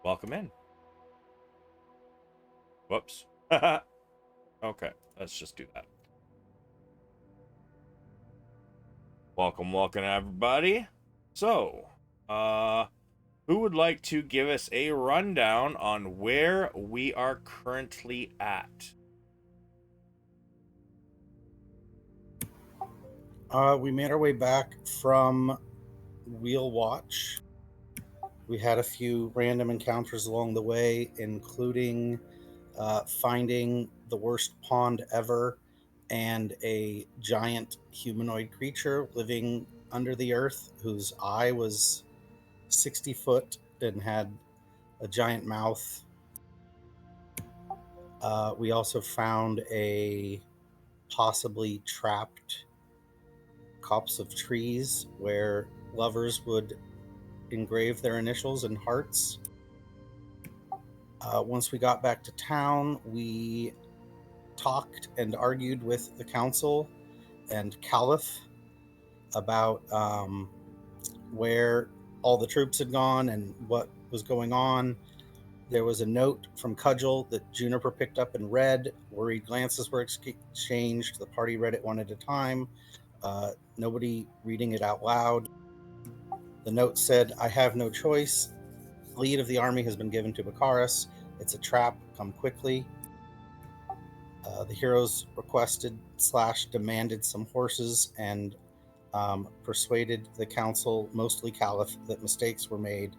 Welcome in. Whoops. Okay, let's just do that. Welcome, everybody. So, who would like to give us a rundown on where we are currently at? We made our way back from Wheel Watch. We had a few random encounters along the way, including finding the worst pond ever and a giant humanoid creature living under the earth whose eye was 60 foot and had a giant mouth. We also found a possibly trapped copse of trees where lovers would engrave their initials in hearts. Once we got back to town, we talked and argued with the council and Caliph about where all the troops had gone and what was going on. There was a note from Cudgel that Juniper picked up and read. Worried glances were exchanged. The party read it one at a time. Nobody reading it out loud. The note said, "I have no choice. Lead of the army has been given to Bakaris. It's a trap. Come quickly." The heroes requested / demanded some horses and persuaded the council, mostly Caliph, that mistakes were made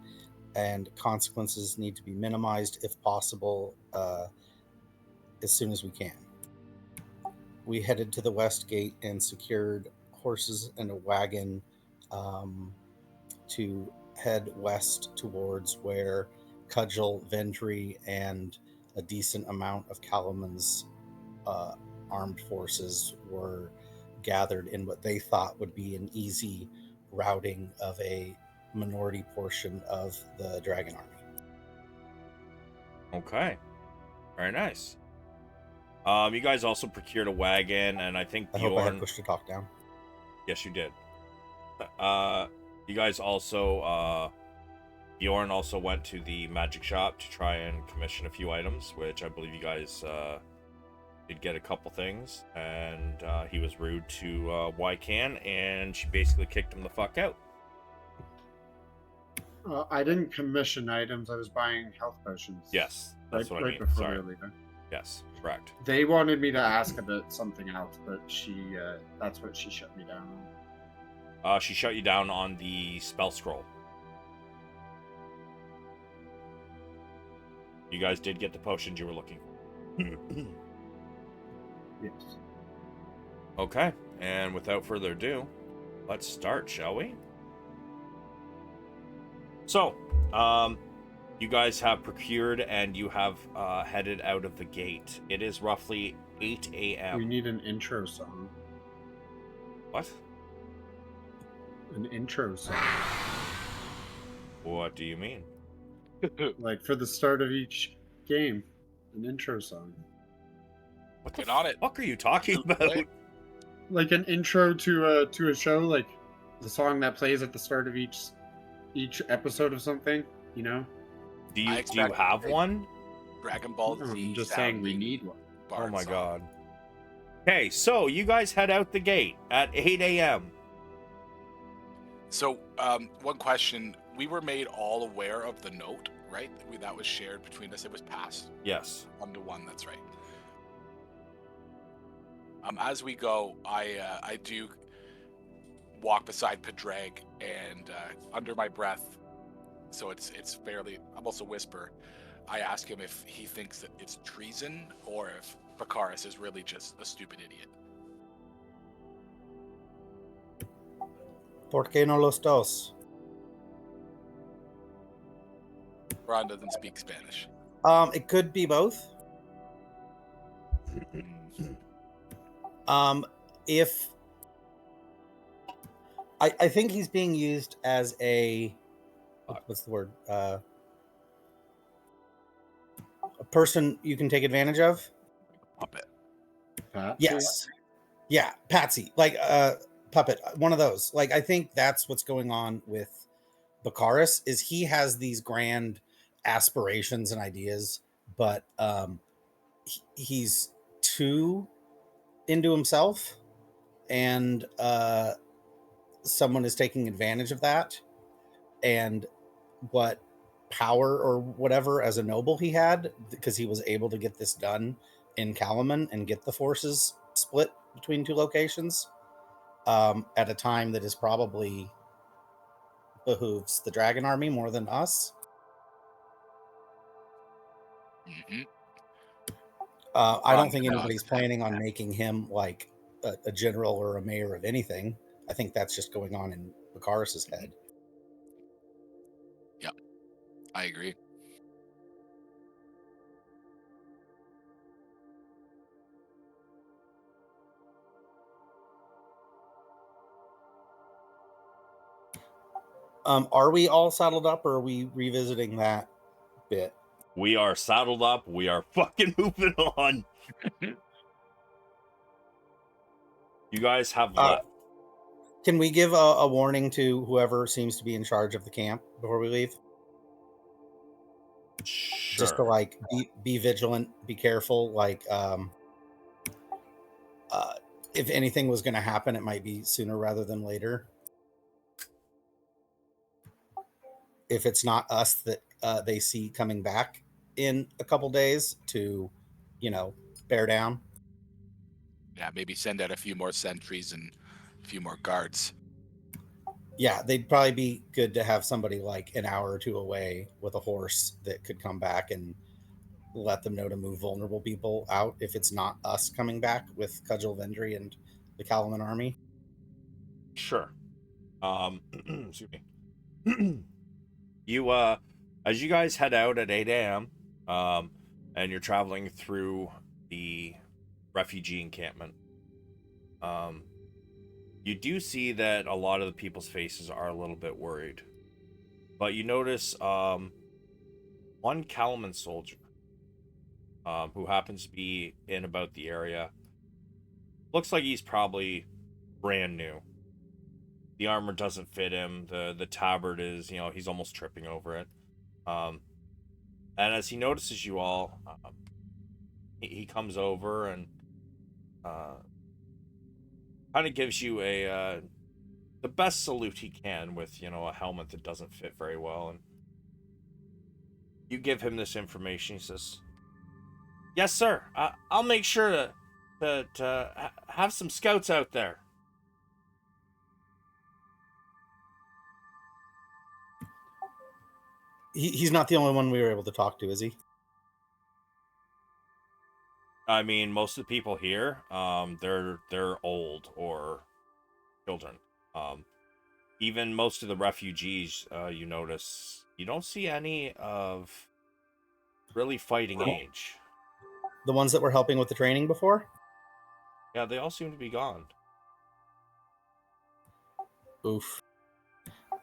and consequences need to be minimized if possible as soon as we can. We headed to the west gate and secured horses and a wagon to head west towards where Cudgel, Vendry, and a decent amount of Calaman's armed forces were gathered in what they thought would be an easy routing of a minority portion of the Dragon Army. Okay. Very nice. You guys also procured a wagon, and I think Bjorn... I hope I had push to talk down. Yes, you did. You guys also... Bjorn also went to the magic shop to try and commission a few items, which I believe you guys did get a couple things, and he was rude to Arcane, and she basically kicked him the fuck out. I didn't commission items. I was buying health potions. Yes, that's what I mean. Before Sorry. we were leaving. Yes, correct. They wanted me to ask about something else, but that's what she shut me down on. She shut you down on the spell scroll. You guys did get the potions you were looking for. Yes. Okay, and without further ado, let's start, shall we? So, you guys have procured and you have headed out of the gate. It is roughly 8 a.m. We need an intro song. What? An intro song. What do you mean? Like for the start of each game, an intro song. What the fuck are you talking about? Like an intro to a show, like the song that plays at the start of each episode of something, you know? Do you have one? Dragon Ball Z. I'm just saying we need one. Oh my god. Okay, so you guys head out the gate at 8 a.m. So, one question. We were made all aware of the note, right? That was shared between us. It was passed. Yes. 1-to-1, that's right. As we go, I do walk beside Padraig and under my breath, so it's fairly almost a whisper, I ask him if he thinks that it's treason or if Bakaris is really just a stupid idiot. ¿Por qué no los dos? Bronn doesn't speak Spanish. It could be both. If I think he's being used as a what's the word? A person you can take advantage of. Puppet. Yes. Yeah, Patsy, like puppet, one of those. Like I think that's what's going on with Bakaris is he has these grand aspirations and ideas, but he's too into himself, and someone is taking advantage of that. And what power or whatever as a noble he had, because he was able to get this done in Kalaman and get the forces split between two locations at a time that is probably behooves the dragon army more than us. Mm-hmm. I don't think No, anybody's planning on making him like a general or a mayor of anything. I think that's just going on in Lucaris's head. Yeah, I agree. Are we all saddled up, or are we revisiting that bit? We are saddled up. We are fucking moving on. You guys have left. Can we give a warning to whoever seems to be in charge of the camp before we leave? Sure. Just to like be vigilant, be careful. Like, if anything was going to happen, it might be sooner rather than later. If it's not us that they see coming back in a couple days to, bear down. Yeah, maybe send out a few more sentries and a few more guards. Yeah, they'd probably be good to have somebody like an hour or two away with a horse that could come back and let them know to move vulnerable people out if it's not us coming back with Cudgel Vendry and the Kalaman army. Sure. Excuse me. You as you guys head out at 8 a.m. And you're traveling through the refugee encampment, you do see that a lot of the people's faces are a little bit worried, but you notice one Kalaman soldier who happens to be in about the area. Looks like he's probably brand new. The armor doesn't fit him. The tabard is, he's almost tripping over it. And as he notices you all, he comes over and kind of gives you the best salute he can with, a helmet that doesn't fit very well. And you give him this information. He says, "Yes, sir. I'll make sure to have some scouts out there." He's not the only one we were able to talk to, is he? I mean, most of the people here, they're old or children. Even most of the refugees, you notice, you don't see any of really fighting age. The ones that were helping with the training before? Yeah, they all seem to be gone. Oof.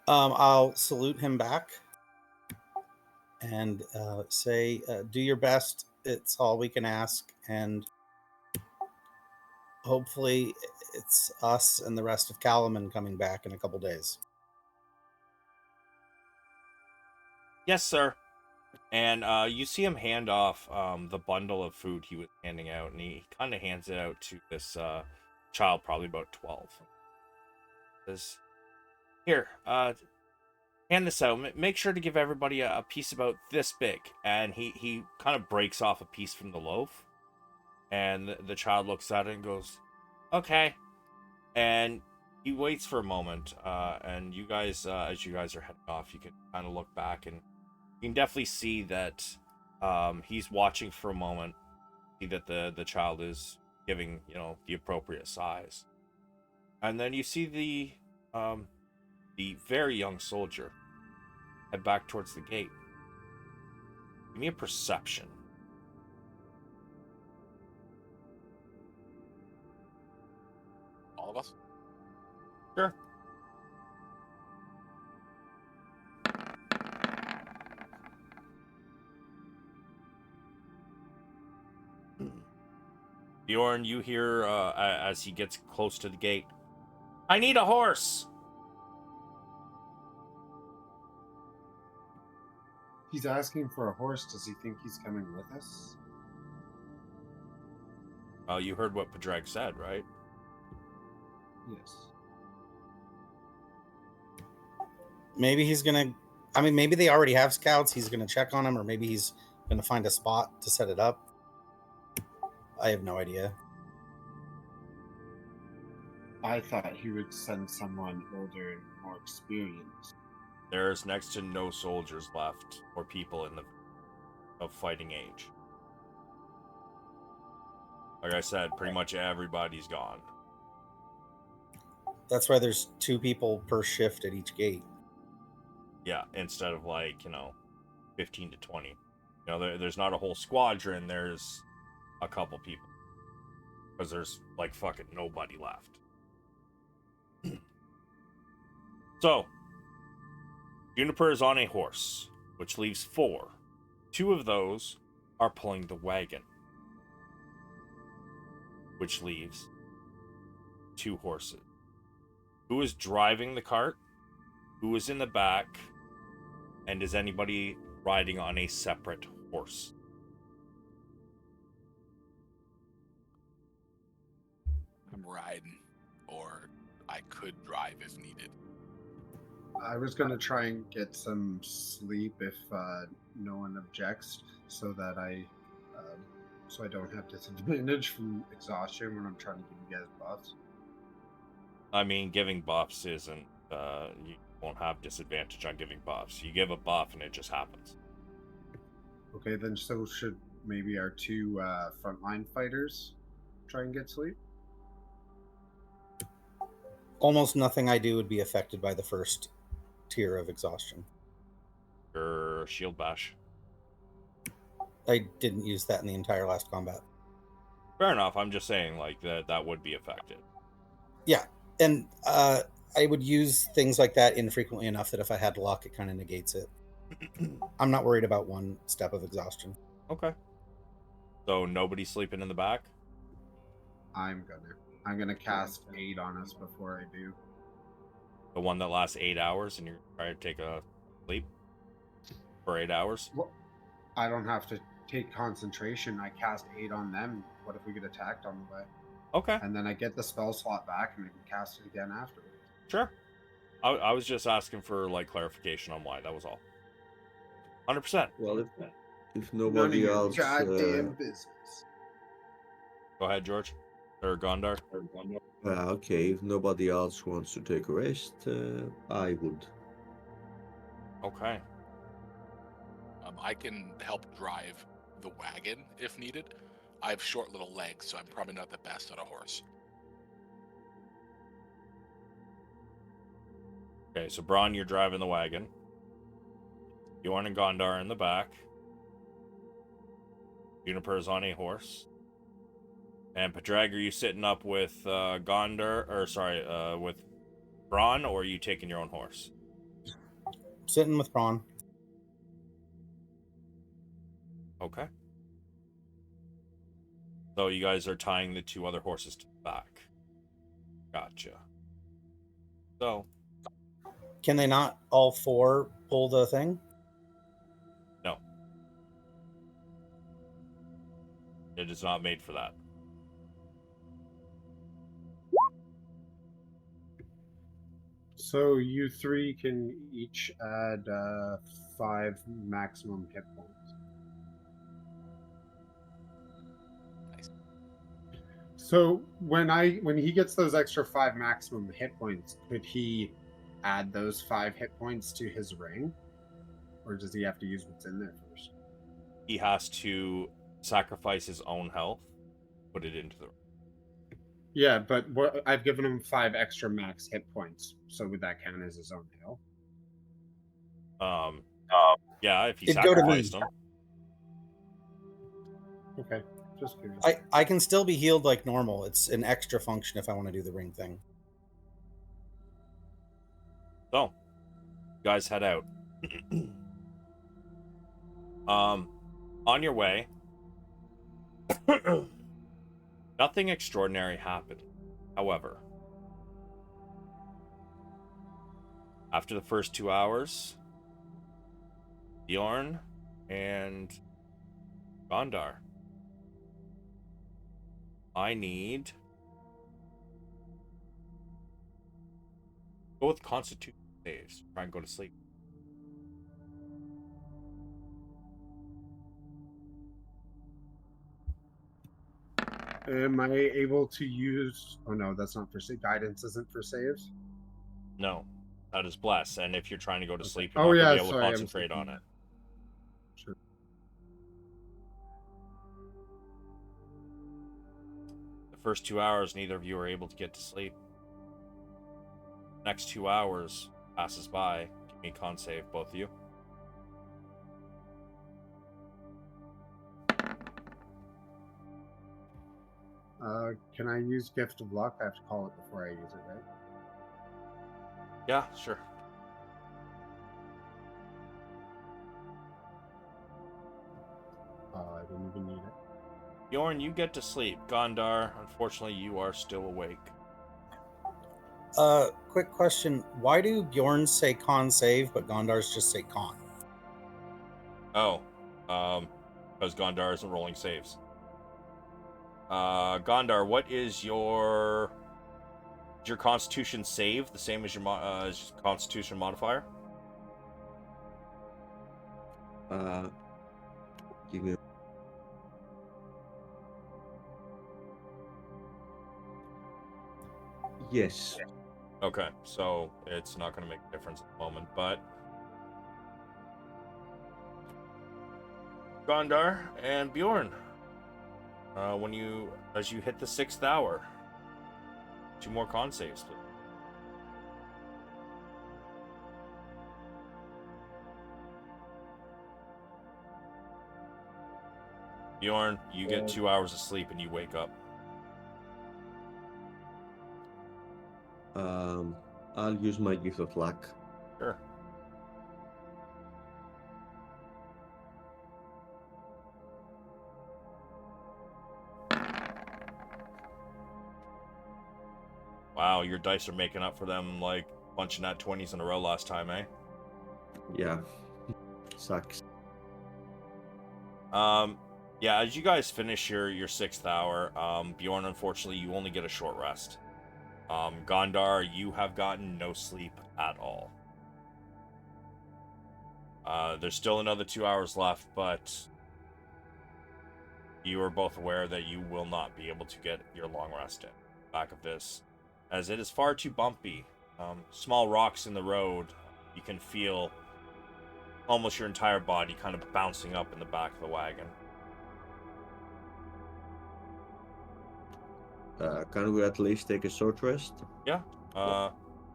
I'll salute him back and say, do your best. It's all we can ask. And hopefully it's us and the rest of Kalaman coming back in a couple days. Yes, sir. And you see him hand off the bundle of food he was handing out, and he kind of hands it out to this child, probably about 12. Says, "Here, hand this out. Make sure to give everybody a piece about this big." And he kind of breaks off a piece from the loaf, and the child looks at it and goes, "Okay." And he waits for a moment, and you guys, as you guys are heading off, you can kind of look back, and you can definitely see that he's watching for a moment, see that the child is giving, the appropriate size. And then you see the very young soldier head back towards the gate. Give me a perception. All of us? Sure. Bjorn, you hear as he gets close to the gate, "I need a horse." He's asking for a horse. Does he think he's coming with us? You heard what Padraig said, right? Yes. Maybe he's gonna. I mean, maybe they already have scouts. He's gonna check on them, or maybe he's gonna find a spot to set it up. I have no idea. I thought he would send someone older and more experienced. There's next to no soldiers left or people of fighting age. Like I said, pretty much everybody's gone. That's why there's 2 people per shift at each gate. Yeah, instead of 15 to 20. There's not a whole squadron, there's a couple people. Because there's fucking nobody left. So, Juniper is on a horse, which leaves 4. 2 of those are pulling the wagon, which leaves 2 horses. Who is driving the cart? Who is in the back? And is anybody riding on a separate horse? I'm riding, or I could drive if needed. I was going to try and get some sleep if no one objects, so that I don't have disadvantage from exhaustion when I'm trying to give you guys buffs. I mean, giving buffs isn't... you won't have disadvantage on giving buffs. You give a buff and it just happens. Okay, then so should maybe our 2 frontline fighters try and get sleep? Almost nothing I do would be affected by the first tier of exhaustion. Your shield bash. I didn't use that in the entire last combat. Fair enough. I'm just saying, that would be affected. Yeah, and I would use things like that infrequently enough that if I had luck, it kind of negates it. I'm not worried about 1 step of exhaustion. Okay. So nobody sleeping in the back? I'm gonna cast Aid on us before I do. The one that lasts 8 hours and you're trying to take a sleep for 8 hours? Well, I don't have to take concentration. I cast Aid on them. What if we get attacked on the way? Okay. And then I get the spell slot back and I can cast it again afterwards. Sure. I was just asking for clarification on why. That was all. 100%. Well, if None of nobody your else, goddamn business. Go ahead, George. Or Gondar. okay, if nobody else wants to take a rest, I would. Okay. I can help drive the wagon if needed. I have short little legs, so I'm probably not the best on a horse. Okay, so Bronn, you're driving the wagon. Bjorn and Gondar are in the back. Juniper is on a horse. And Padraig, are you sitting up with with Bronn, or are you taking your own horse? Sitting with Bronn. Okay. So you guys are tying the 2 other horses to the back. Gotcha. So, Can they not all 4 pull the thing? no. It is not made for that. So you 3 can each add 5 maximum hit points. Nice. So when he gets those extra 5 maximum hit points, could he add those 5 hit points to his ring? Or does he have to use what's in there first? He has to sacrifice his own health, put it into the... Yeah, but I've given him 5 extra max hit points. So would that count as his own health? Yeah, if he It'd go to me. sacrificed them. Okay, just curious. I can still be healed like normal. It's an extra function if I want to do the ring thing. So, you guys head out. On your way, nothing extraordinary happened. However, after the first 2 hours, Bjorn and Gondar. I need... Go with Constitution saves. Try and go to sleep. Am I able to use? Oh no, that's not for save. Guidance isn't for saves. No, that is bless. And if you're trying to go to Okay. sleep, you're Oh not going yeah, to be able to sorry, I'm concentrate on thinking- it. Sure. The first 2 hours, neither of you are able to get to sleep. Next 2 hours passes by. Give me a con save, both of you. Can I use Gift of Luck? I have to call it before I use it, right? Yeah, sure. I don't even need it. Bjorn, you get to sleep. Gondar, unfortunately, you are still awake. Quick question. Why do Bjorns say con save, but Gondars just say con? Oh, because Gondar isn't rolling saves. Gondar, what is your Constitution save the same as your Constitution modifier? Give me. Yes. Okay, so it's not going to make a difference at the moment, but Gondar and Bjorn, as you hit the 6th hour, 2 more con saves, please. Bjorn, you get 2 hours of sleep and you wake up. I'll use my gift of luck. Sure. Wow, your dice are making up for them like bunching at 20s in a row last time, eh? Yeah. Sucks. Yeah, as you guys finish your 6th hour, Bjorn, unfortunately, you only get a short rest. Gondar, you have gotten no sleep at all. There's still another 2 hours left, but you are both aware that you will not be able to get your long rest in back of this, as it is far too bumpy. Small rocks in the road, you can feel almost your entire body kind of bouncing up in the back of the wagon. Can we at least take a short rest? Yeah.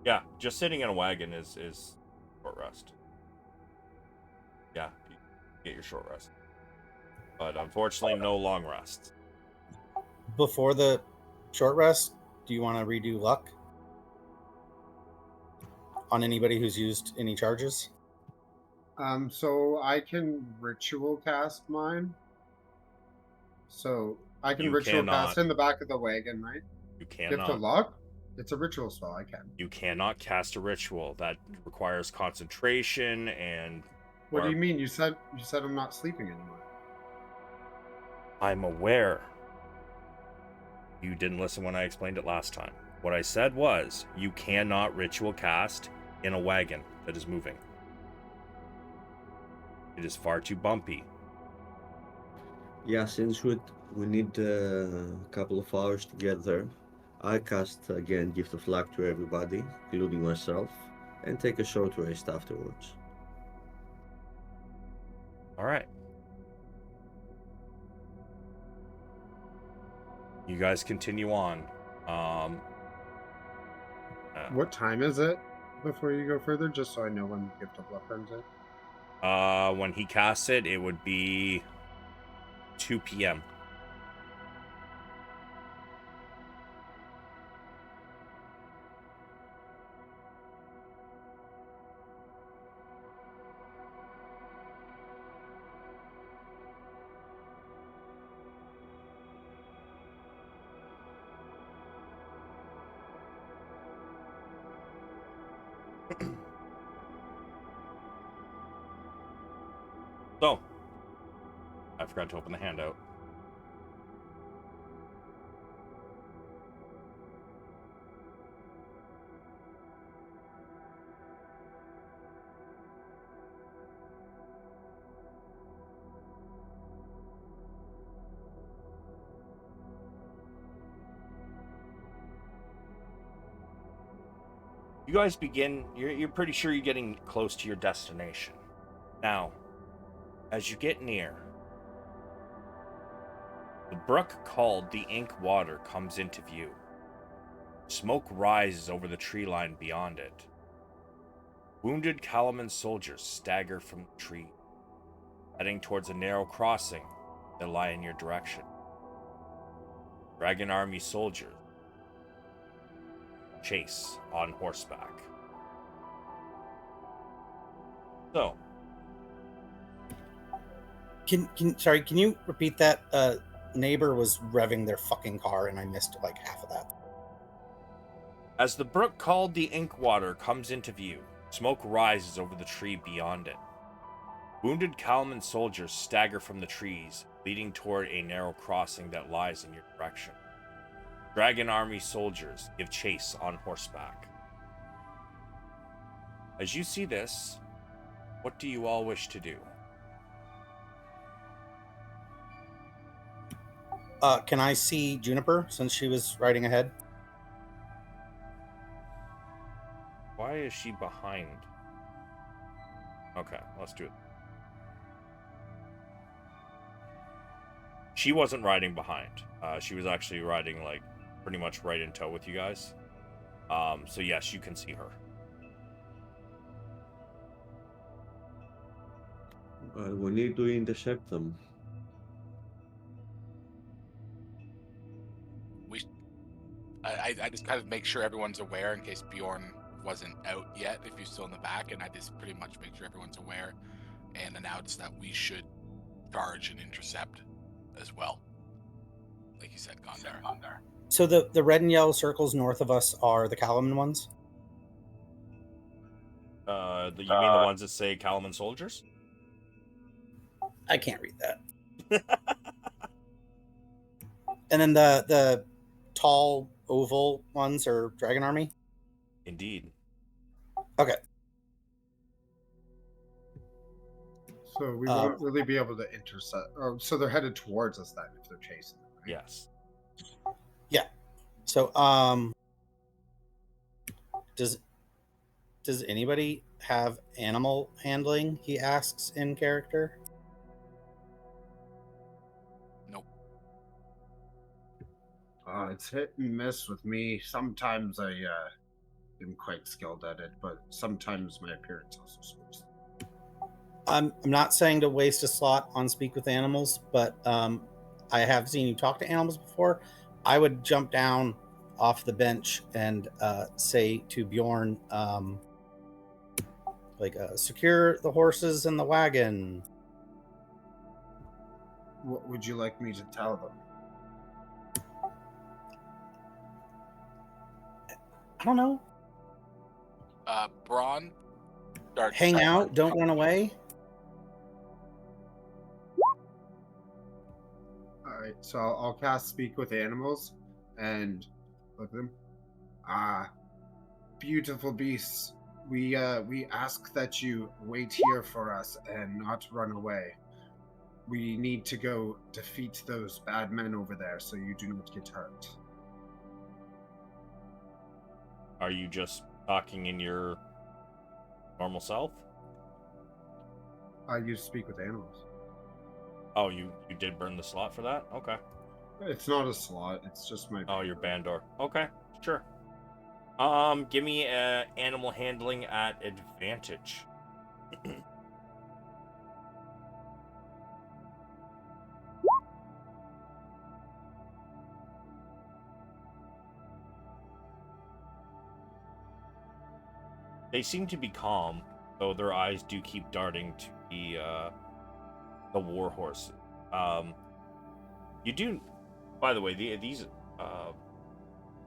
Yeah, just sitting in a wagon is short rest. Yeah, you get your short rest. But unfortunately, no long rest. Before the short rest, do you want to redo luck on anybody who's used any charges? So I can ritual cast mine. So I can You ritual cannot. cast in the back of the wagon, right? You Gift of cannot. Luck? It's a ritual spell. I can. You cannot cast a ritual. That requires concentration and... What do you mean? You said I'm not sleeping anymore. I'm aware. You didn't listen when I explained it last time. What I said was, you cannot ritual cast in a wagon that is moving. It is far too bumpy. Yeah, since we need a couple of hours to get there, I cast again Gift of Luck to everybody, including myself, and take a short rest afterwards. Alright. You guys continue on. What time is it before you go further? Just so I know when Gift of Luck runs in. When he casts it, it would be 2 p.m. So, I forgot to open the handout. You guys begin, you're pretty sure you're getting close to your destination. Now, as you get near, the brook called the Ink Water comes into view. Smoke rises over the tree line beyond it. Wounded Kalaman soldiers stagger from the tree, heading towards a narrow crossing that lie in your direction. Dragon Army soldiers chase on horseback. So, Can you repeat that? Neighbor was revving their fucking car, and I missed like half of that. as the brook called the Ink Water comes into view, smoke rises over the tree beyond it. Wounded Kalman soldiers stagger from the trees, leading toward a narrow crossing that lies in your direction. Dragon Army soldiers give chase on horseback. As you see this, what do you all wish to do? Can I see Juniper since she was riding ahead? Why is she behind? Okay, let's do it. She wasn't riding behind. She was actually riding like pretty much right in tow with you guys. So yes, you can see her. We need to intercept them. I just kind of make sure everyone's aware in case Bjorn wasn't out yet, if he's still in the back, and I just pretty much make sure everyone's aware and announce that we should charge and intercept as well. Like you said, Gondar. So the red and yellow circles north of us are the Kalaman ones? You mean the ones that say Kalaman soldiers? I can't read that. And then the tall oval ones are Dragon Army? Indeed. Okay. So we won't really be able to intercept. Oh, so they're headed towards us then if they're chasing them, right? Yes. Yeah. So does anybody have animal handling? He asks in character. Nope. It's hit and miss with me. Sometimes I am quite skilled at it, but sometimes my appearance also swoops. I'm not saying to waste a slot on Speak with Animals, but I have seen you talk to animals before. I would jump down off the bench and say to Bjorn, secure the horses and the wagon. What would you like me to tell them? I don't know. Bronn, start Hang out, don't run away. Alright, so I'll cast Speak with Animals and look at them. Beautiful beasts, we ask that you wait here for us and not run away. We need to go defeat those bad men over there so you do not get hurt. Are you just talking in your normal self? I use Speak with Animals. Oh, you did burn the slot for that? Okay. It's not a slot, it's just my... Oh, your Bandor. Okay, sure. Give me animal handling at advantage. They seem to be calm, though their eyes do keep darting to the war horses. You do, by the way, these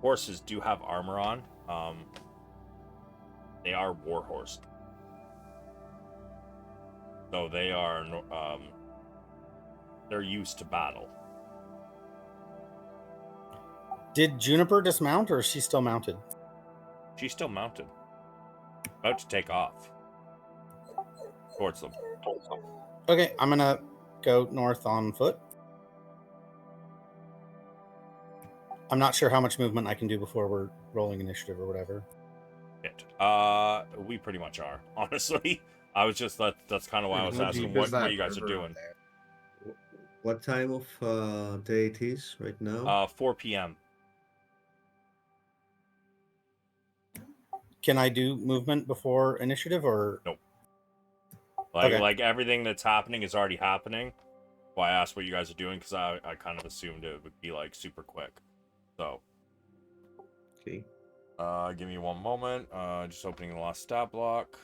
horses do have armor on. They are war horses. So they are they're used to battle. Did Juniper dismount, or is she still mounted? She's still mounted, about to take off towards them. Okay, I'm gonna go north on foot. I'm not sure how much movement I can do before we're rolling initiative or whatever. We pretty much are, honestly. I was just that's kind of why I was How asking deep is what that you guys are river up doing. there? What time of day it is right now? 4 p.m. Can I do movement before initiative, or Nope. Okay. Like everything that's happening is already happening. Well, I asked what you guys are doing because I kind of assumed it would be like super quick. So, Okay. give me one moment. Just opening the last stat block.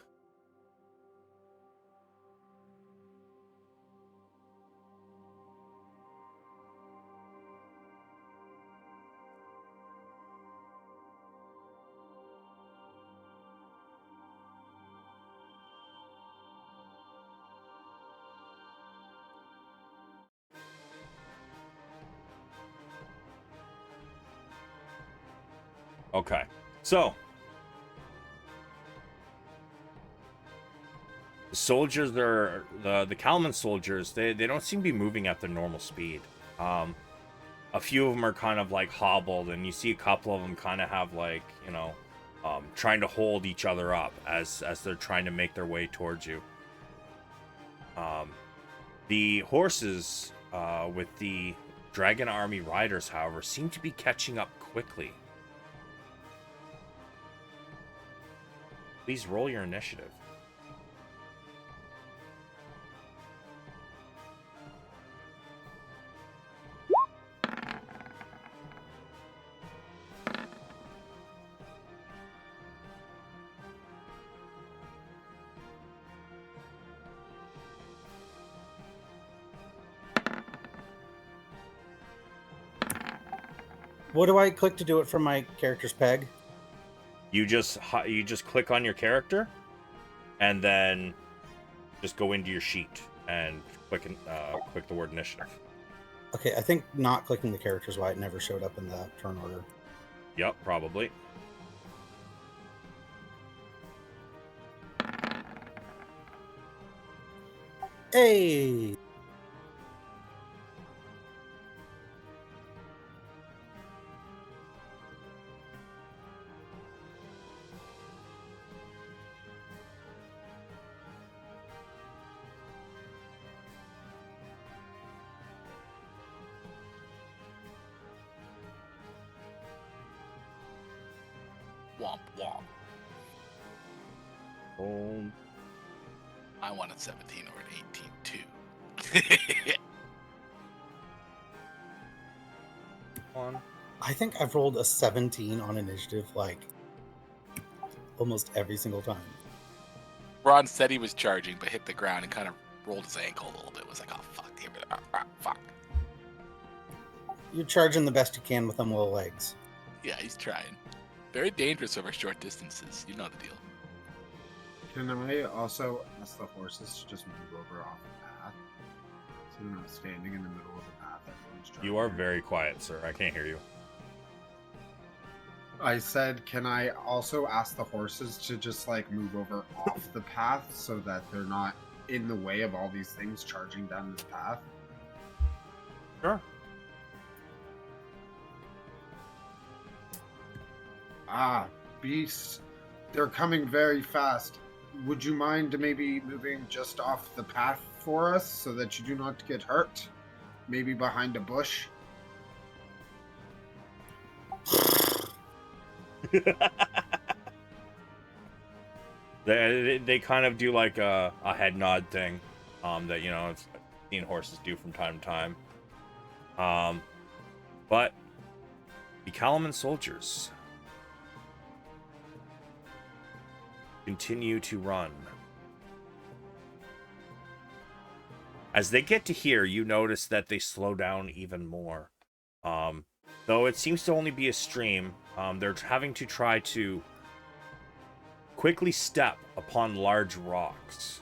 Okay, so the soldiers are the Kalman soldiers. They don't seem to be moving at their normal speed. A few of them are kind of like hobbled, and you see a couple of them kind of have like trying to hold each other up as they're trying to make their way towards you. The horses with the Dragon Army riders, however, seem to be catching up quickly. Please roll your initiative. what do I click to do it from my character's peg? You just click on your character, and then just go into your sheet and click the word initiative. Okay, I think not clicking the character is why it never showed up in the turn order. Yep, probably. Hey! Womp womp. I want a 17 or an 18 too. One. I think I've rolled a 17 on initiative like almost every single time. Bronn said he was charging, but hit the ground and kind of rolled his ankle a little bit. Was like, oh fuck, fuck. You're charging the best you can with them little legs. Yeah, he's trying. Very dangerous over short distances. You know the deal. Can I also ask the horses to just move over off the path? So they're not standing in the middle of the path. You are very quiet, sir. I can't hear you. I said, can I also ask the horses to just like move over off the path so that they're not in the way of all these things charging down this path? Sure. Ah, beasts. They're coming very fast. Would you mind maybe moving just off the path for us so that you do not get hurt? Maybe behind a bush? They kind of do like a head nod thing, that I've seen horses do from time to time. But the Kalaman soldiers continue to run. As they get to here, you notice that they slow down even more. Though it seems to only be a stream, they're having to try to quickly step upon large rocks.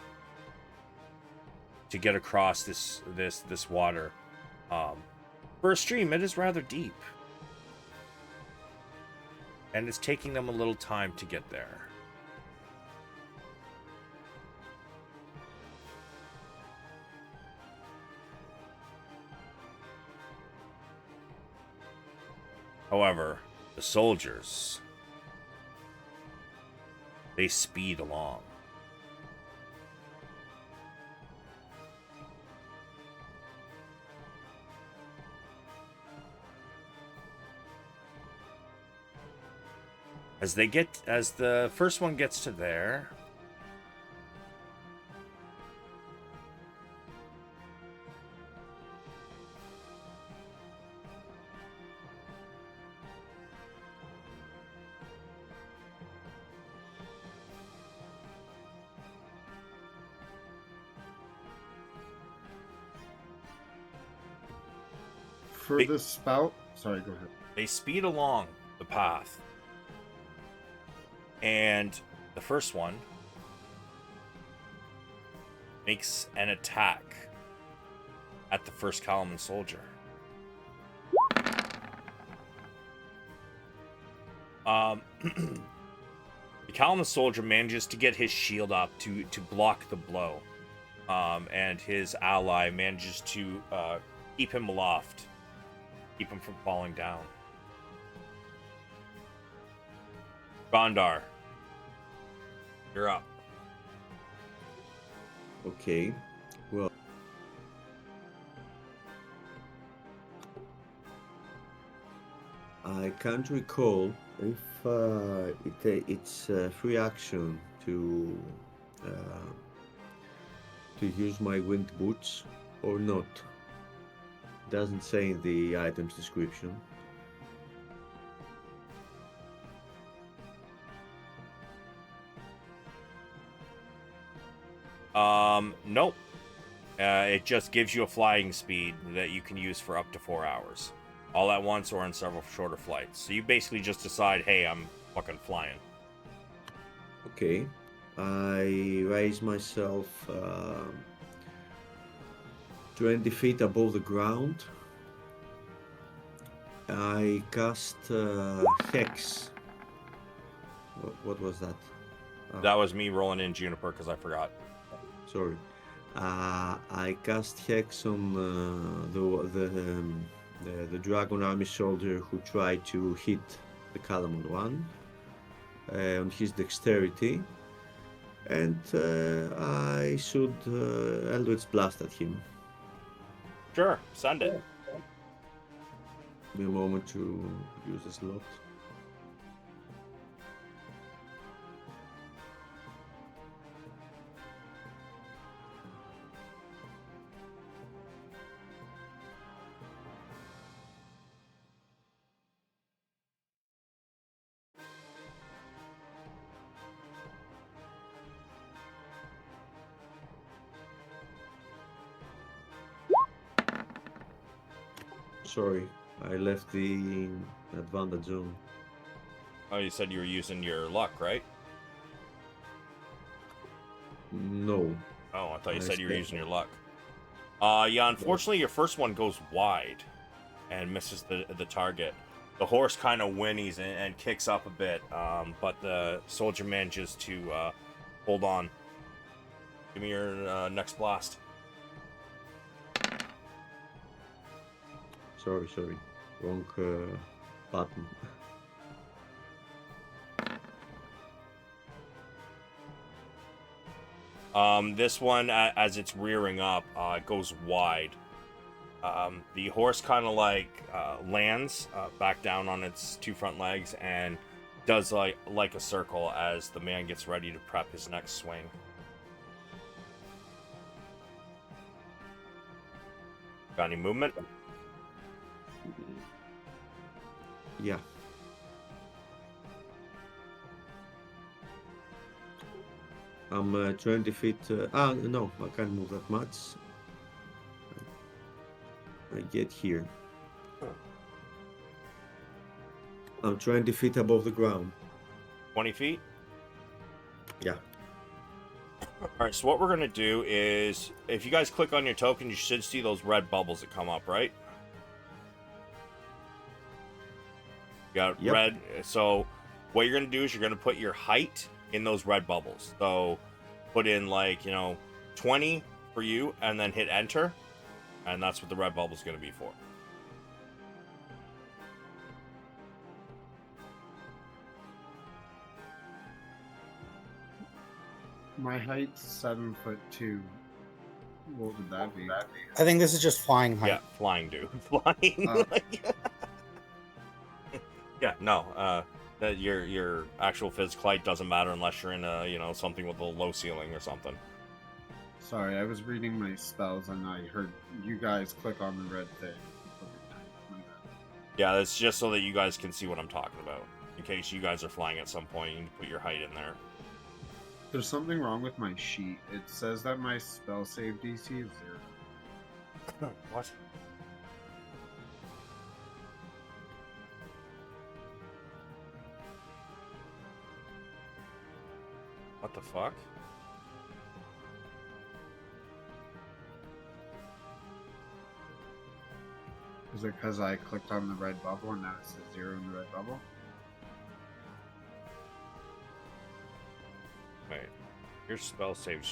to get across this water. For a stream, it is rather deep, and it's taking them a little time to get there. However, the soldiers, they speed along. As the first one gets to there, For the spout, sorry, go ahead. they speed along the path. And the first one makes an attack at the first Kalaman soldier. The Kalaman soldier manages to get his shield up to block the blow. And his ally manages to keep him aloft, keep him from falling down. Gondar, you're up. Okay. Well, I can't recall if it's free action to use my winged boots or not. Doesn't say in the item's description. Nope. It just gives you a flying speed that you can use for up to 4 hours. All at once or in several shorter flights. So you basically just decide, hey, I'm fucking flying. Okay. I raise myself 20 feet above the ground. I cast Hex. What was that? That was me rolling in Juniper because I forgot. Sorry. I cast Hex on the Dragon Army soldier who tried to hit the Kalaman one on his dexterity, and I should Eldritch Blast at him. Sure, send it. Give me a moment to use the slot. Sorry, I left the advantage zone. Oh, you said you were using your luck, right? No. Oh, I thought you I said you were spent using your luck. Yeah, unfortunately, your first one goes wide and misses the target. The horse kind of whinnies and kicks up a bit, but the soldier manages to hold on. Give me your next blast. Sorry. Wrong button. This one, as it's rearing up, goes wide. The horse kind of lands back down on its two front legs and does like a circle as the man gets ready to prep his next swing. Got any movement? Yeah. I'm 20 feet. No, I can't move that much. I get here. I'm 20 feet above the ground. 20 feet? Yeah. Alright, so what we're gonna do is, if you guys click on your token, you should see those red bubbles that come up, right? You got Yep. red. So what you're gonna do is you're gonna put your height in those red bubbles. So put in, like, 20 for you, and then hit enter, and that's what the red bubble's gonna be for. My height's 7'2". What would that be? I think this is just flying height. Yeah, flying, dude. Flying. Yeah, no. That your actual physical height doesn't matter unless you're in a something with a low ceiling or something. Sorry, I was reading my spells and I heard you guys click on the red thing. Yeah, that's just so that you guys can see what I'm talking about. In case you guys are flying at some point, you need to put your height in there. There's something wrong with my sheet. It says that my spell save DC is 0. What? What the fuck? Is it because I clicked on the red bubble and now it says 0 in the red bubble? Wait. Your spell save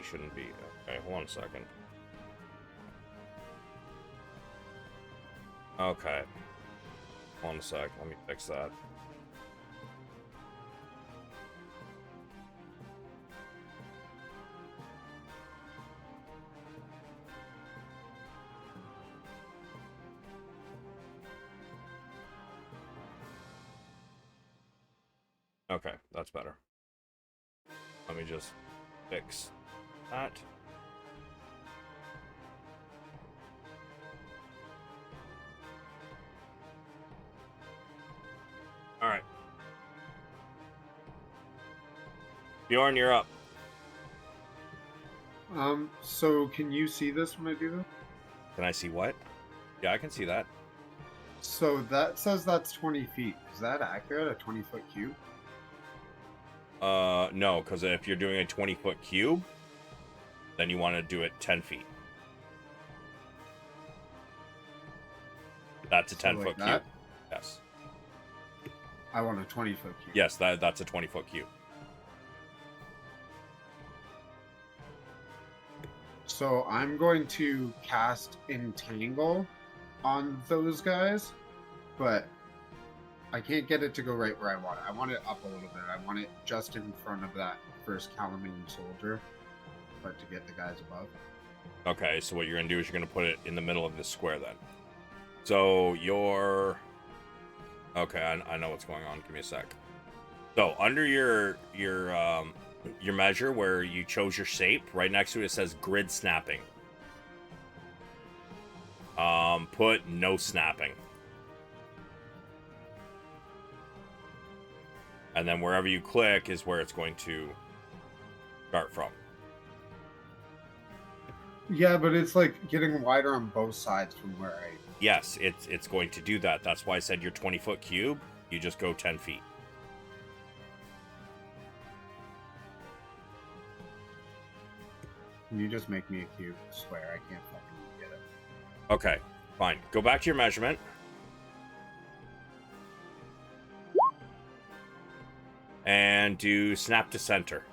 shouldn't be. Okay, hold on a second. Okay. Hold on a sec. Let me fix that. Okay, that's better. Let me just fix that. All right. Bjorn, you're up. So can you see this when I do this? Can I see what? Yeah, I can see that. So that says that's 20 feet. Is that accurate? A 20-foot cube? No, because if you're doing a 20-foot cube, then you want to do it 10 feet. That's a So 10-foot like cube. that? Yes. I want a 20-foot cube. Yes, that's a 20-foot cube. So I'm going to cast Entangle on those guys, but I can't get it to go right where I want it. I want it up a little bit. I want it just in front of that first Calamine soldier, but to get the guys above. Okay, so what you're going to do is you're going to put it in the middle of this square then. So you're... Okay, I know what's going on. Give me a sec. So under your measure where you chose your shape, right next to it, it says grid snapping. Put no snapping. And then wherever you click is where it's going to start from. Yeah, but it's like getting wider on both sides from where I... Yes, it's going to do that. That's why I said your 20-foot cube, you just go 10 feet. Can you just make me a cube? I swear, I can't fucking get it. Okay, fine. Go back to your measurement. And do snap to center.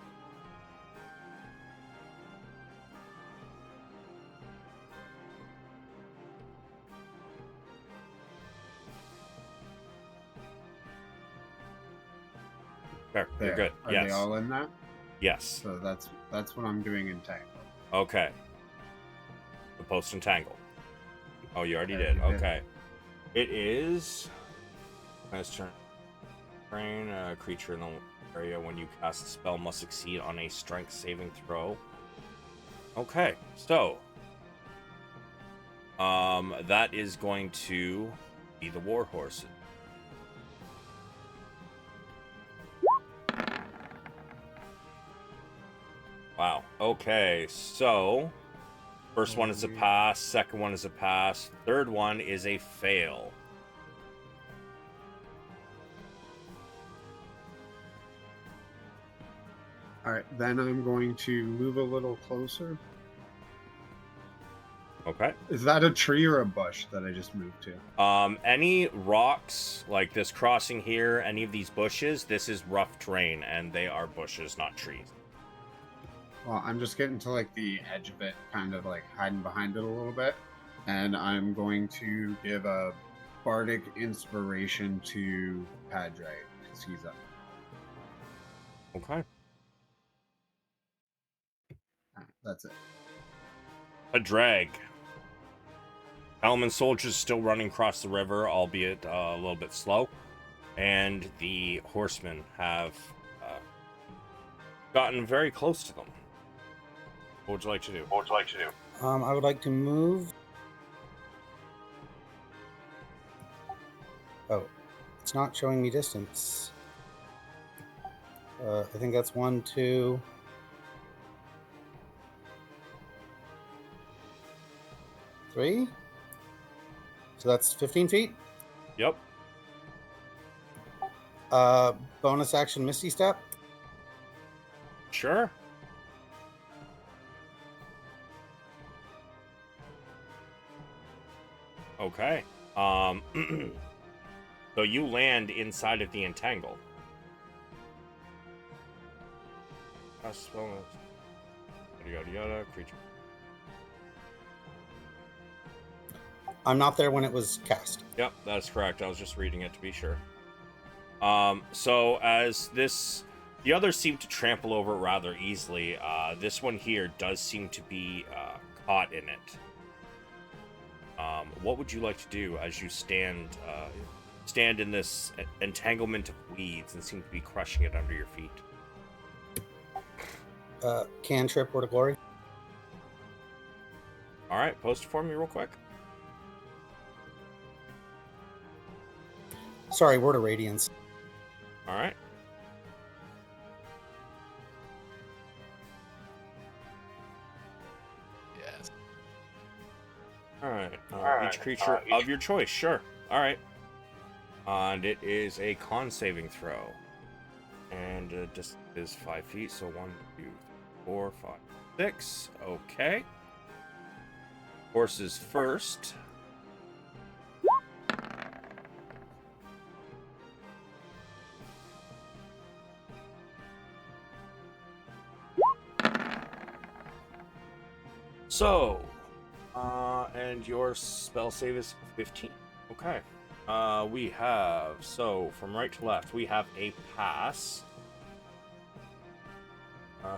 There, you're good. Are Yes. they all in that? Yes. So that's what I'm doing in Tangle. Okay. The post entangle. Oh, you already Yeah, did. you did. Okay. It is. Let's turn. Train a creature in the area when you cast a spell must succeed on a strength saving throw. Okay, so that is going to be the war horses. Wow. Okay, so first one is a pass, second one is a pass, third one is a fail. All right, then I'm going to move a little closer. Okay. Is that a tree or a bush that I just moved to? Any rocks like this crossing here, any of these bushes, this is rough terrain, and they are bushes, not trees. Well, I'm just getting to like the edge of it, kind of like hiding behind it a little bit. And I'm going to give a bardic inspiration to Padraig because he's up. Okay. That's it. Padraig. Elman soldiers still running across the river, albeit a little bit slow. And the horsemen have gotten very close to them. What would you like to do? I would like to move. Oh, it's not showing me distance. I think that's 1, 2. 3. So that's 15 feet. Yep. Bonus action Misty Step. Sure. Okay. So you land inside of the entangle. Yada yada creature. I'm not there when it was cast. Yep, that's correct. I was just reading it to be sure. So as this, the others seem to trample over it rather easily. This one here does seem to be caught in it. What would you like to do as you stand in this entanglement of weeds and seem to be crushing it under your feet? Cantrip Word of Glory. All right, post it for me real quick. Sorry, Word of Radiance. All right. Yes. All right. Each creature of your choice. Sure. All right. And it is a con saving throw. And distance is 5 feet. So 1, 2, 4, 5, 6. Okay. Horses first. So, and your spell save is 15. Okay. We have, so from right to left, we have a pass.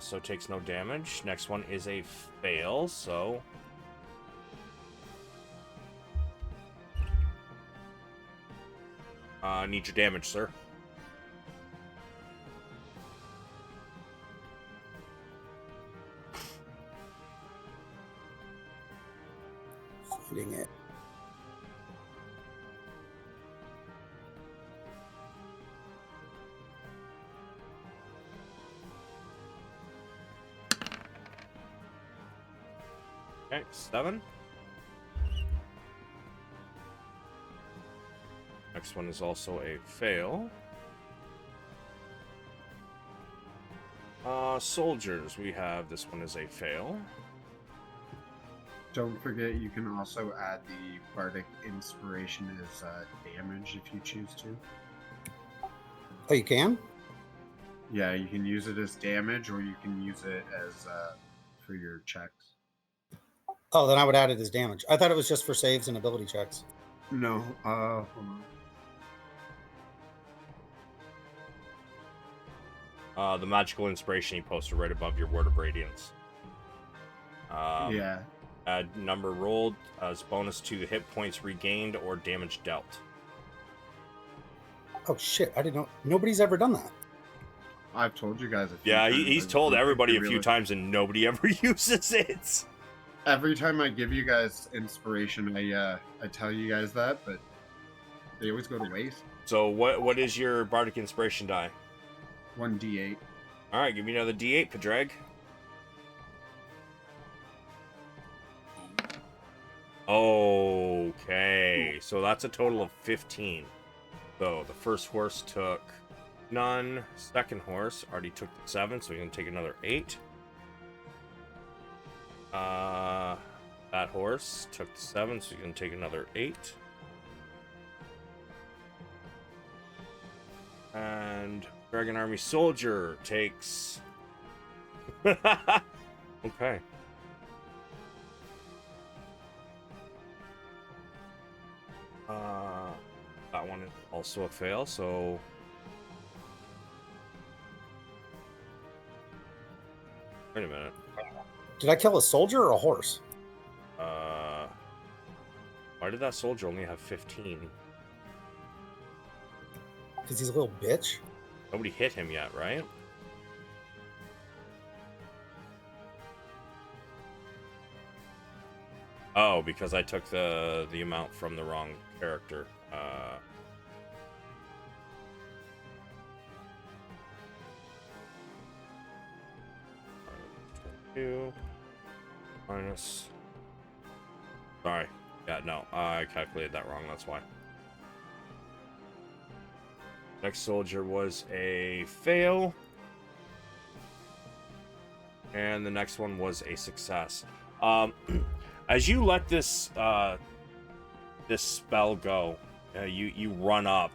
So takes no damage. Next one is a fail, so. Need your damage, sir. Finding it. Okay, 7. Next one is also a fail. Soldiers, we have this one is a fail. Don't forget, you can also add the bardic inspiration as damage if you choose to. Oh, you can? Yeah, you can use it as damage, or you can use it as for your checks. Oh, then I would add it as damage. I thought it was just for saves and ability checks. No, hold on. The magical inspiration you posted right above your Word of Radiance. Yeah. Add number rolled as bonus to hit points regained or damage dealt. Oh shit! I didn't know. Nobody's ever done that. I've told you guys a few Yeah, times. he's told everybody a few times and nobody ever uses it. Every time I give you guys inspiration, I tell you guys that, but they always go to waste. So what is your bardic inspiration die? 1d8. All right, give me another d8, Padraig. Okay, so that's a total of 15. So the first horse took None. Second horse already took the 7, so we can take another 8. That horse took the 7, so you can take another 8. And Dragon Army Soldier takes... Okay. That one is also a fail, so... Wait a minute. Did I kill a soldier or a horse? Why did that soldier only have 15? Because he's a little bitch. Nobody hit him yet, right? Oh, because I took the amount from the wrong character. 2 minus. Sorry. Yeah, no, I calculated that wrong. That's why. Next soldier was a fail. And the next one was a success. As you let this this spell go, you run up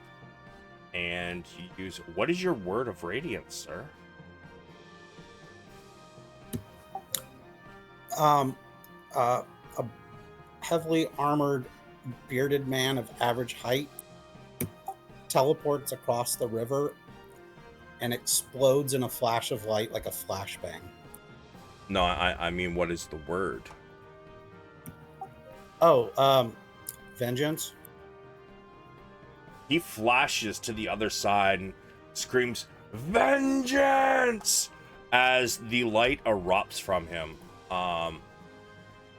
and you use... What is your word of radiance, sir? A heavily armored, bearded man of average height teleports across the river and explodes in a flash of light like a flashbang. No, I mean, what is the word? Oh, vengeance. He flashes to the other side and screams, "Vengeance!" as the light erupts from him.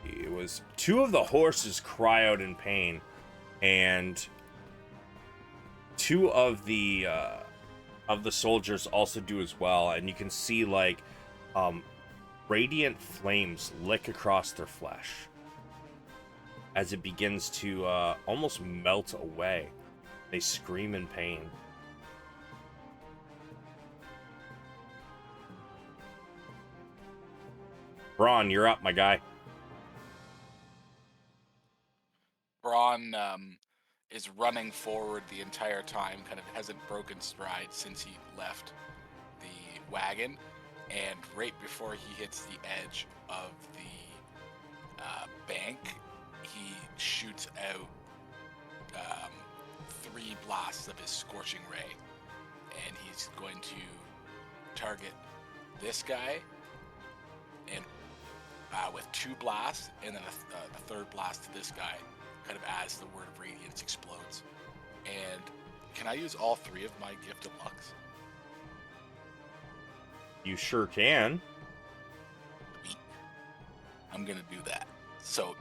It was 2 of the horses cry out in pain, and 2 of the soldiers also do as well. And you can see like radiant flames lick across their flesh as it begins to almost melt away. They scream in pain. Bronn, you're up, my guy. Bronn is running forward the entire time, kind of hasn't broken stride since he left the wagon, and right before he hits the edge of the bank, he shoots out 3 blasts of his scorching ray, and he's going to target this guy, and with 2 blasts, and then a 3rd blast to this guy, kind of as the word of radiance explodes. And can I use all 3 of my gift of lux? You sure can. Sweet. I'm gonna do that. So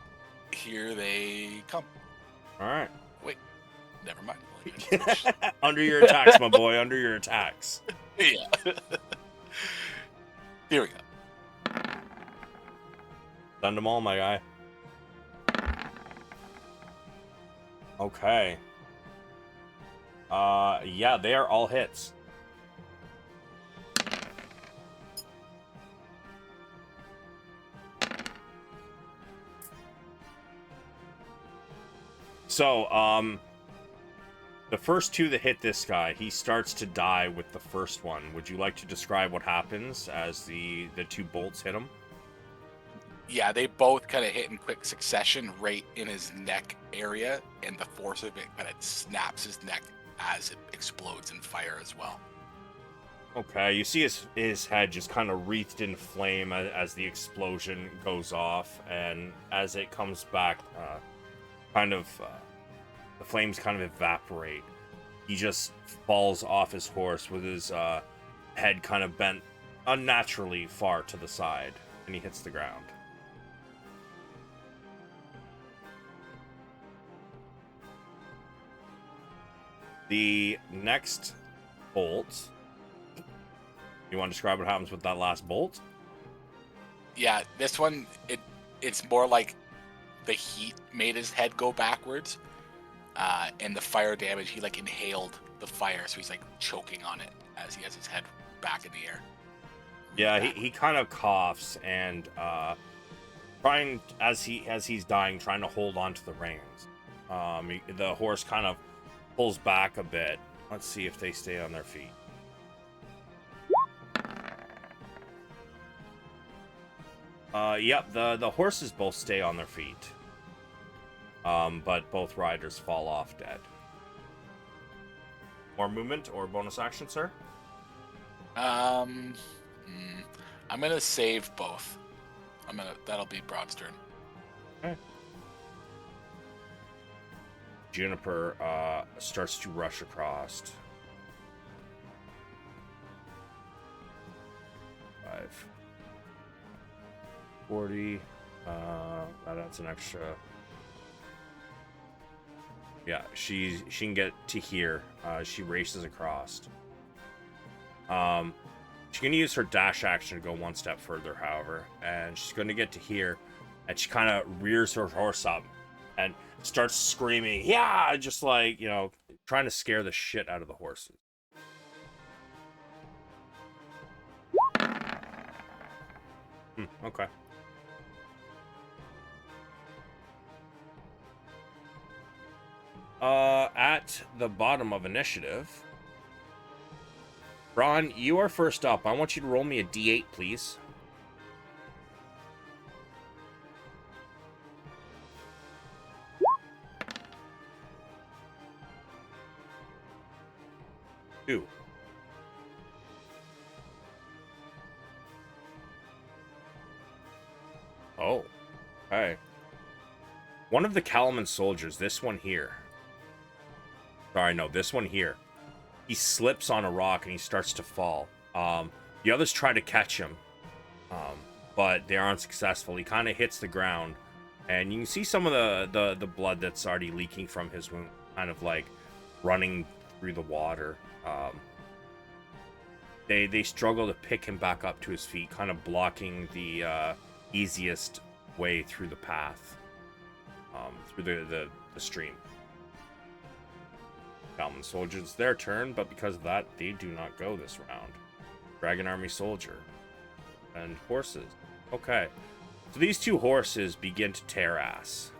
here they come. All right. Wait, never mind. Under your attacks, my boy. Under your attacks. Yeah. Here we go. Send them all, my guy. Okay. Yeah, they are all hits. So, the first 2 that hit this guy, he starts to die with the first one. Would you like to describe what happens as the 2 bolts hit him? Yeah, they both kind of hit in quick succession right in his neck area, and the force of it kind of snaps his neck as it explodes in fire as well. Okay, you see his head just kind of wreathed in flame as the explosion goes off, and as it comes back, the flames kind of evaporate. He just falls off his horse with his head kind of bent unnaturally far to the side, and he hits the ground. The next bolt. You want to describe what happens with that last bolt? Yeah, this one, it's more like the heat made his head go backwards, and the fire damage, he like inhaled the fire, so he's like choking on it as he has his head back in the air. Yeah, he kind of coughs and trying as he's dying, trying to hold on to the reins. The horse kind of pulls back a bit. Let's see if they stay on their feet. Yep, the horses both stay on their feet. But both riders fall off dead. More movement or bonus action, sir? I'm gonna save both. That'll be Broad's turn. Okay. Juniper starts to rush across. 5, 40. That's an extra. Yeah, she can get to here. She races across. She's gonna use her dash action to go one step further, however, and she's gonna get to here, and she kind of rears her horse up and starts screaming, "Yeah!" Just like, you know, trying to scare the shit out of the horses. Okay. At the bottom of initiative, Bronn, you are first up. I want you to roll me a d8, please. Two. Oh, okay. One of the Kalaman soldiers, this one here. Sorry, no, this one here. He slips on a rock and he starts to fall. The others try to catch him, but they aren't successful. He kind of hits the ground, and you can see some of the blood that's already leaking from his wound, kind of like running through the water. They struggle to pick him back up to his feet, kind of blocking the easiest way through the path, through the stream. Common soldiers, their turn, but because of that, they do not go this round. Dragon Army soldier and horses. Okay, so these two horses begin to tear ass.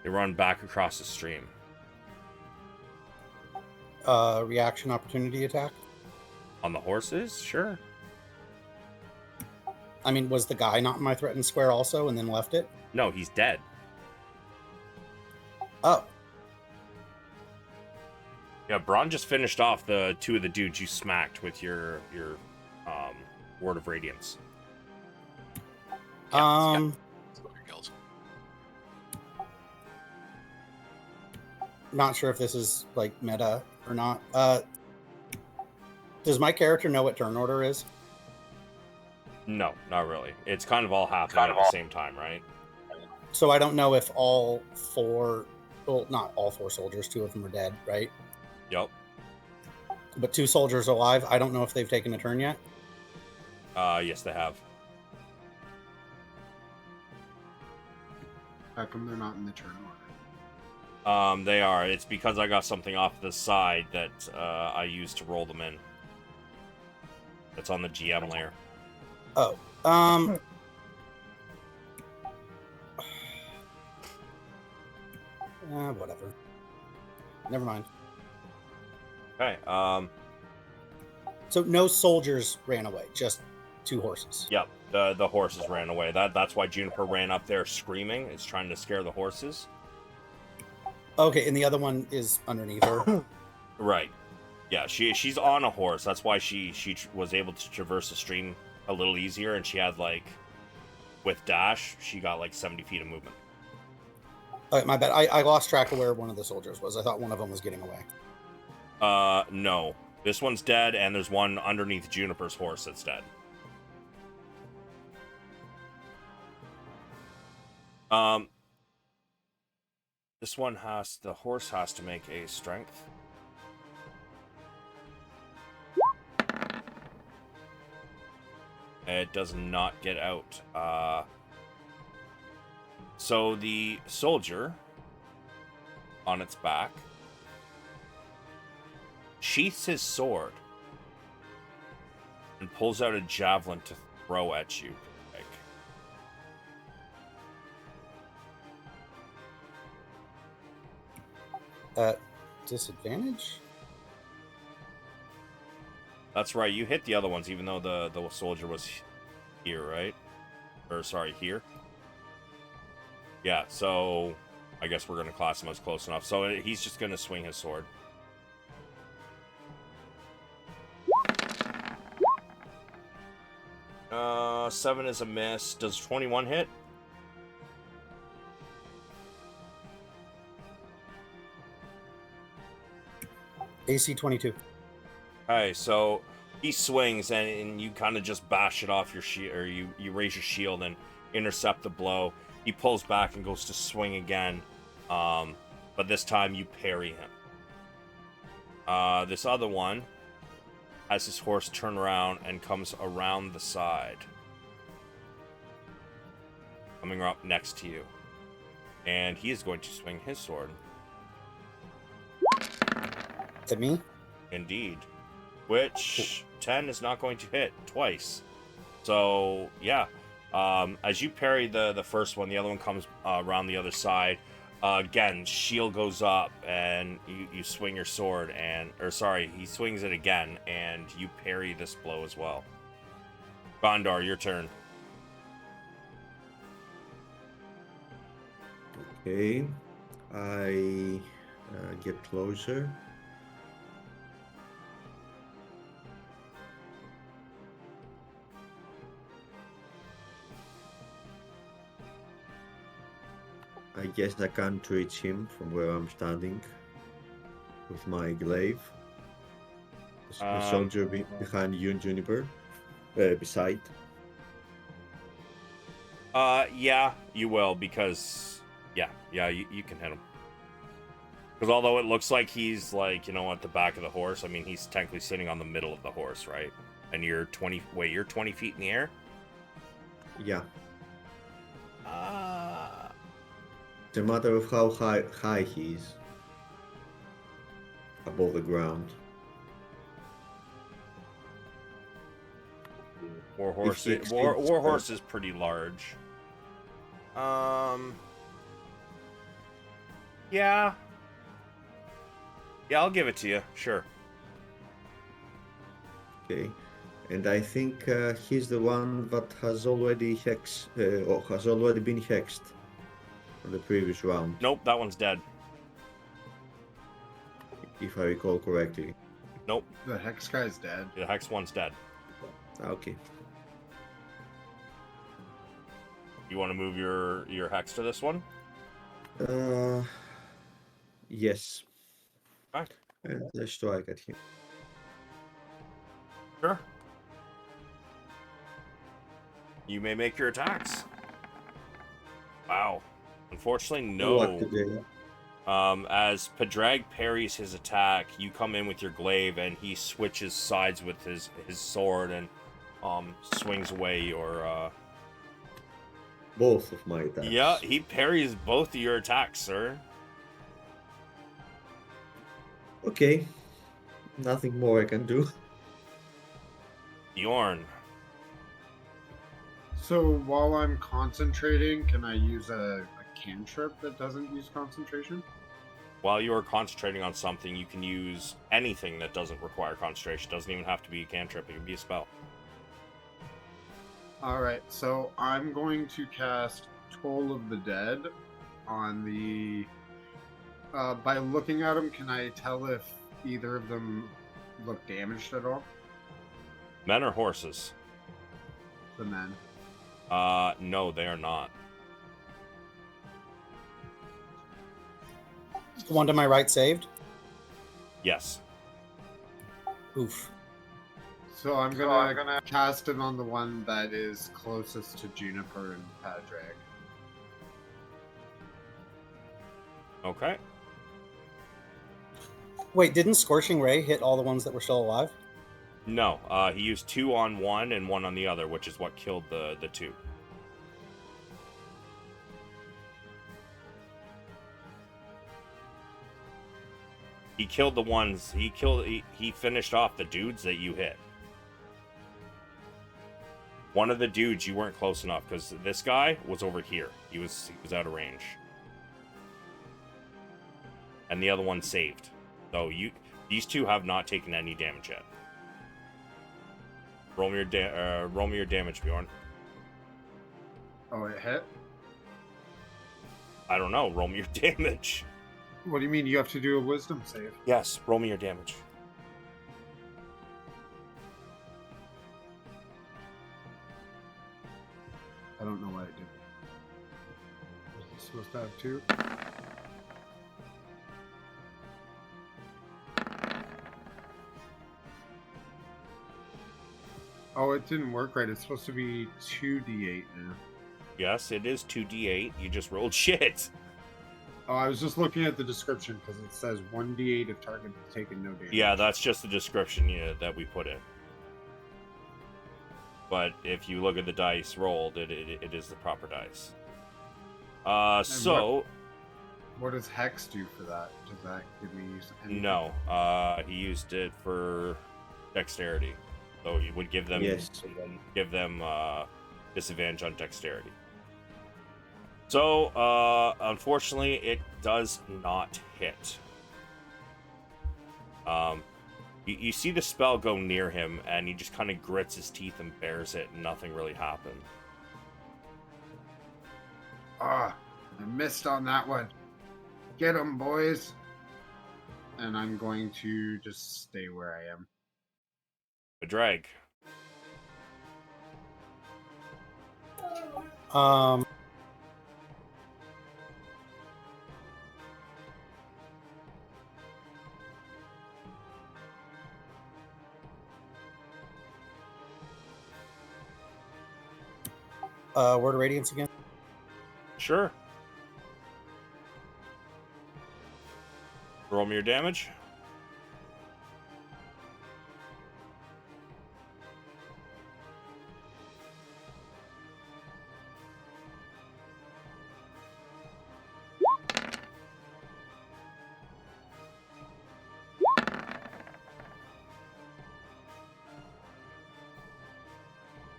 They run back across the stream. Reaction opportunity attack. On the horses? Sure. I mean, was the guy not in my threatened square also and then left it? No, he's dead. Oh. Yeah, Bronn just finished off the two of the dudes you smacked with your Word of Radiance. Not sure if this is like meta or not. Does my character know what turn order is? No, not really. It's kind of all happening at the same time, right? So I don't know if all four, well, not all four soldiers, two of them are dead, right? Yep. But two soldiers are alive. I don't know if they've taken a turn yet. Yes, they have. How come they're not in the turn order? They are. It's because I got something off the side that I used to roll them in. It's on the GM layer. Oh. Whatever. Never mind. Okay. So no soldiers ran away, just two horses. Yep. The horses ran away. That's why Juniper ran up there screaming. It's trying to scare the horses. Okay, and the other one is underneath her. Right. Yeah, she's on a horse. That's why she was able to traverse the stream a little easier, and she had like, with dash, she got like 70 feet of movement. My bad. I lost track of where one of the soldiers was. I thought one of them was getting away. No. This one's dead, and there's one underneath Juniper's horse that's dead. This one the horse has to make a strength. It does not get out. So the soldier on its back sheaths his sword and pulls out a javelin to throw at you. Disadvantage? That's right. You hit the other ones, even though the soldier was here, right? Or sorry, here. Yeah. So I guess we're gonna class him as close enough. So he's just gonna swing his sword. Uh, 7 is a miss. Does 21 hit? AC 22. Alright, so he swings and you kind of just bash it off your shield, or you raise your shield and intercept the blow. He pulls back and goes to swing again, but this time you parry him. This other one has his horse turn around and comes around the side, coming up next to you, and he is going to swing his sword. At me? Indeed. Which 10 is not going to hit twice. So, yeah. As you parry the first one, the other one comes around the other side. Again, shield goes up, and you swing your sword, he swings it again, and you parry this blow as well. Gondar, your turn. Okay. I get closer. I guess I can't reach him from where I'm standing with my glaive. The soldier behind you, Juniper, beside. Yeah, you will, because you can hit him. Because although it looks like he's like, at the back of the horse, I mean, he's technically sitting on the middle of the horse, right? And you're 20 feet in the air? Yeah. It's a matter of how high he is above the ground. Warhorse is pretty large. Yeah, I'll give it to you. Sure. Okay, and I think he's the one that has already been hexed from the previous round. Nope, that one's dead. If I recall correctly. Nope. The hex guy's dead. The hex one's dead. Okay. You want to move your hex to this one? Yes. Alright. And I strike at him. Sure. You may make your attacks. Wow. Unfortunately, no. What today? As Padraig parries his attack, you come in with your glaive, and he switches sides with his sword and swings away your. Both of my attacks. Yeah, he parries both of your attacks, sir. Okay. Nothing more I can do. Bjorn. So while I'm concentrating, can I use a cantrip that doesn't use concentration? While you are concentrating on something, you can use anything that doesn't require concentration. It doesn't even have to be a cantrip. It can be a spell. Alright, so I'm going to cast Toll of the Dead on the... by looking at them, can I tell if either of them look damaged at all? Men or horses? The men. No, they are not. The one to my right saved? Yes. Oof. So I'm gonna cast it on the one that is closest to Juniper and Padraig. Okay. Wait, didn't Scorching Ray hit all the ones that were still alive? No, he used 2 on one and 1 on the other, which is what killed the 2. He killed the ones. He finished off the dudes that you hit. One of the dudes you weren't close enough because this guy was over here. He was out of range, and the other one saved. So these 2 have not taken any damage yet. Roll me your damage, Bjorn. Oh, it hit? I don't know. Roll me your damage. What do you mean? You have to do a wisdom save? Yes, roll me your damage. I don't know why I did. Was I supposed to have 2? Oh, it didn't work right. It's supposed to be 2d8 now. Yes, it is 2d8. You just rolled shit. Oh, I was just looking at the description because it says 1d8 if target has taken no damage. Yeah, that's just the description that we put in. But if you look at the dice rolled, it is the proper dice. What does Hex do for that? Does that give me anything? No, he used it for dexterity. So you would give them disadvantage on dexterity. So, unfortunately, it does not hit. You see the spell go near him, and he just kind of grits his teeth and bears it, and nothing really happened. Ah, I missed on that one. Get them, boys. And I'm going to just stay where I am. Padraig. Word of Radiance again? Sure. Roll me your damage.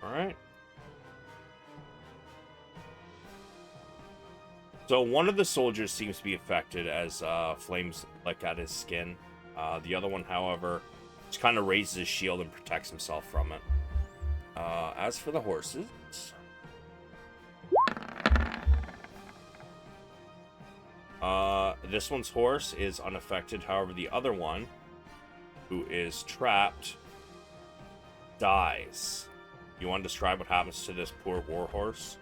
All right. So one of the soldiers seems to be affected as flames lick at his skin. The other one, however, just kind of raises his shield and protects himself from it. As for the horses, this one's horse is unaffected. However, the other one, who is trapped, dies. You want to describe what happens to this poor war horse?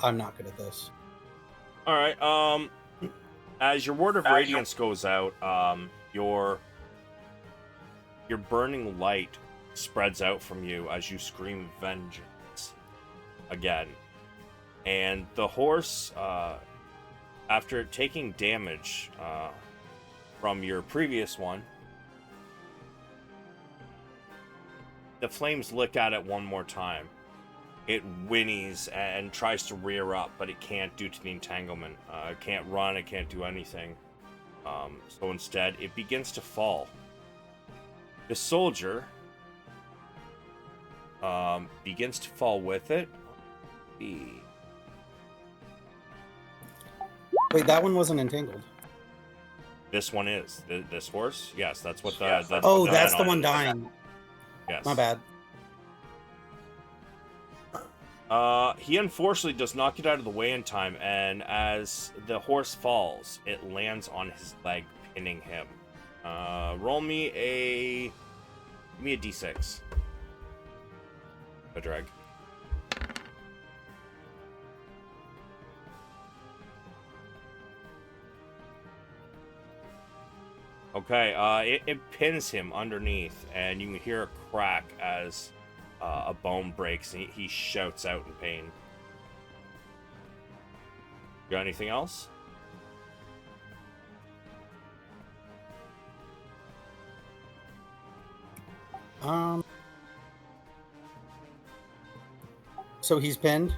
I'm not good at this. All right. As your word of radiance goes out, your burning light spreads out from you as you scream vengeance again, and the horse, after taking damage from your previous one, the flames lick at it one more time. It whinnies and tries to rear up, but it can't due to the entanglement. It can't run, it can't do anything. So instead, it begins to fall. The soldier begins to fall with it. Wait, that one wasn't entangled. This one is. This horse? Yes, that's what the... Yes. That's Oh, what that's the add-on one is. dying. Yes. My bad. He unfortunately does not get out of the way in time, and as the horse falls, it lands on his leg, pinning him. Roll me a... Give me a d6. Padraig. Okay, it pins him underneath, and you can hear a crack as a bone breaks and he shouts out in pain. Got anything else? So he's pinned?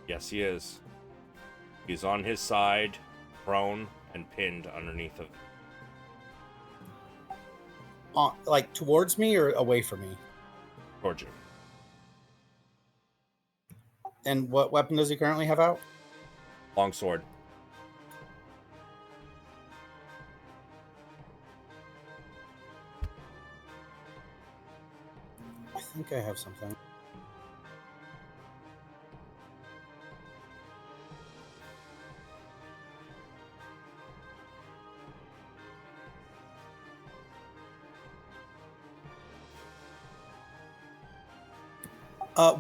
Yes, he is. He's on his side, prone, and pinned underneath of. Like towards me or away from me? Towards you. And what weapon does he currently have out? Long sword. I think I have something.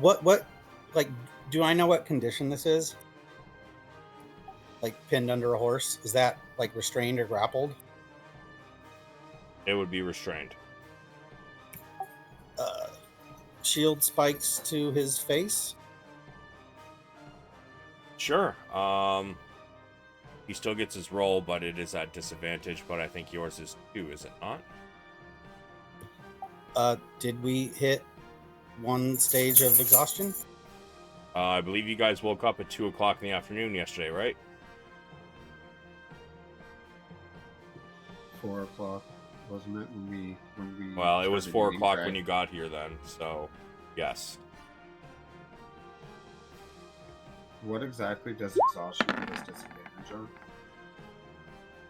What, like, do I know what condition this is? Like, pinned under a horse? Is that, like, restrained or grappled? It would be restrained. Shield spikes to his face? Sure. He still gets his roll, but it is at disadvantage, but I think yours is too, is it not? Did we hit one stage of exhaustion? I believe you guys woke up at 2 o'clock in the afternoon yesterday, right? 4 o'clock, wasn't it? When we Well, it was started 4 eating, o'clock right? when you got here then, so yes. What exactly does exhaustion give us disadvantage on?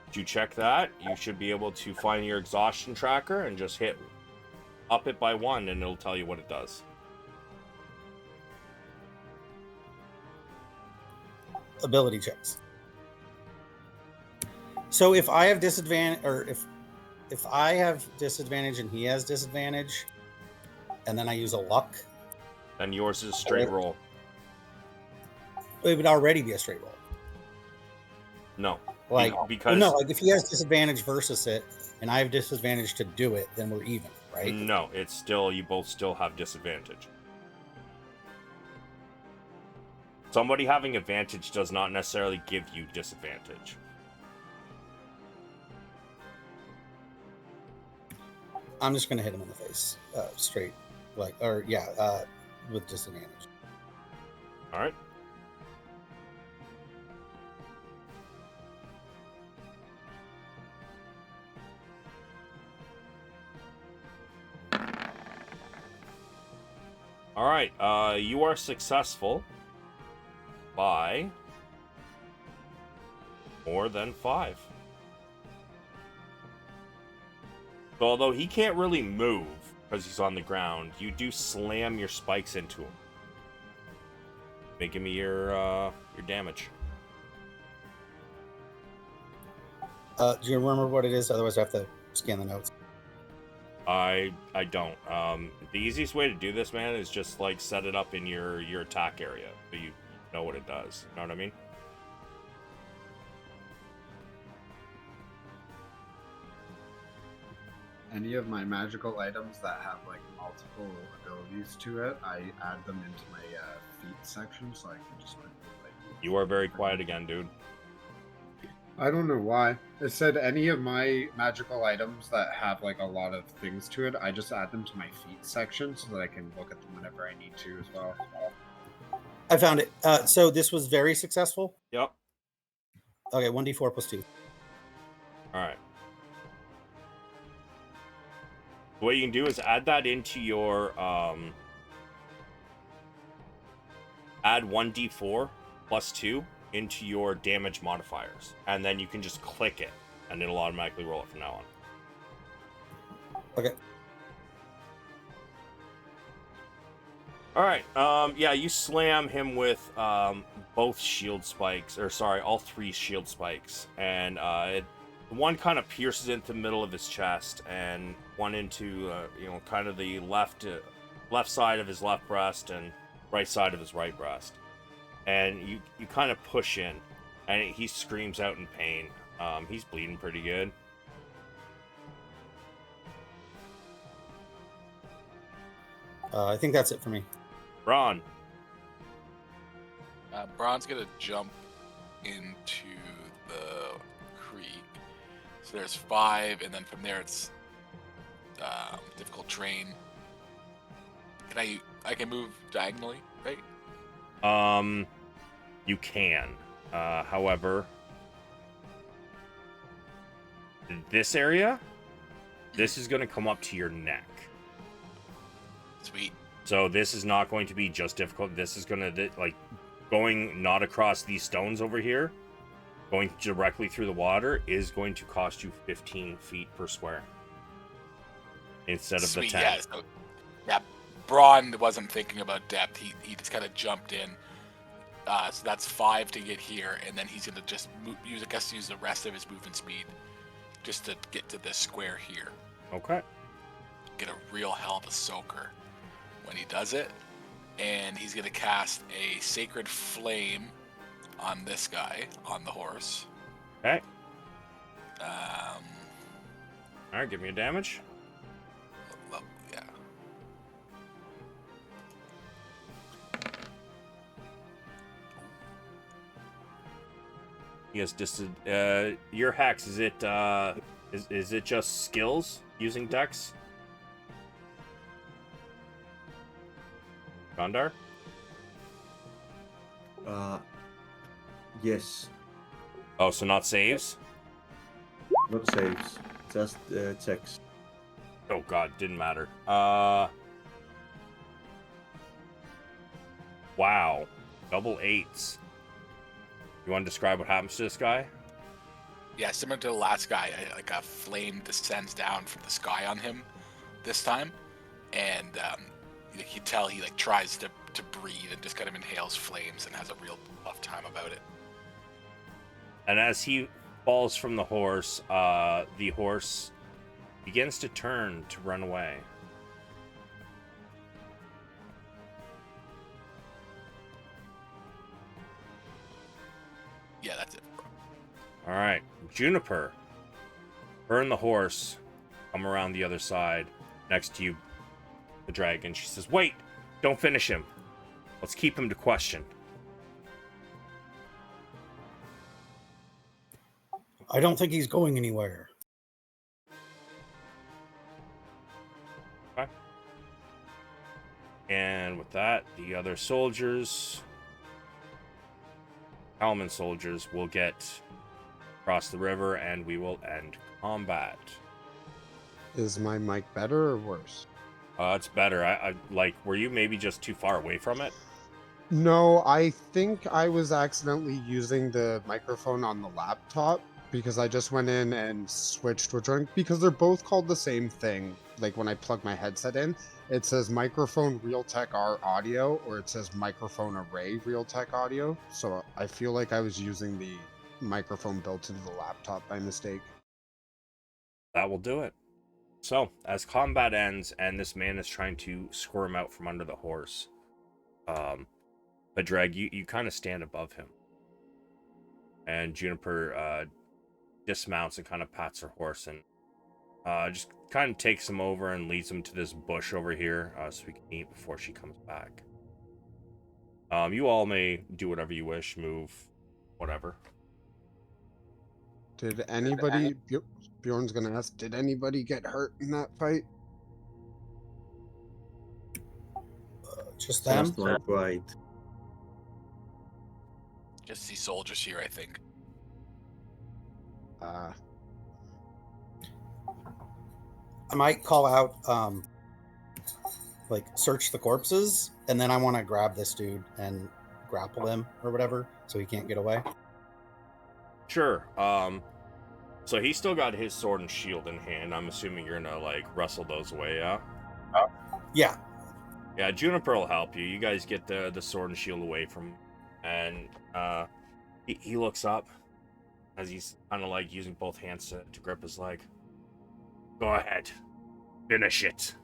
Did you check that? You should be able to find your exhaustion tracker and just hit up it by 1 and it'll tell you what it does. Ability checks. So if I have disadvantage, or if I have disadvantage and he has disadvantage, and then I use a luck, Then yours is straight roll. it would already be a straight roll. No. Like, because no, like if he has disadvantage versus it, and I have disadvantage to do it, then we're even, right? No, it's still, you both still have disadvantage. Somebody having advantage does not necessarily give you disadvantage. I'm just gonna hit him in the face, straight, like, or yeah, with disadvantage. All right. All right. You are successful by more than 5. So although he can't really move because he's on the ground, you do slam your spikes into him. Give me your damage. Do you remember what it is? Otherwise, I have to scan the notes. I don't. The easiest way to do this, man, is just like set it up in your attack area so you know what it does. You know what I mean? Any of my magical items that have like multiple abilities to it, I add them into my feat section so I can just quickly like. You are very quiet again, dude. I don't know why. It said any of my magical items that have like a lot of things to it, I just add them to my feat section so that I can look at them whenever I need to as well. I found it. So this was very successful. Yep. Okay, 1d4 plus 2. All right. What you can do is add that into your add 1d4 plus 2 into your damage modifiers, and then you can just click it and it'll automatically roll it from now on. Okay. All right. Yeah, you slam him with both shield spikes, or sorry, all 3 shield spikes, and one kind of pierces into the middle of his chest, and one into kind of the left side of his left breast and right side of his right breast. And you kind of push in, and he screams out in pain. He's bleeding pretty good. I think that's it for me. Bronn. Bronn's gonna jump into the creek. So there's 5, and then from there it's difficult terrain. I can move diagonally, right? You can. However, this area, this is going to come up to your neck. Sweet. So this is not going to be just difficult. This is going to, like, going not across these stones over here, going directly through the water is going to cost you 15 feet per square instead of Sweet, the 10. Yeah, Bronn wasn't thinking about depth. He just kind of jumped in. So that's 5 to get here, and then he's gonna just use the rest of his movement speed just to get to this square here. Okay. Get a real hell of a soaker when he does it, and he's gonna cast a sacred flame on this guy on the horse. Okay. All right, give me a damage. Yeah. Yes, just your hex. Is it is it just skills using Dex? Gondar? Yes. Oh, so not saves? Not saves. Just checks. Oh god, didn't matter. Wow. Double 8s. You want to describe what happens to this guy? Yeah, similar to the last guy, like a flame descends down from the sky on him this time, and you can tell he like tries to breathe and just kind of inhales flames and has a real tough time about it. And as he falls from the horse begins to turn to run away. Yeah, that's it. All right, Juniper. Her and the horse come around the other side next to you, the dragon. She says, "Wait, don't finish him. Let's keep him to question." I don't think he's going anywhere. Okay. And with that, the other soldiers, Kalman soldiers, will get across the river, and we will end combat. Is my mic better or worse? It's better. I like. Were you maybe just too far away from it? No, I think I was accidentally using the microphone on the laptop because I just went in and switched which one, because they're both called the same thing. Like when I plug my headset in, it says microphone Realtek R audio, or it says microphone array Realtek audio. So I feel like I was using the microphone built into the laptop by mistake. That will do it. So, as combat ends and this man is trying to squirm out from under the horse, Padraig, you kind of stand above him. And Juniper dismounts and kind of pats her horse and just kind of takes him over and leads him to this bush over here so we can eat before she comes back. You all may do whatever you wish, move, whatever. Did anybody... Bjorn's gonna ask, did anybody get hurt in that fight? Just them? Just not right. Just these soldiers here, I think. I might call out, like, search the corpses, and then I want to grab this dude and grapple him or whatever, so he can't get away. Sure. So he's still got his sword and shield in hand. I'm assuming you're gonna, like, wrestle those away, yeah? Yeah. Yeah, Juniper will help you. You guys get the sword and shield away from him. And he looks up as he's kind of like using both hands to grip his leg. Go ahead. Finish it.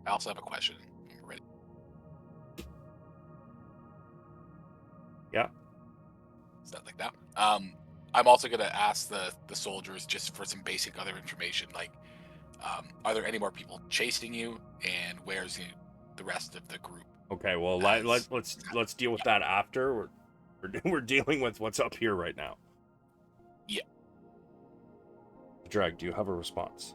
I also have a question. Ready? Yeah. Stuff like that. I'm also gonna ask the soldiers just for some basic other information, like Are there any more people chasing you, and where's the rest of the group? Okay, well As- let's deal with that after. We're dealing with what's up here right now. Yeah. Drag, do you have a response?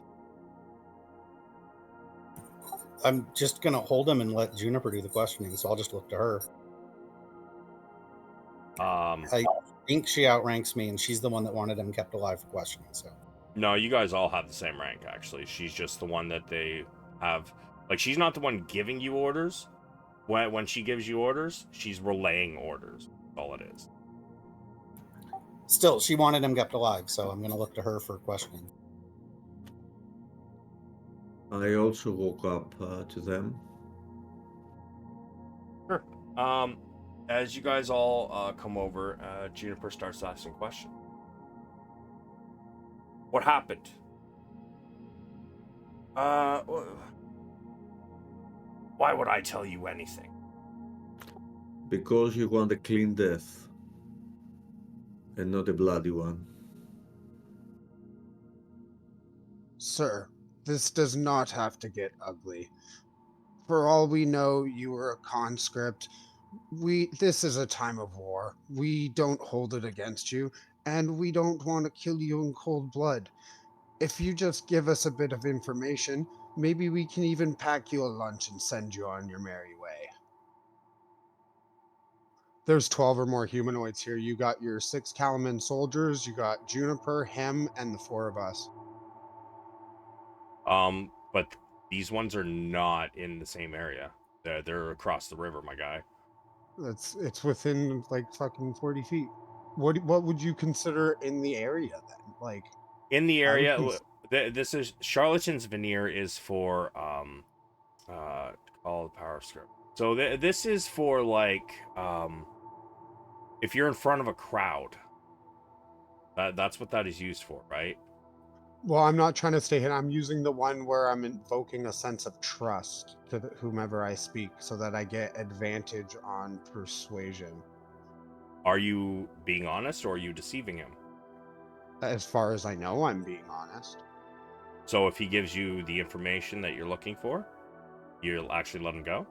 I'm just gonna hold him and let Juniper do the questioning, so I'll just look to her. I think she outranks me, and she's the one that wanted him kept alive for questioning. So No, you guys all have the same rank, actually. She's just the one that they have. Like, she's not the one giving you orders. When she gives you orders, she's relaying orders. That's all it is. still, she wanted him kept alive, so I'm gonna look to her for questioning. I also woke up to them. Sure. As you guys all come over, Juniper starts asking questions. What happened? Why would I tell you anything? Because you want a clean death. And not a bloody one. Sir, this does not have to get ugly. For all we know, you were a conscript. This is a time of war. We don't hold it against you, and we don't want to kill you in cold blood. If you just give us a bit of information, maybe we can even pack you a lunch and send you on your merry way. There's 12 or more humanoids here. You got your 6 Kalaman soldiers, you got Juniper, Hem, and the 4 of us. But these ones are not in the same area. They're across the river, my guy. It's within like fucking 40 feet. What would you consider in the area then? Like In the I would area, cons- this is Charlatan's Veneer is for call the power script. So this is for like if you're in front of a crowd. That's what that is used for, right? Well, I'm not trying to stay hidden. I'm using the one where I'm invoking a sense of trust to whomever I speak so that I get advantage on persuasion. Are you being honest or are you deceiving him? As far as I know, I'm being honest. So if he gives you the information that you're looking for, you'll actually let him go?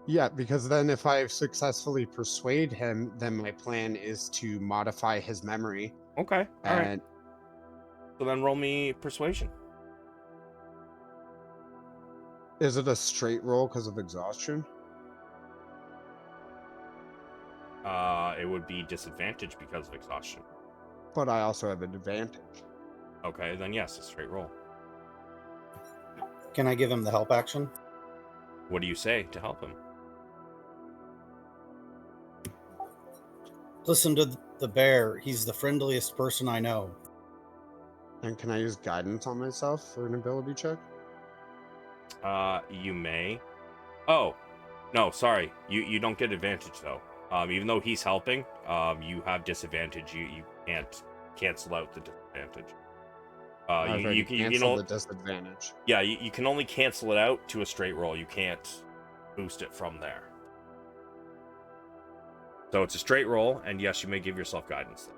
Yeah, because then if I successfully persuade him, then my plan is to modify his memory. Okay, all right. And So then roll me persuasion. is it a straight roll because of exhaustion? It would be disadvantage because of exhaustion. But I also have an advantage. Okay, then yes, a straight roll. Can I give him the help action? What do you say to help him? Listen to the bear. He's the friendliest person I know. And can I use guidance on myself for an ability check? You may. Oh, no, sorry. You don't get advantage though. Even though he's helping, you have disadvantage. You can't cancel out the disadvantage. You cancel the disadvantage. Yeah, you can only cancel it out to a straight roll. You can't boost it from there. So it's a straight roll, and yes, you may give yourself guidance.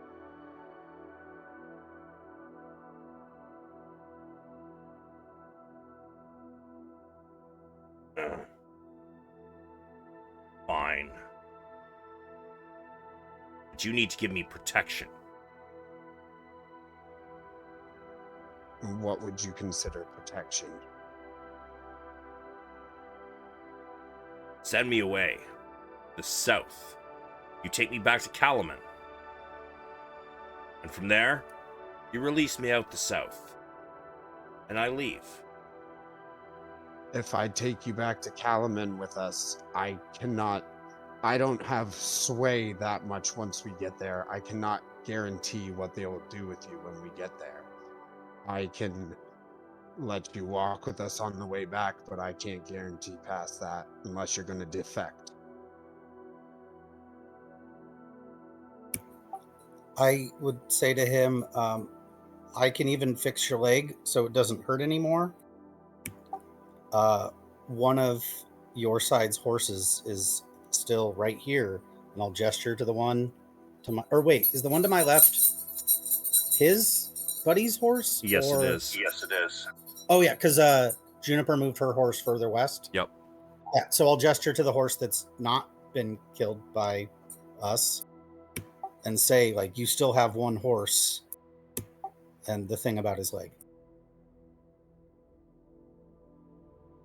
Fine. But you need to give me protection. What would you consider protection? Send me away. The south. You take me back to Kalaman. And from there, you release me out the south. And I leave. If I take you back to Kalaman with us, I don't have sway that much once we get there. I cannot guarantee what they will do with you when we get there. I can let you walk with us on the way back, but I can't guarantee past that unless you're going to defect. I would say to him, I can even fix your leg so it doesn't hurt anymore. One of your side's horses is still right here, and I'll gesture to the one to my, or wait, is the one to my left his? Buddy's horse? Yes, or... it is. Yes, it is. Oh, yeah, because Juniper moved her horse further west. Yep. Yeah, so I'll gesture to the horse that's not been killed by us and say, like, you still have one horse and the thing about his leg.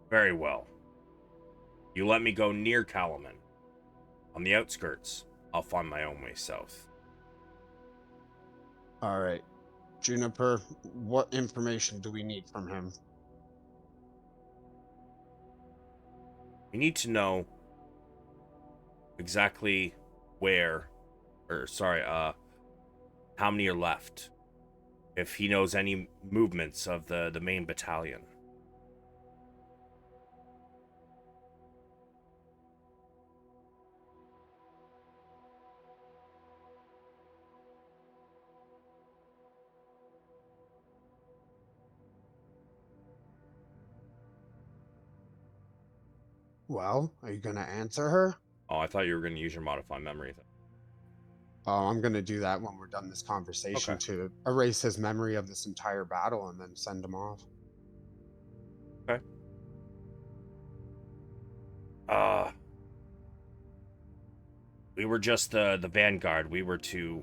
Very well. You let me go near Calaman. On the outskirts, I'll find my own way south. All right. Juniper, what information do we need from him? We need to know exactly where, how many are left. If he knows any movements of the main battalion. Well, are you going to answer her? Oh, I thought you were going to use your modify memory thing. Oh, I'm going to do that when we're done this conversation Okay. to erase his memory of this entire battle and then send him off. Okay. We were just the vanguard. We were to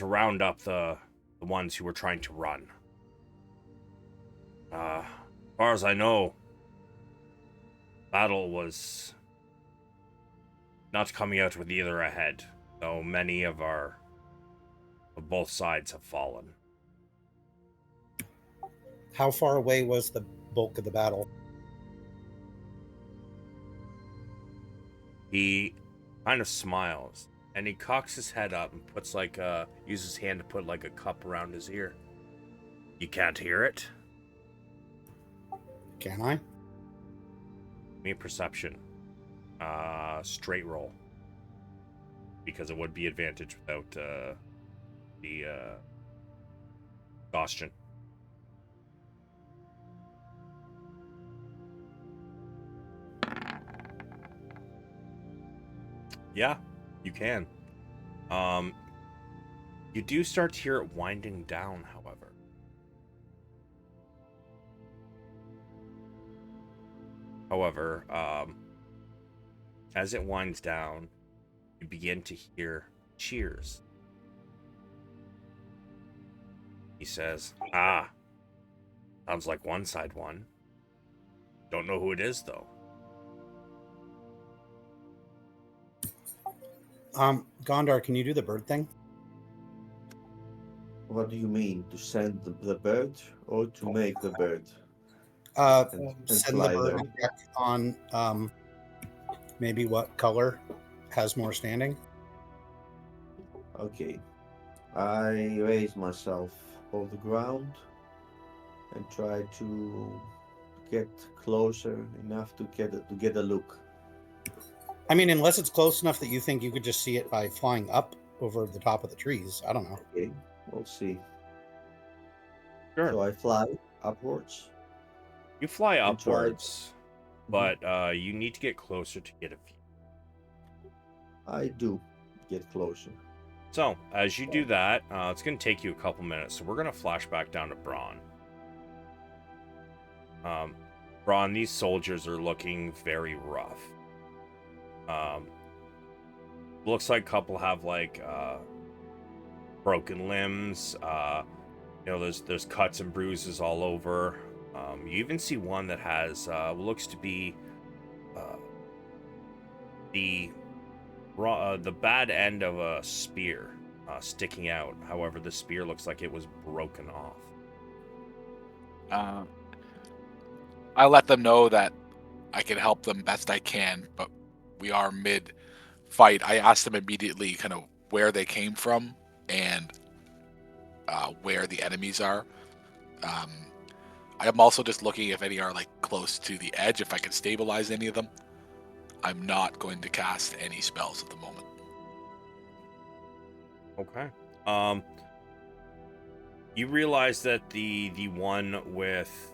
round up the ones who were trying to run. As far as I know, battle was not coming out with either ahead, though many of both sides have fallen. How far away was the bulk of the battle? He kind of smiles, and he cocks his head up and puts uses his hand to put like a cup around his ear. You can't hear it? Can I? Give me a perception. Straight roll. Because it would be advantage without the exhaustion. Yeah, you can. You do start to hear it winding down, however. As it winds down, you begin to hear cheers. He says, sounds like one side won. Don't know who it is, though. Gondar, can you do the bird thing? What do you mean? To send the bird or to make the bird? Send the fly bird there. back on maybe what color has more standing. Okay. I raise myself off the ground and try to get closer enough to get a look. I mean, unless it's close enough that you think you could just see it by flying up over the top of the trees. I don't know. Okay, we'll see. Sure. So I fly upwards. You fly And try- upwards, but you need to get closer to get a view. I do get closer. So, as you do that, it's going to take you a couple minutes. So we're going to flash back down to Bronn. Bronn, these soldiers are looking very rough. Looks like a couple have broken limbs. There's cuts and bruises all over. You even see one that has what looks to be the bad end of a spear sticking out. However, the spear looks like it was broken off. I let them know that I can help them best I can, but we are mid-fight. I asked them immediately kind of where they came from and where the enemies are. I'm also just looking if any are close to the edge, if I can stabilize any of them. I'm not going to cast any spells at the moment. Okay. You realize that the one with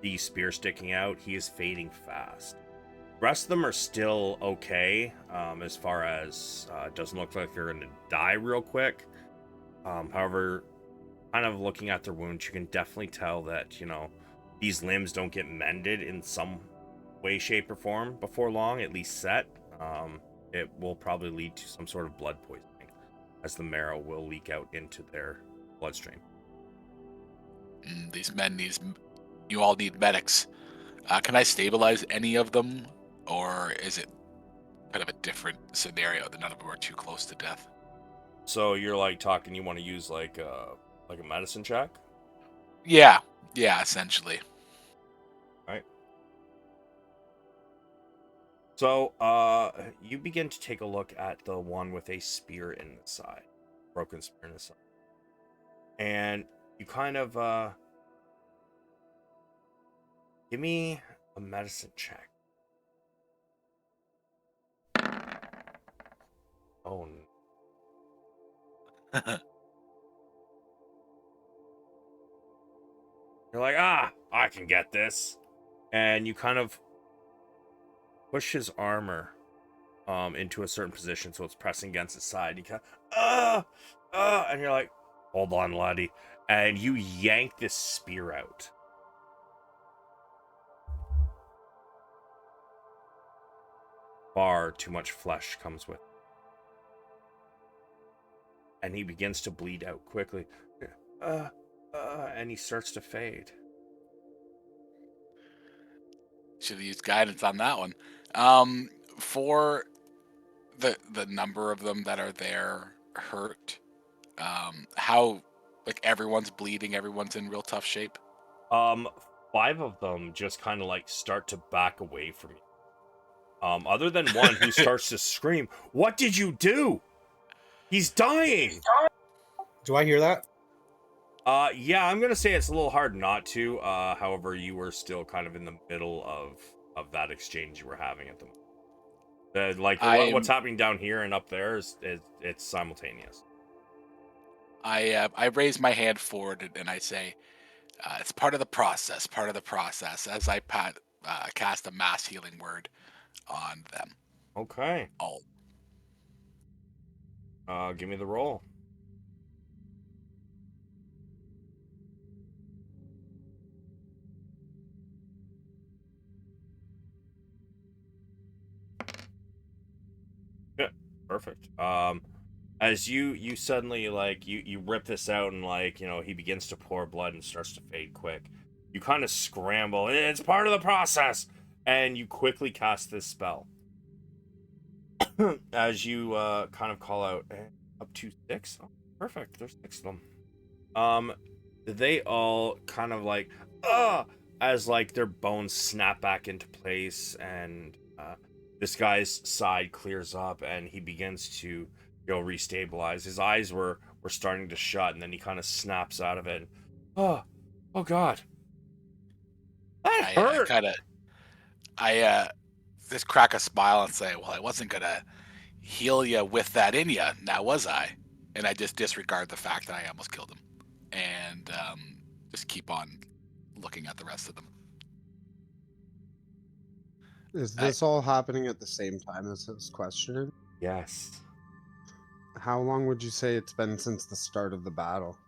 the spear sticking out, he is fading fast. rest of them are still okay, as far as it doesn't look like they're gonna die real quick. However, kind of looking at their wounds, you can definitely tell that, you know, these limbs don't get mended in some way, shape, or form before long, at least set. It will probably lead to some sort of blood poisoning, as the marrow will leak out into their bloodstream. These men need. You all need medics. Can I stabilize any of them, or is it kind of a different scenario that none of them are too close to death? So you're like talking, you want to use like a medicine check? Yeah, essentially. Right. So, you begin to take a look at the one with a spear in the side, broken spear in the side, and you kind of give me a medicine check. Oh, you're like, I can get this, and you kind of push his armor into a certain position so it's pressing against his side. You kind of, and you're like, hold on, laddie, and you yank this spear out. Far too much flesh comes with it. And he begins to bleed out quickly. And he starts to fade. Should have used guidance on that one. For the number of them that are there hurt, how, like, everyone's bleeding, everyone's in real tough shape? 5 of them just kind of like start to back away from you. Other than one who starts to scream, "What did you do? He's dying!" Do I hear that? Yeah, I'm gonna say it's a little hard not to. However, you were still kind of in the middle of that exchange you were having at the moment. What's happening down here and up there is it's simultaneous. I raise my hand forward and I say, it's part of the process. Part of the process. As I cast a mass healing word on them. Okay. All. Give me the roll. Yeah, perfect. As you suddenly like you rip this out and like, you know, he begins to pour blood and starts to fade quick. You kind of scramble. It's part of the process, and you quickly cast this spell. As you kind of call out, up to 6. Oh, perfect. There's 6 of them. They all kind of like as like their bones snap back into place, and this guy's side clears up and he begins to, you know, restabilize. His eyes were starting to shut, and then he kind of snaps out of it. Oh god, that hurt. I just crack a smile and say, well, I wasn't gonna heal you with that in you, now was I? And I just disregard the fact that I almost killed him, and just keep on looking at the rest of them. Is this all happening at the same time as his questioning? Yes. How long would you say it's been since the start of the battle?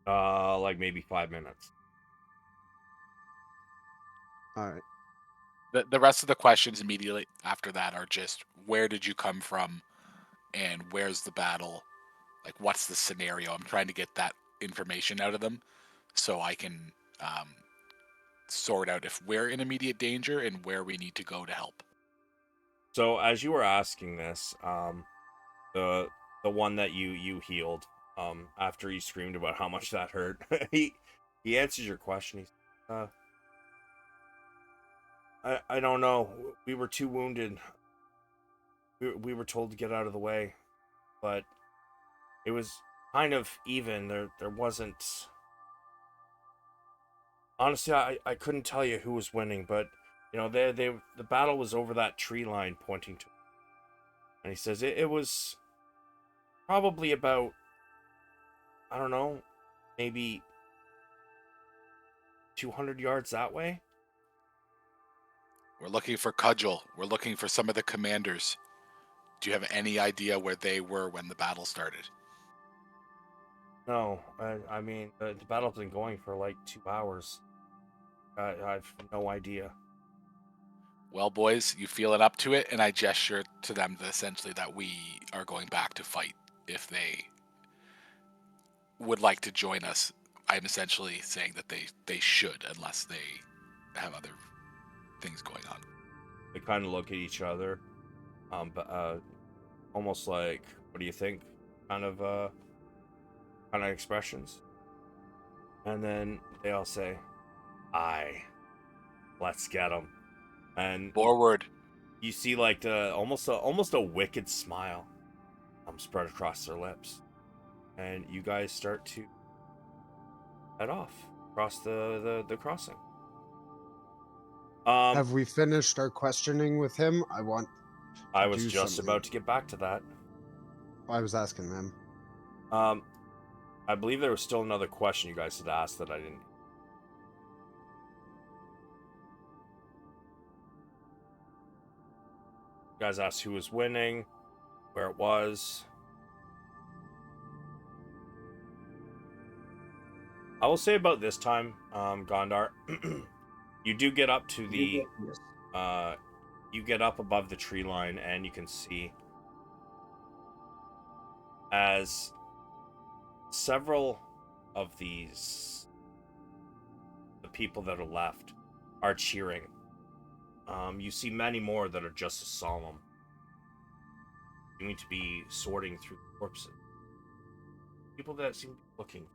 Like maybe 5 minutes. All right. The rest of the questions immediately after that are just, where did you come from, and where's the battle? Like, what's the scenario? I'm trying to get that information out of them so I can sort out if we're in immediate danger and where we need to go to help. So as you were asking this, the one that you healed, after he screamed about how much that hurt, he answers your question. He's, I don't know. We were too wounded. We were told to get out of the way, but it was kind of even. There wasn't. Honestly, I couldn't tell you who was winning, but you know, the battle was over that tree line pointing to. And he says it was probably about, I don't know, maybe 200 yards that way. We're looking for Cudgel. We're looking for some of the commanders. Do you have any idea where they were when the battle started? No, I mean, the battle's been going for like 2 hours. I've no idea. Well, boys, you feeling up to it? And I gesture to them essentially that we are going back to fight if they would like to join us. I'm essentially saying that they should, unless they have other things going on. They kind of look at each other, but almost like, what do you think? Kind of expressions. And then they all say, "Aye, let's get them." And Forward. you see like almost a wicked smile spread across their lips, and you guys start to head off across the crossing. Have we finished our questioning with him? I was do just something. about to get back to that. I was asking them. I believe there was still another question you guys had asked that I didn't. You guys asked who was winning, where it was. I will say about this time, Gondar, you do get up to the, Yes. you get up above the tree line, and you can see as several of the people that are left are cheering. You see many more that are just as solemn. You need to be sorting through the corpses. People that seem to be looking.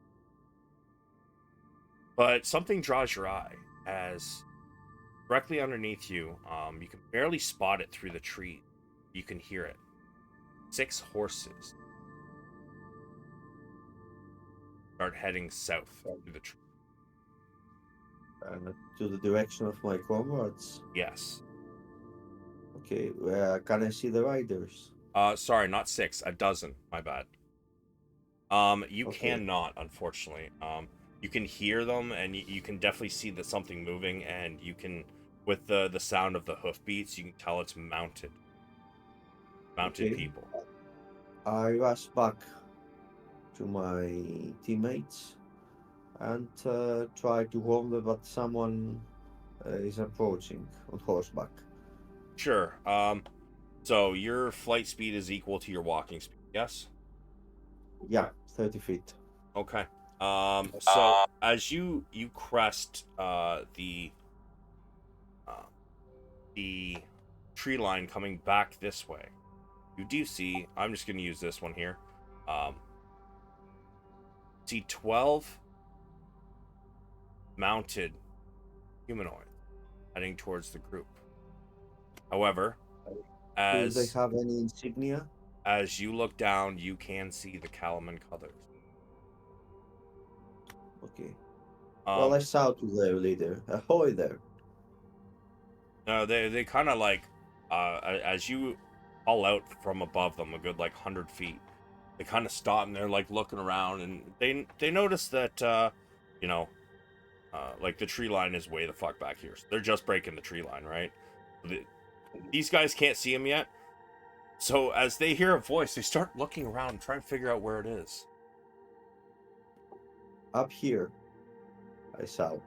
But something draws your eye as directly underneath you, you can barely spot it through the tree. You can hear it. 6 horses start heading south through the tree. To the direction of my comrades. Yes. Okay, can I see the riders? Sorry, not 6, a dozen. My bad. You Okay. cannot, unfortunately. You can hear them, and you can definitely see that something moving, and you can, with the sound of the hoofbeats, you can tell it's mounted Okay. people. I rush back to my teammates and try to warn them that someone is approaching on horseback. Sure. So your flight speed is equal to your walking speed, yes? Yeah, 30 feet. Okay. So as you crest the tree line coming back this way, you do see, I'm just going to use this one here, see 12 mounted humanoids heading towards the group. However, Do they have any insignia? as you look down, you can see the Kalaman colors. Okay. Well, I Um, shout to their leader, "Ahoy there!" no, they kind of like, as you call out from above them, a good like 100 feet, they kind of stop and they're like looking around, and they notice that you know, like the tree line is way the fuck back here. So they're just breaking the tree line, right? These guys can't see him yet. So as they hear a voice, they start looking around and trying to figure out where it is. Up here, I shout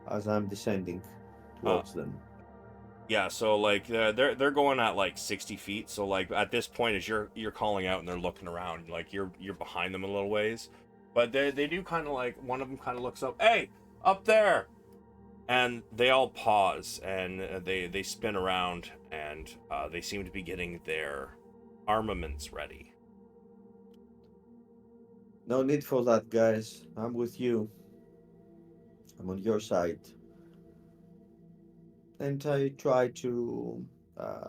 as I'm descending towards them. Yeah, so like they're going at like 60 feet. So like at this point, as you're calling out and they're looking around, like you're behind them a little ways, but they do kind of like, one of them kind of looks up, "Hey, up there!" And they all pause and they spin around, and they seem to be getting their armaments ready. No need for that, guys. I'm with you. I'm on your side. And I try to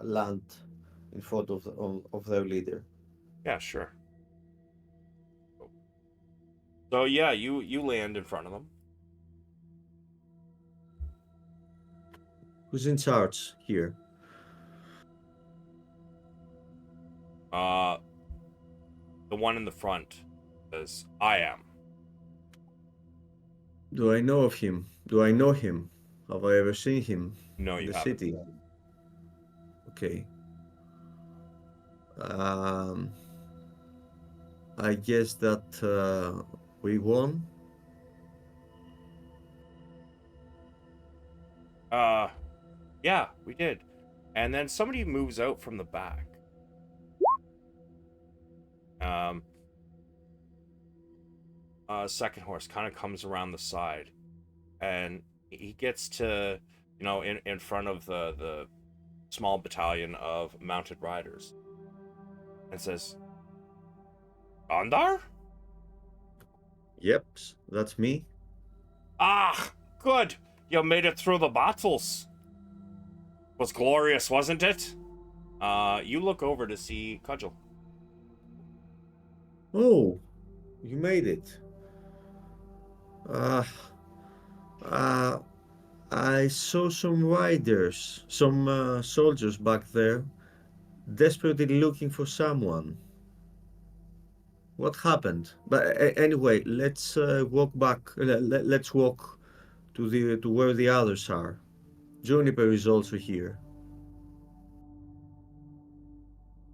land in front of their leader. Yeah, sure. So yeah, you land in front of them. Who's in charge here? The one in the front says, "I am." Do I know of him? Do I know him? Have I ever seen him No, in you the haven't. city? Okay. Um, I guess that we won. Yeah, we did. And then somebody moves out from the back. Second horse kind of comes around the side, and he gets to, in front of the small battalion of mounted riders, and says, "Gondar? Yep, that's me. Ah, good. You made it through the battles. Was glorious, wasn't it?" You look over to see Cudgel. Oh, you made it. Uh, uh, I saw some riders, some soldiers back there, desperately looking for someone. What happened? But anyway, let's walk back. Let's walk to where the others are. Juniper is also here.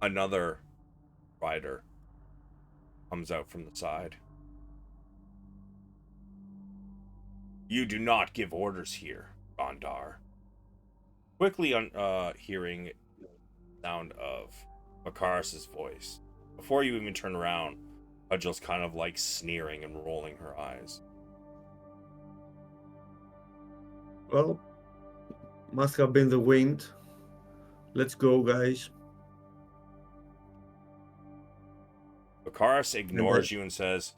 Another rider comes out from the side. "You do not give orders here, Gondar." Quickly hearing the sound of Makaris's voice. Before you even turn around, Cudgel's kind of like sneering and rolling her eyes. Well, must have been the wind. Let's go, guys. Makaris ignores you and says,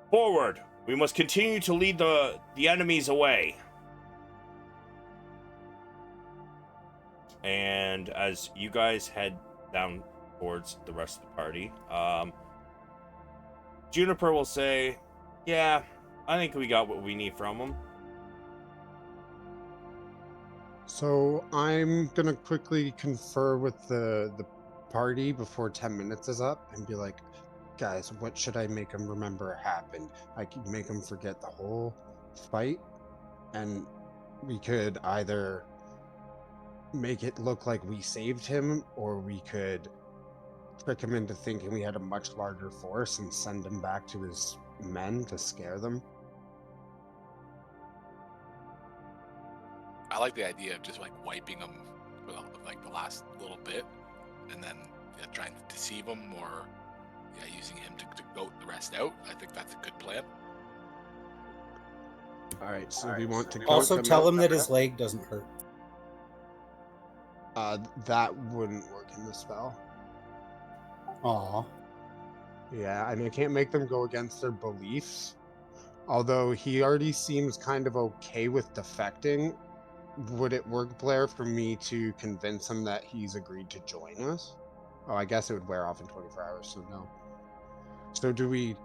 "Forward! We must continue to lead the enemies away." And as you guys head down towards the rest of the party, Juniper will say, "Yeah, I think we got what we need from them." So I'm gonna quickly confer with the party before 10 minutes is up and be like, guys, what should I make them remember happened? I could make them forget the whole fight, and we could either make it look like we saved him, or we could trick him into thinking we had a much larger force and send him back to his men to scare them. I like the idea of just like wiping them for like the last little bit, and then trying to deceive him, or using him to goat the rest out. I think that's a good plan. All right, so we want to Also, goat them tell out. him that his leg doesn't hurt. That wouldn't work in the spell. Aw. Yeah, I mean, I can't make them go against their beliefs. Although he already seems kind of okay with defecting. Would it work, Blair, for me to convince him that he's agreed to join us? Oh, I guess it would wear off in 24 hours, so no. So do we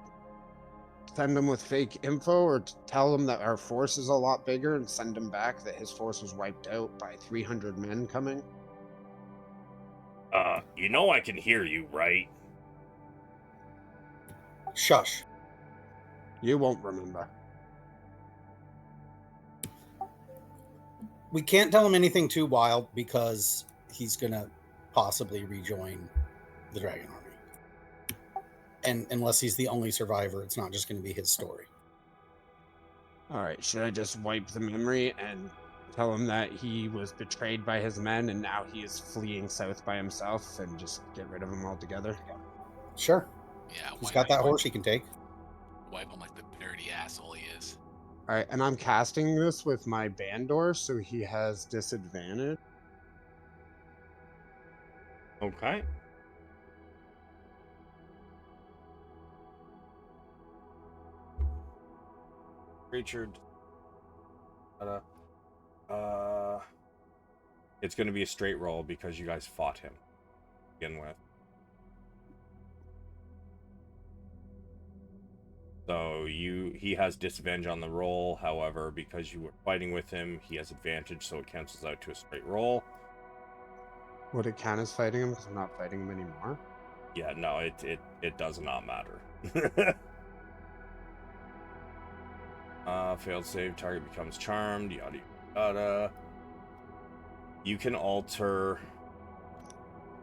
send him with fake info, or tell him that our force is a lot bigger and send him back that his force was wiped out by 300 men coming? I can hear you, right? Shush. You won't remember. We can't tell him anything too wild because he's gonna possibly rejoin the Dragon Army. And unless he's the only survivor, it's not just gonna be his story. All right, should I just wipe the memory and tell him that he was betrayed by his men and now he is fleeing south by himself, and just get rid of him altogether? Sure. Yeah, He's got that horse he can take. Wipe him like the dirty asshole he is. All right, and I'm casting this with my Bandor, so he has disadvantage. Okay. Richard. It's going to be a straight roll because you guys fought him to begin with. So he has disadvantage on the roll. However, because you were fighting with him, he has advantage, so it cancels out to a straight roll. Would it count as fighting him because I'm not fighting him anymore? Yeah, no, it does not matter. Failed save, target becomes charmed, yada yada. You can alter.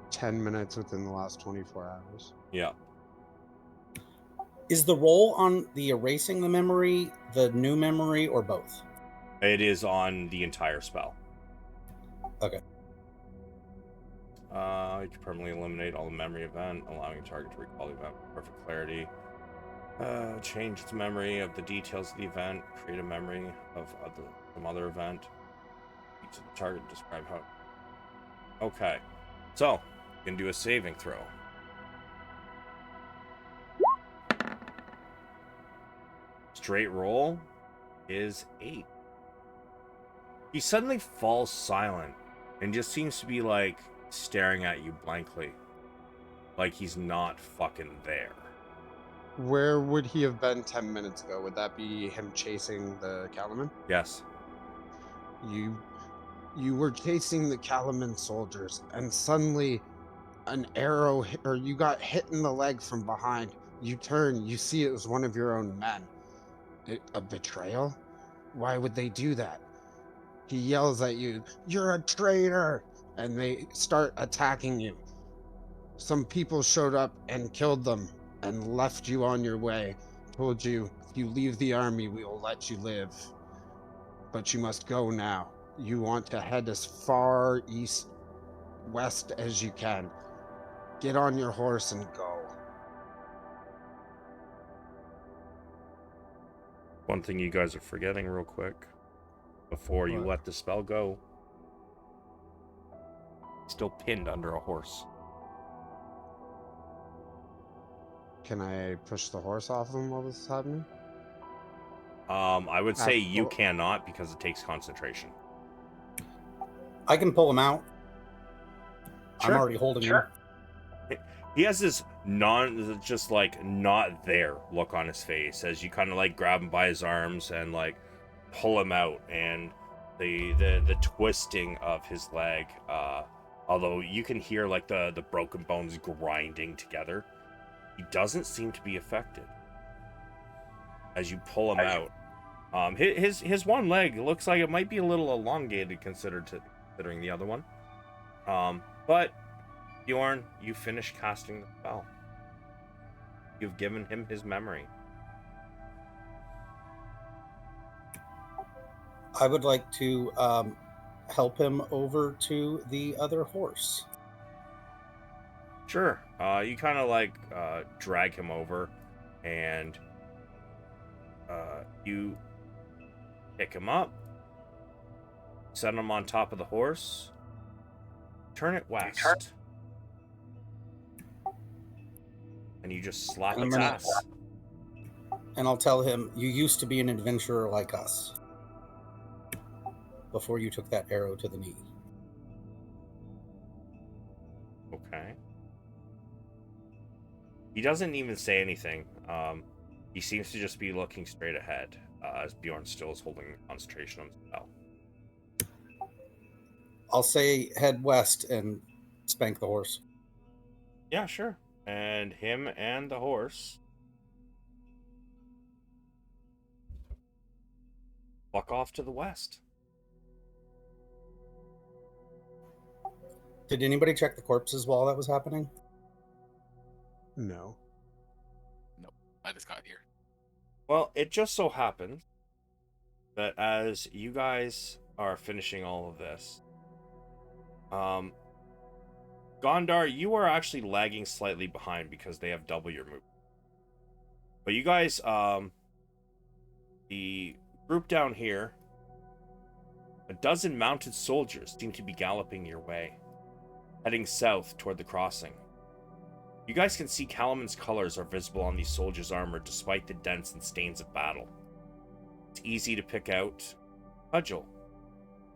10 minutes within the last 24 hours. Yeah. Is the roll on the erasing the memory, the new memory, or both? It is on the entire spell. Okay. You can permanently eliminate all the memory event, allowing the target to recall the event with perfect clarity. Change its memory of the details of the event. Create a memory of some other event. Speak to the target to describe how. Okay. So, you can do a saving throw. Straight roll is 8. He suddenly falls silent and just seems to be like staring at you blankly. Like he's not fucking there. Where would he have been 10 minutes ago? Would that be him chasing the Calaman? Yes. You were chasing the Calaman soldiers, and suddenly an arrow or you got hit in the leg from behind. You turn, you see it was one of your own men. A betrayal? Why would they do that? He yells at you, "You're a traitor!" And they start attacking you. Some people showed up and killed them and left you on your way. Told you, if you leave the army, we will let you live. But you must go now. You want to head as far west as you can. Get on your horse and go. One thing you guys are forgetting real quick before you What? let the spell go. Still pinned under a horse. Can I push the horse off him while this is happening? I would say you Well, cannot because it takes concentration. I can pull him out. Sure. I'm already holding him. He has this just like not there look on his face as you kind of like grab him by his arms and like pull him out, and the twisting of his leg, although you can hear like the broken bones grinding together, he doesn't seem to be affected as you pull him out. His one leg looks like it might be a little elongated considering the other one. But Bjorn, you finish casting the spell. You've given him his memory. I would like to help him over to the other horse. Sure. You kind of like drag him over, and you pick him up, set him on top of the horse, turn it west, and you just slap its ass. And I'll tell him, you used to be an adventurer like us before you took that arrow to the knee. Okay. He doesn't even say anything. He seems to just be looking straight ahead as Bjorn still is holding concentration on the spell. I'll say head west and spank the horse. Yeah, sure. And him and the horse walk off to the west. Did anybody check the corpses while that was happening? No. Nope. I just got here. Well, it just so happens that as you guys are finishing all of this, Gondar, you are actually lagging slightly behind because they have double your movement. But you guys, the group down here, a dozen mounted soldiers seem to be galloping your way, heading south toward the crossing. You guys can see Calaman's colors are visible on these soldiers' armor despite the dents and stains of battle. It's easy to pick out Cudgel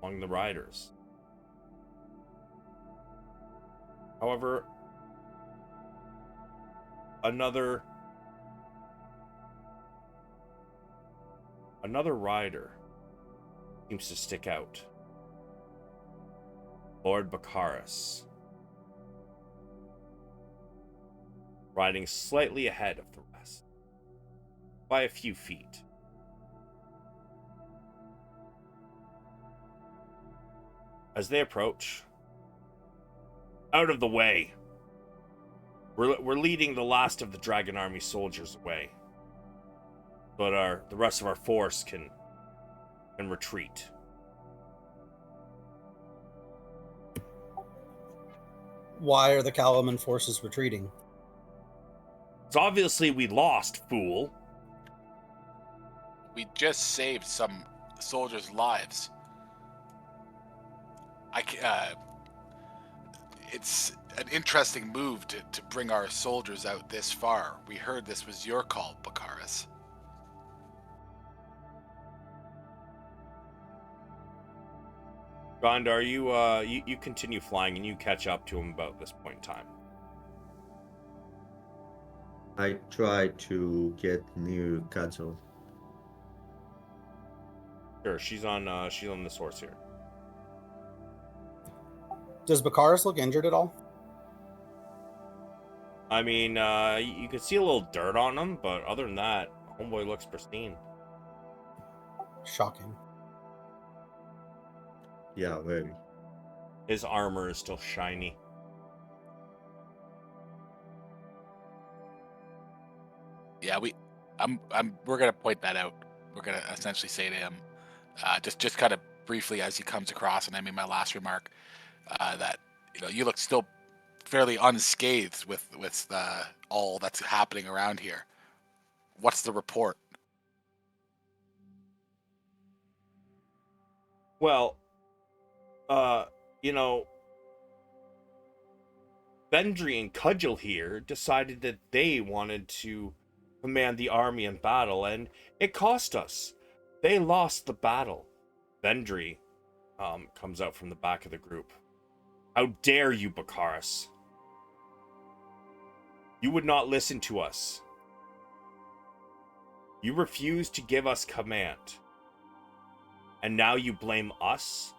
among the riders. However, another rider seems to stick out. Lord Baccharis, riding slightly ahead of the rest by a few feet. As they approach, out of the way. We're leading the last of the Dragon Army soldiers away, but the rest of our force can retreat. Why are the Calaman forces retreating? It's obviously we lost, fool. We just saved some soldiers' lives. It's an interesting move to bring our soldiers out this far. We heard this was your call, Bakaris. Gondar, you continue flying and you catch up to him about this point in time. I try to get near Kadzal. Sure, she's on this horse here. Does Bakaris look injured at all? I mean, you can see a little dirt on him, but other than that, homeboy looks pristine. Shocking. Yeah, very. His armor is still shiny. Yeah, we're gonna point that out. We're gonna essentially say to him, just kind of briefly as he comes across, and I made my last remark, that you look still fairly unscathed with all that's happening around here. What's the report? Well, Vendry and Cudgel here decided that they wanted to command the army in battle, and it cost us. They lost the battle. Vendry comes out from the back of the group. How dare you, Bakaris? You would not listen to us. You refused to give us command. And now you blame us?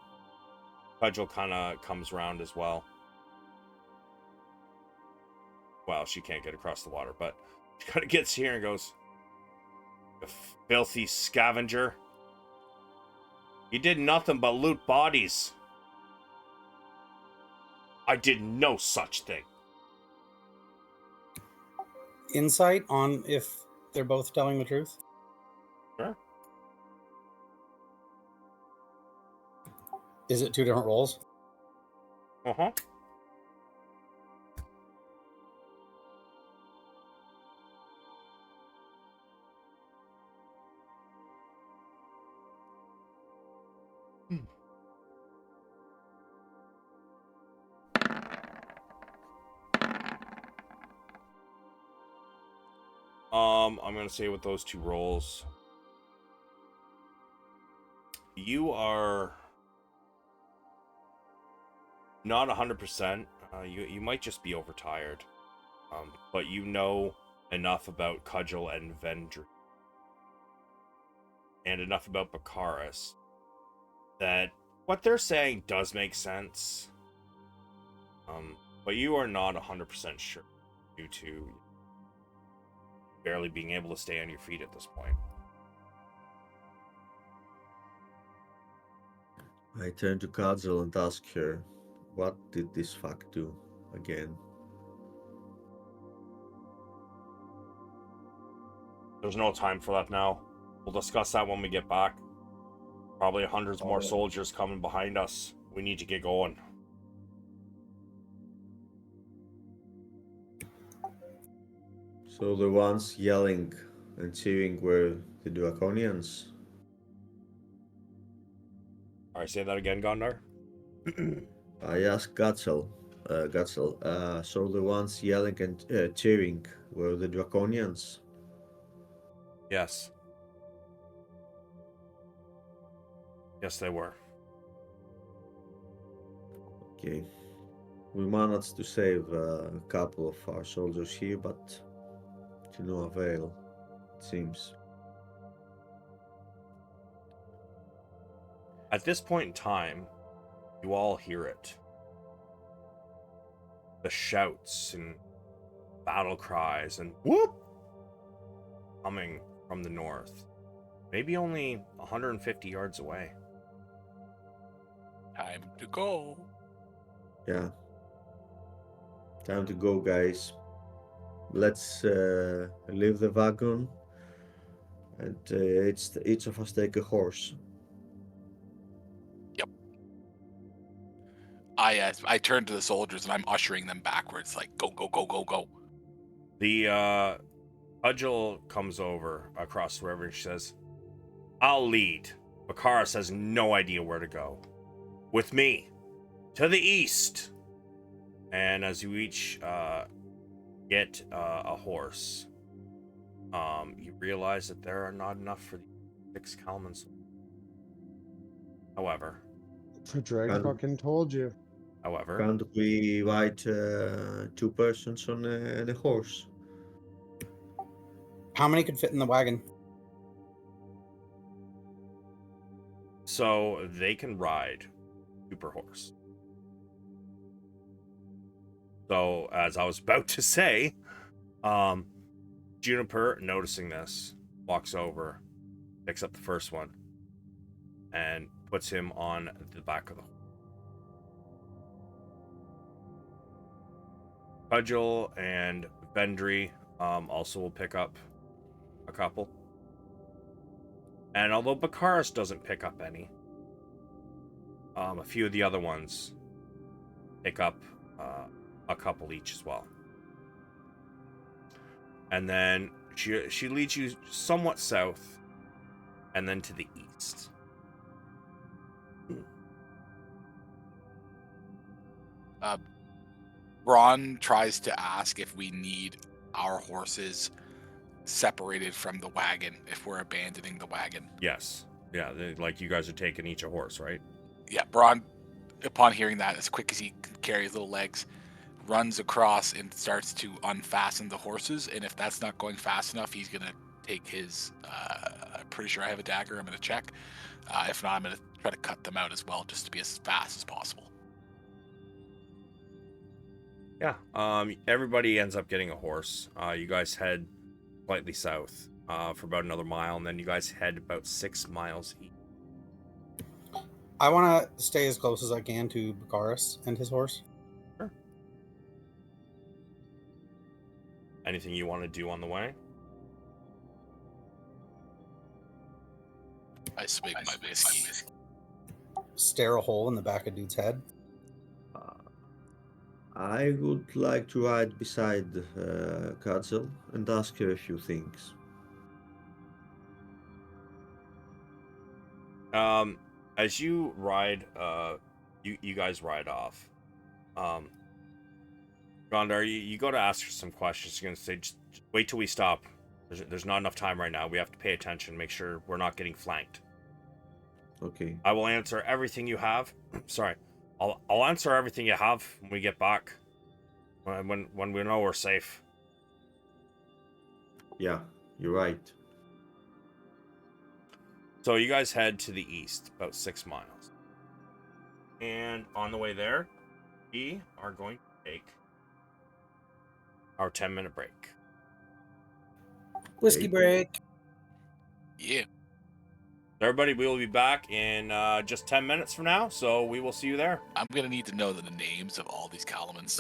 Cudgel kind of comes around as well. Well, she can't get across the water, but she kind of gets here and goes, "You filthy scavenger. You did nothing but loot bodies. I did no such thing." Insight on if they're both telling the truth? Sure. Is it two different roles? Uh-huh. I'm gonna say with those two rolls, you are not 100%. You might just be overtired, but you know enough about Cudgel and Vendry, and enough about Bakaris that what they're saying does make sense. But you are not 100% sure due to barely being able to stay on your feet at this point. I turn to Kadzal and ask her, what did this fuck do again? There's no time for that now. We'll discuss that when we get back. Probably hundreds more soldiers coming behind us. We need to get going. So the ones yelling and cheering were the Draconians? Alright, say that again, Gondar. I asked Gatzel, so the ones yelling and cheering were the Draconians? Yes. Yes, they were. Okay. We managed to save a couple of our soldiers here, but to no avail, it seems. At this point in time, you all hear it. The shouts and battle cries and whoop coming from the north. Maybe only 150 yards away. Time to go. Yeah. Time to go, guys. Let's leave the wagon, and each of us take a horse. I turn to the soldiers and I'm ushering them backwards, like go, go, go, go, go. The Cudgel comes over across the river and she says, I'll lead. Bakaris has no idea where to go. With me. To the east. And as you each get a horse, you realize that there are not enough for the 6 Kalmans. However, Padraig Can, fucking told you. can't we ride 2 persons on a horse? How many could fit in the wagon? so they can ride super horse. So as I was about to say, Juniper, noticing this, walks over, picks up the first one, and puts him on the back of the horse. Cudgel and Vendry also will pick up a couple. And although Bakaris doesn't pick up any, a few of the other ones pick up a couple each as well. And then she leads you somewhat south and then to the east. Bronn tries to ask if we need our horses separated from the wagon, if we're abandoning the wagon. Yes. Yeah, like you guys are taking each a horse, right? Yeah, Bronn, upon hearing that, as quick as he can carry his little legs, runs across and starts to unfasten the horses. And if that's not going fast enough, he's going to take his, I'm pretty sure I have a dagger, I'm going to check. If not, I'm going to try to cut them out as well, just to be as fast as possible. Yeah. Everybody ends up getting a horse. You guys head slightly south for about another mile, and then you guys head about 6 miles east. I want to stay as close as I can to Bakaris and his horse. Sure. Anything you want to do on the way? I swig my whiskey. Stare a hole in the back of dude's head. I would like to ride beside Katzel and ask her a few things. As you ride, you guys ride off. Gondar, you go to ask her some questions. You're gonna say, just wait till we stop. There's not enough time right now. We have to pay attention, make sure we're not getting flanked. Okay. I will answer everything you have. Sorry, I'll answer everything you have when we get back. When we know we're safe. Yeah, you're right. So you guys head to the east, about 6 miles. And on the way there, we are going to take our 10-minute break. Whiskey break. Yeah. Everybody, we will be back in just 10 minutes from now, so we will see you there. I'm going to need to know the names of all these Calamans.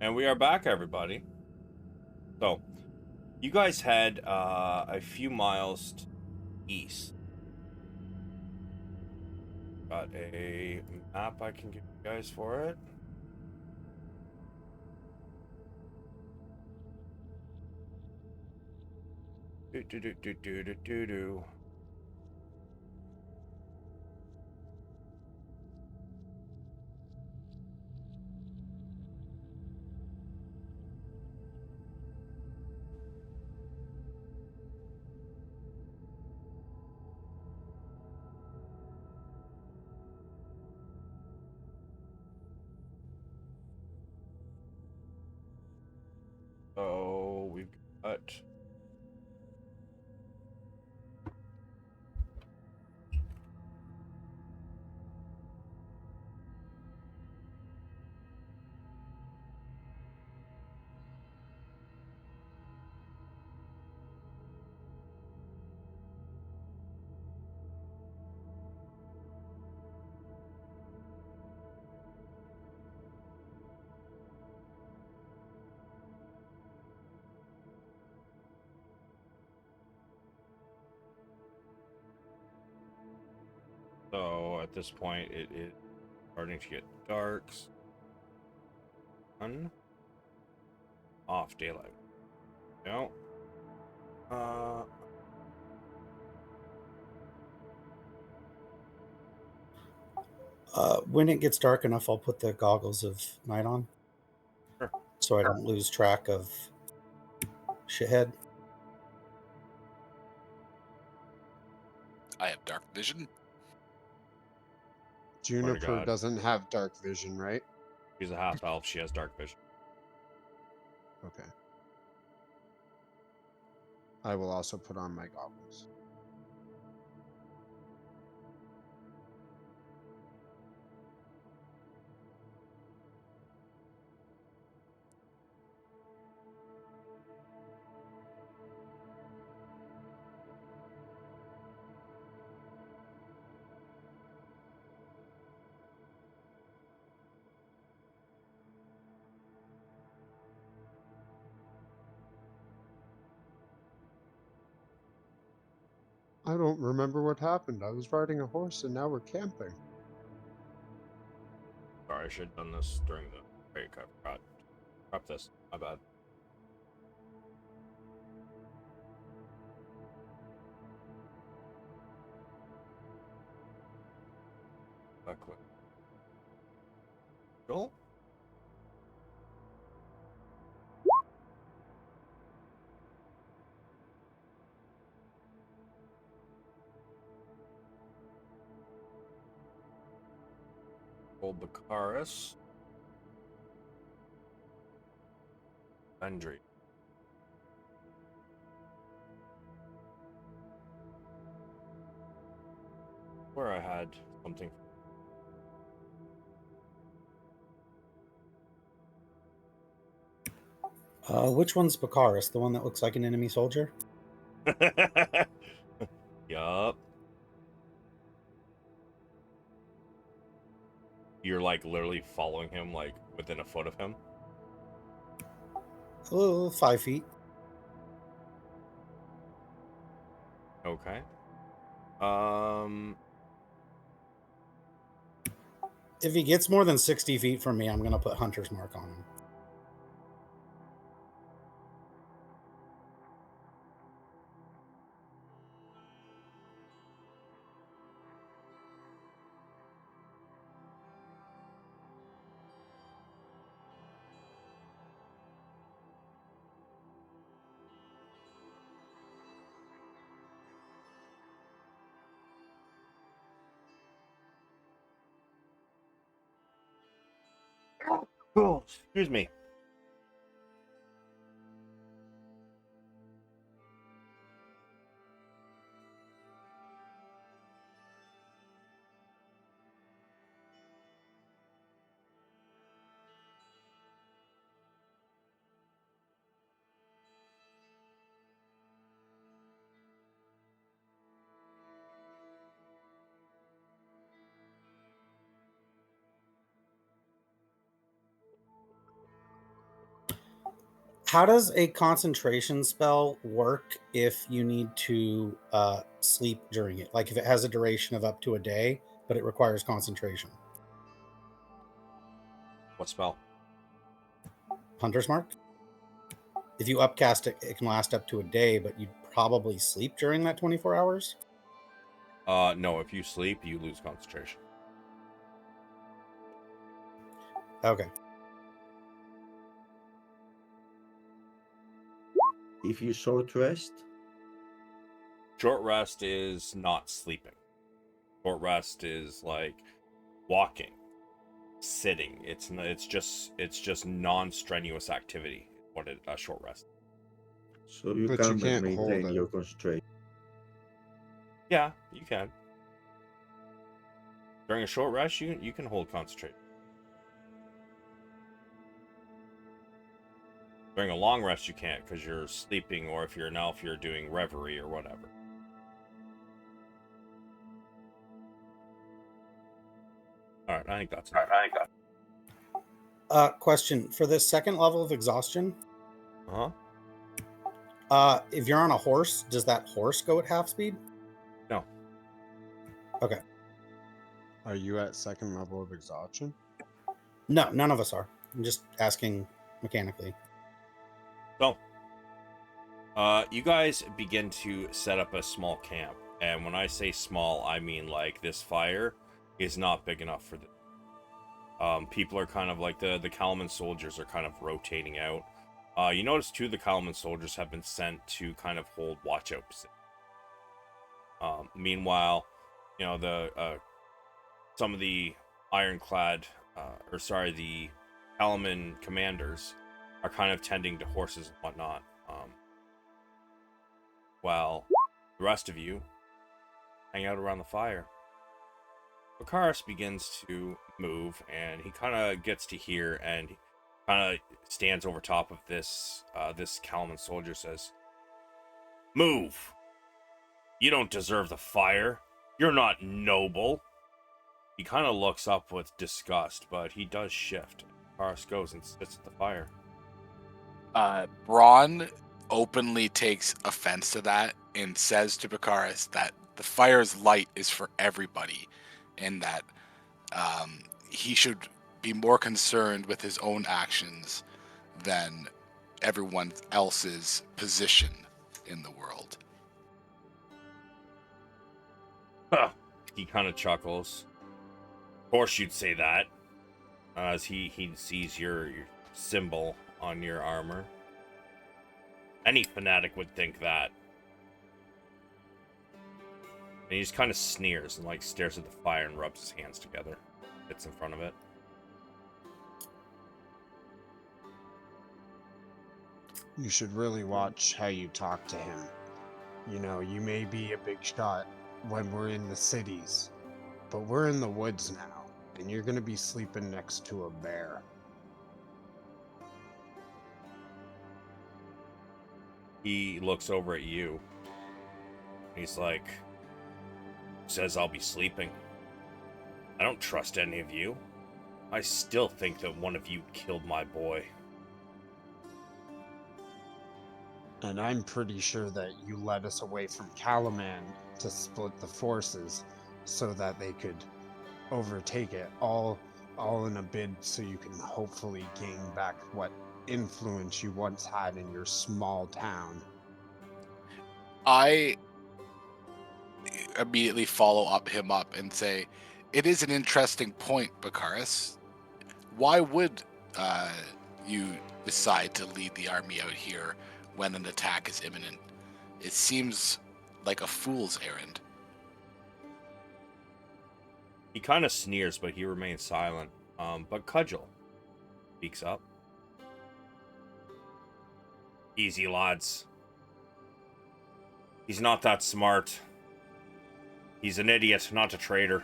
And we are back, everybody. So, you guys head a few miles east. Got a map I can give you guys for it. Do. So we've got So at this point, it is starting to get dark. Sun. Off daylight. No. When it gets dark enough, I'll put the goggles of night on. Sure. So I don't lose track of shithead. I have dark vision. Juniper God. doesn't have dark vision, right? She's a half elf. She has dark vision. Okay. I will also put on my goggles. I don't remember what happened. I was riding a horse and now we're camping. Sorry, I should have done this during the break. I forgot. Prep this. My bad. Quick. Cool. Old Bacaris. Vendry. Where I had something. Which one's Baccharis? The one that looks like an enemy soldier? Yup. You're like literally following him, like within a foot of him. Oh, 5 feet. Okay. If he gets more than 60 feet from me, I'm going to put Hunter's Mark on him. Oh, excuse me. How does a concentration spell work if you need to sleep during it? Like if it has a duration of up to a day, but it requires concentration? What spell? Hunter's Mark? If you upcast it, it can last up to a day, but you'd probably sleep during that 24 hours? No, if you sleep, you lose concentration. Okay. If you short rest, Short rest is not sleeping. Short rest is like walking, sitting. It's just non-strenuous activity. What a short rest. so you But you can't can't hold maintain it. your concentration. Yeah, you can. During a short rest, you can hold concentration. During a long rest, you can't because you're sleeping, or if you're doing reverie or whatever. All right, I think that's it. Question. For the second level of exhaustion, if you're on a horse, does that horse go at half speed? No. Okay. Are you at second level of exhaustion? No, none of us are. I'm just asking mechanically. So, you guys begin to set up a small camp. And when I say small, I mean like this fire is not big enough for this. People are kind of like the Kalman soldiers are kind of rotating out. You notice two of the Kalman soldiers have been sent to kind of hold watch out position. Meanwhile, you know, the some of the ironclad, the Kalman commanders are kind of tending to horses and whatnot. While the rest of you hang out around the fire. Bakaris begins to move, and he kind of gets to here, and he kind of stands over top of this Kalman soldier, says, "Move! You don't deserve the fire. You're not noble." He kind of looks up with disgust, but he does shift. Bakaris goes and sits at the fire. Bronn openly takes offense to that and says to Bakaris that the fire's light is for everybody, and that he should be more concerned with his own actions than everyone else's position in the world. Huh. He kind of chuckles. Of course you'd say that. As he sees your symbol on your armor. Any fanatic would think that. And he just kind of sneers and like stares at the fire and rubs his hands together. Sits in front of it. You should really watch how you talk to him. You know, you may be a big shot when we're in the cities, but we're in the woods now, and you're gonna be sleeping next to a bear. He looks over at you. He's like, says I'll be sleeping. I don't trust any of you. I still think that one of you killed my boy. And I'm pretty sure that you led us away from Calaman to split the forces so that they could overtake it, all in a bid so you can hopefully gain back what influence you once had in your small town. I immediately follow him up and say, "It is an interesting point, Bakaris. Why would you decide to lead the army out here when an attack is imminent? It seems like a fool's errand." He kind of sneers, but he remains silent. But Cudgel speaks up. Easy, lads. He's not that smart. He's an idiot, not a traitor.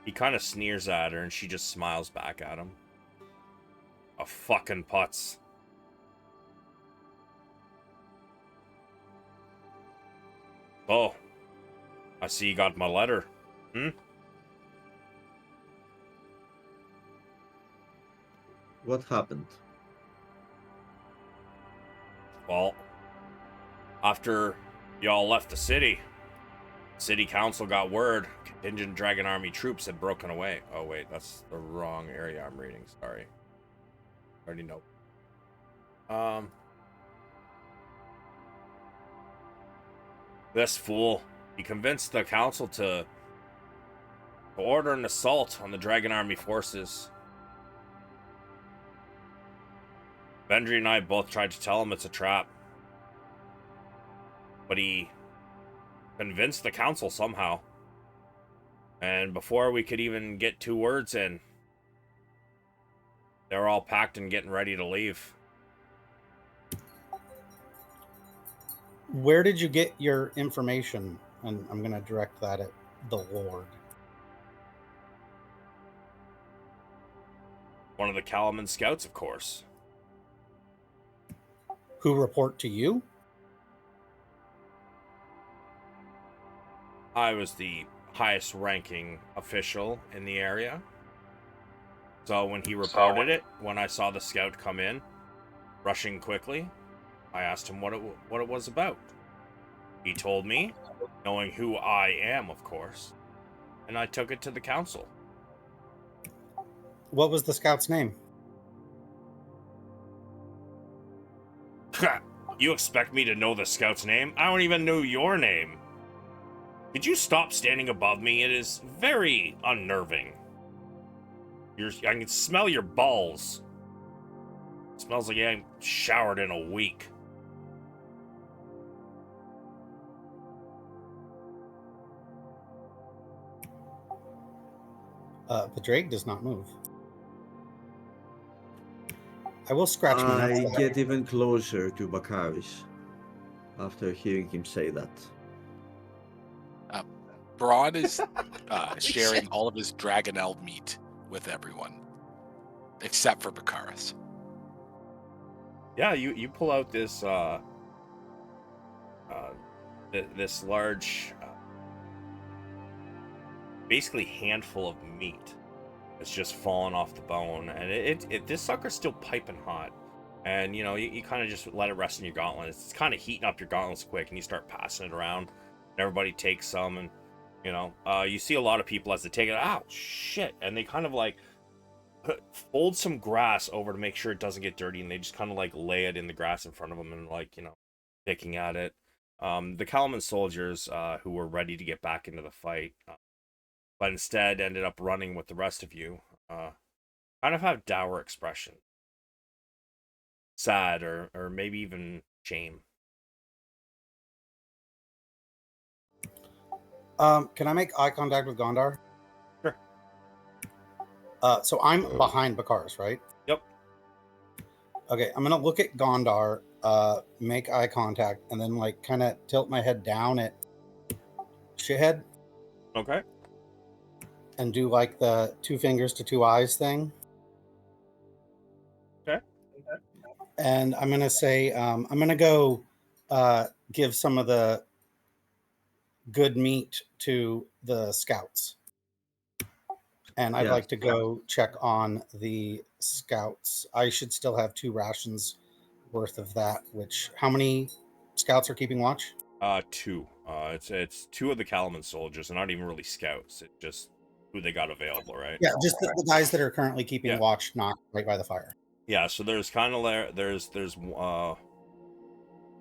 He kind of sneers at her, and she just smiles back at him. A fucking putz. Oh, I see you got my letter. What happened? Well, after y'all left the city council got word contingent Dragon Army troops had broken away. Oh wait, that's the wrong area I'm reading. Sorry. I already know. This fool, he convinced the council to order an assault on the Dragon Army forces. Vendry and I both tried to tell him it's a trap. But he convinced the council somehow. And before we could even get 2 words in, they were all packed and getting ready to leave. Where did you get your information? And I'm going to direct that at the Lord. One of the Kalaman scouts, of course. Who report to you? I was the highest ranking official in the area. So when he reported it, when I saw the scout come in, rushing quickly, I asked him what it was about. He told me, knowing who I am, of course, and I took it to the council. What was the scout's name? You expect me to know the scout's name? I don't even know your name. Could you stop standing above me? It is very unnerving. I can smell your balls. It smells like you ain't showered in a week. Padraig does not move. I will scratch my I nuts. get even closer to Bakaris after hearing him say that. Bronn is sharing all of his dragonel meat with everyone, except for Bakaris. Yeah, you pull out this this large, basically handful of meat that's just fallen off the bone, and this sucker's still piping hot. And you kind of just let it rest in your gauntlet. It's kind of heating up your gauntlets quick, and you start passing it around. And everybody takes some, and you see a lot of people as they take it. Ow, shit! And they kind of like fold some grass over to make sure it doesn't get dirty, and they just kind of like lay it in the grass in front of them and like picking at it. The Kalaman soldiers who were ready to get back into the fight, but instead ended up running with the rest of you, kind of have dour expression, sad or maybe even shame. Can I make eye contact with Gondar? Sure. So I'm behind Bakaris, right? Yep. Okay, I'm gonna look at Gondar, make eye contact, and then like kind of tilt my head down at shithead. Okay. And do like the 2 fingers to 2 eyes thing. Okay. And I'm gonna say, I'm gonna go give some of the good meat to the scouts. And I'd like to go check on the scouts. I should still have 2 rations worth of that, which, how many scouts are keeping watch? 2. It's 2 of the Kalaman soldiers, and not even really scouts. It's just who they got available, right? Yeah, just the guys that are currently keeping watch, not right by the fire. Yeah, so there's kind of there's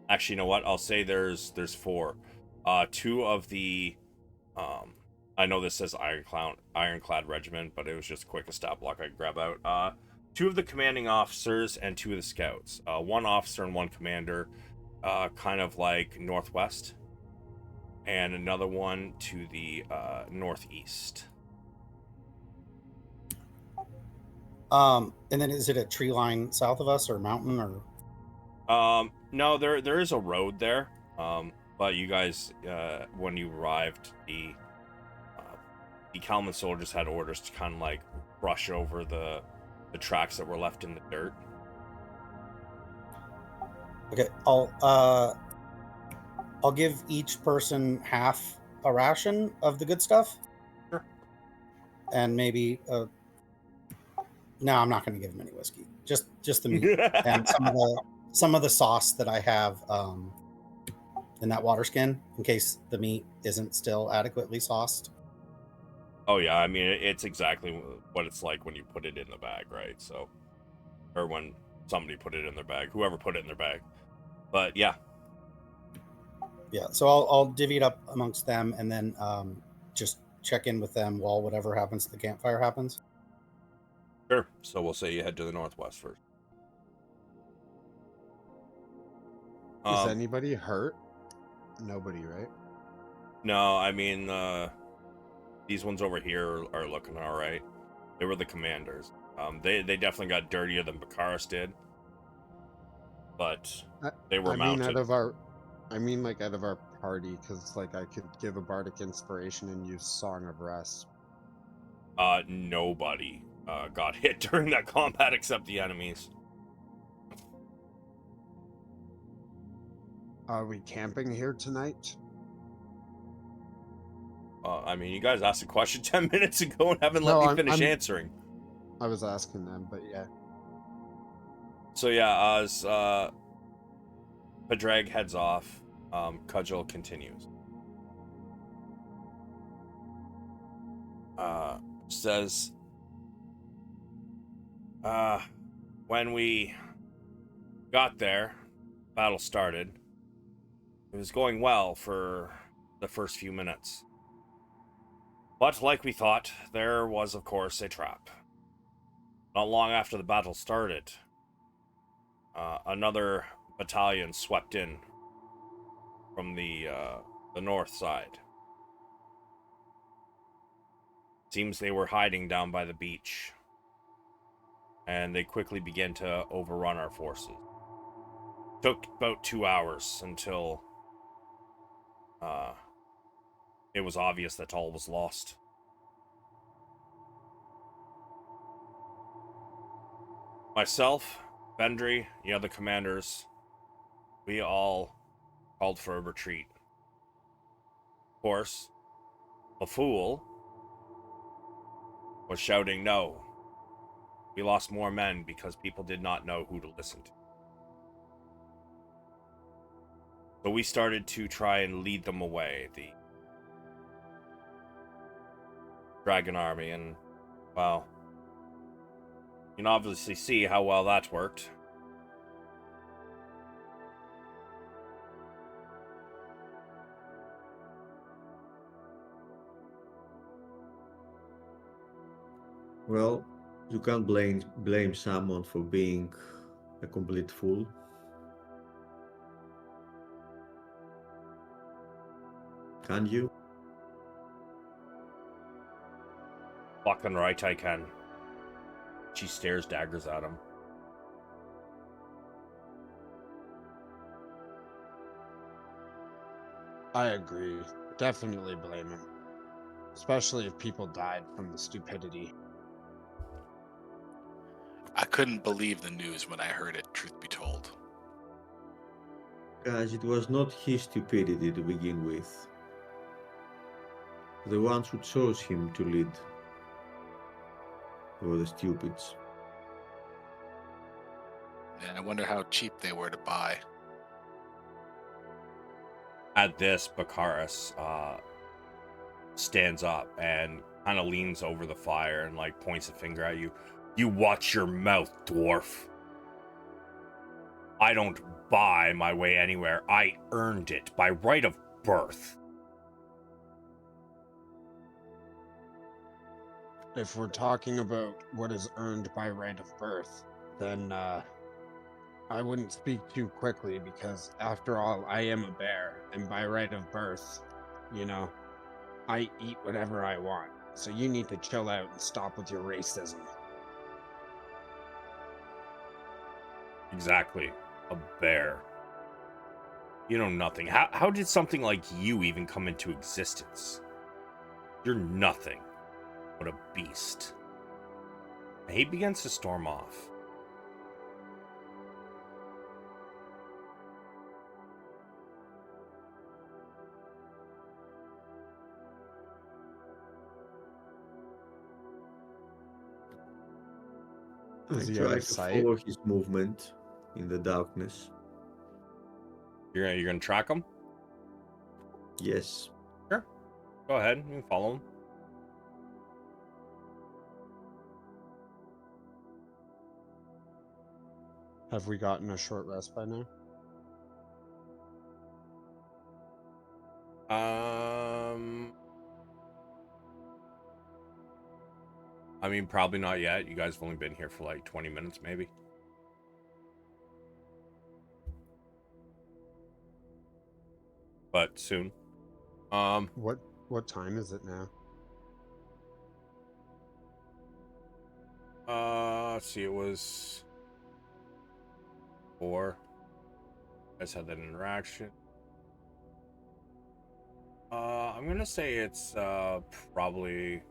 actually, you know what? I'll say there's 4. 2 of the I know this says Ironclad Regiment, but it was just a quick stat block I could grab out. 2 of the commanding officers and 2 of the scouts. 1 officer and 1 commander, kind of like northwest, and another one to the northeast. And then is it a tree line south of us or mountain or? No, there is a road there. But you guys, when you arrived, the Kalaman soldiers had orders to kind of like brush over the tracks that were left in the dirt. Okay, I'll give each person half a ration of the good stuff. Sure. And maybe no, I'm not going to give them any whiskey. Just the meat and some of the sauce that I have in that water skin, in case the meat isn't still adequately sauced. Oh yeah, I mean it's exactly what it's like when you put it in the bag, right? So, or when somebody put it in their bag, whoever put it in their bag. But yeah. Yeah, so I'll divvy it up amongst them, and then just check in with them while whatever happens at the campfire happens. Sure. So we'll say you head to the northwest first. Is anybody hurt? Nobody, right? No, I mean these ones over here are looking all right. They were the commanders. They definitely got dirtier than Bakaris did, but they were mounted. Out of our party, because like I could give a bardic inspiration and use Song of Rest. Nobody got hit during that combat except the enemies. Are we camping here tonight? I mean, you guys asked a question 10 minutes ago and haven't let me finish answering. I was asking them, but yeah. So yeah, as Padraig heads off, Cudgel continues. Says, when we got there, battle started. It was going well for the first few minutes. But like we thought, there was, of course, a trap. Not long after the battle started, another battalion swept in from the north side. Seems they were hiding down by the beach, and they quickly began to overrun our forces. Took about 2 hours until it was obvious that all was lost. Myself, Bendry, the other commanders, we all called for a retreat. Of course, the fool was shouting no. We lost more men because people did not know who to listen to. So we started to try and lead them away, the dragon army, and, well, you can obviously see how well that worked. Well, you can't blame someone for being a complete fool. Can you? Fucking right I can. She stares daggers at him. I agree. Definitely blame him. Especially if people died from the stupidity. I couldn't believe the news when I heard it, truth be told. Guys, it was not his stupidity to begin with. The ones who chose him to lead were the stupids. And I wonder how cheap they were to buy. At this, Bakaris stands up and kind of leans over the fire and like points a finger at you. You watch your mouth, dwarf. I don't buy my way anywhere. I earned it by right of birth. If we're talking about what is earned by right of birth, then I wouldn't speak too quickly because, after all, I am a bear, and by right of birth, you know, I eat whatever I want. So you need to chill out and stop with your racism. Exactly. A bear. You know nothing. How did something like you even come into existence? You're nothing but a beast. And he begins to storm off. I Is he out tried of to sight? follow his movement in the darkness. You're gonna track him? Yes. Sure. Go ahead. You can follow him. Have we gotten a short rest by now? I mean, probably not yet. You guys have only been here for like 20 minutes, maybe. But soon. What time is it now? Let's see, it was 4. You guys had that interaction. I'm gonna say it's probably,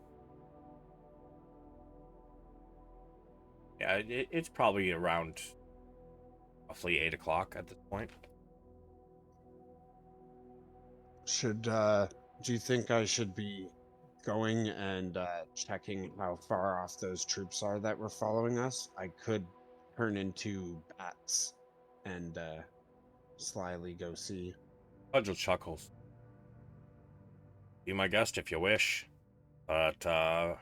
yeah, it's probably around roughly 8 o'clock at this point. Do you think I should be going and checking how far off those troops are that were following us? I could turn into bats and slyly go see. Cudgel chuckles. Be my guest if you wish. But, the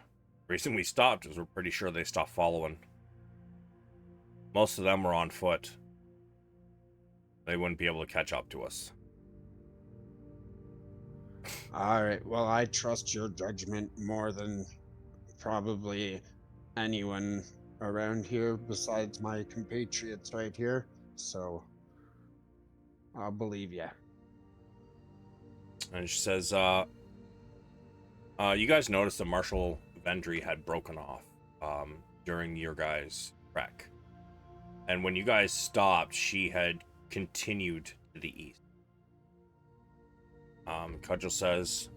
reason we stopped is we're pretty sure they stopped following. Most of them were on foot. They wouldn't be able to catch up to us. All right. Well, I trust your judgment more than probably anyone around here besides my compatriots right here. So I'll believe you. And she says, you guys noticed that Marshal Vendry had broken off during your guys' trek. And when you guys stopped, she had continued to the east. Cudgel says,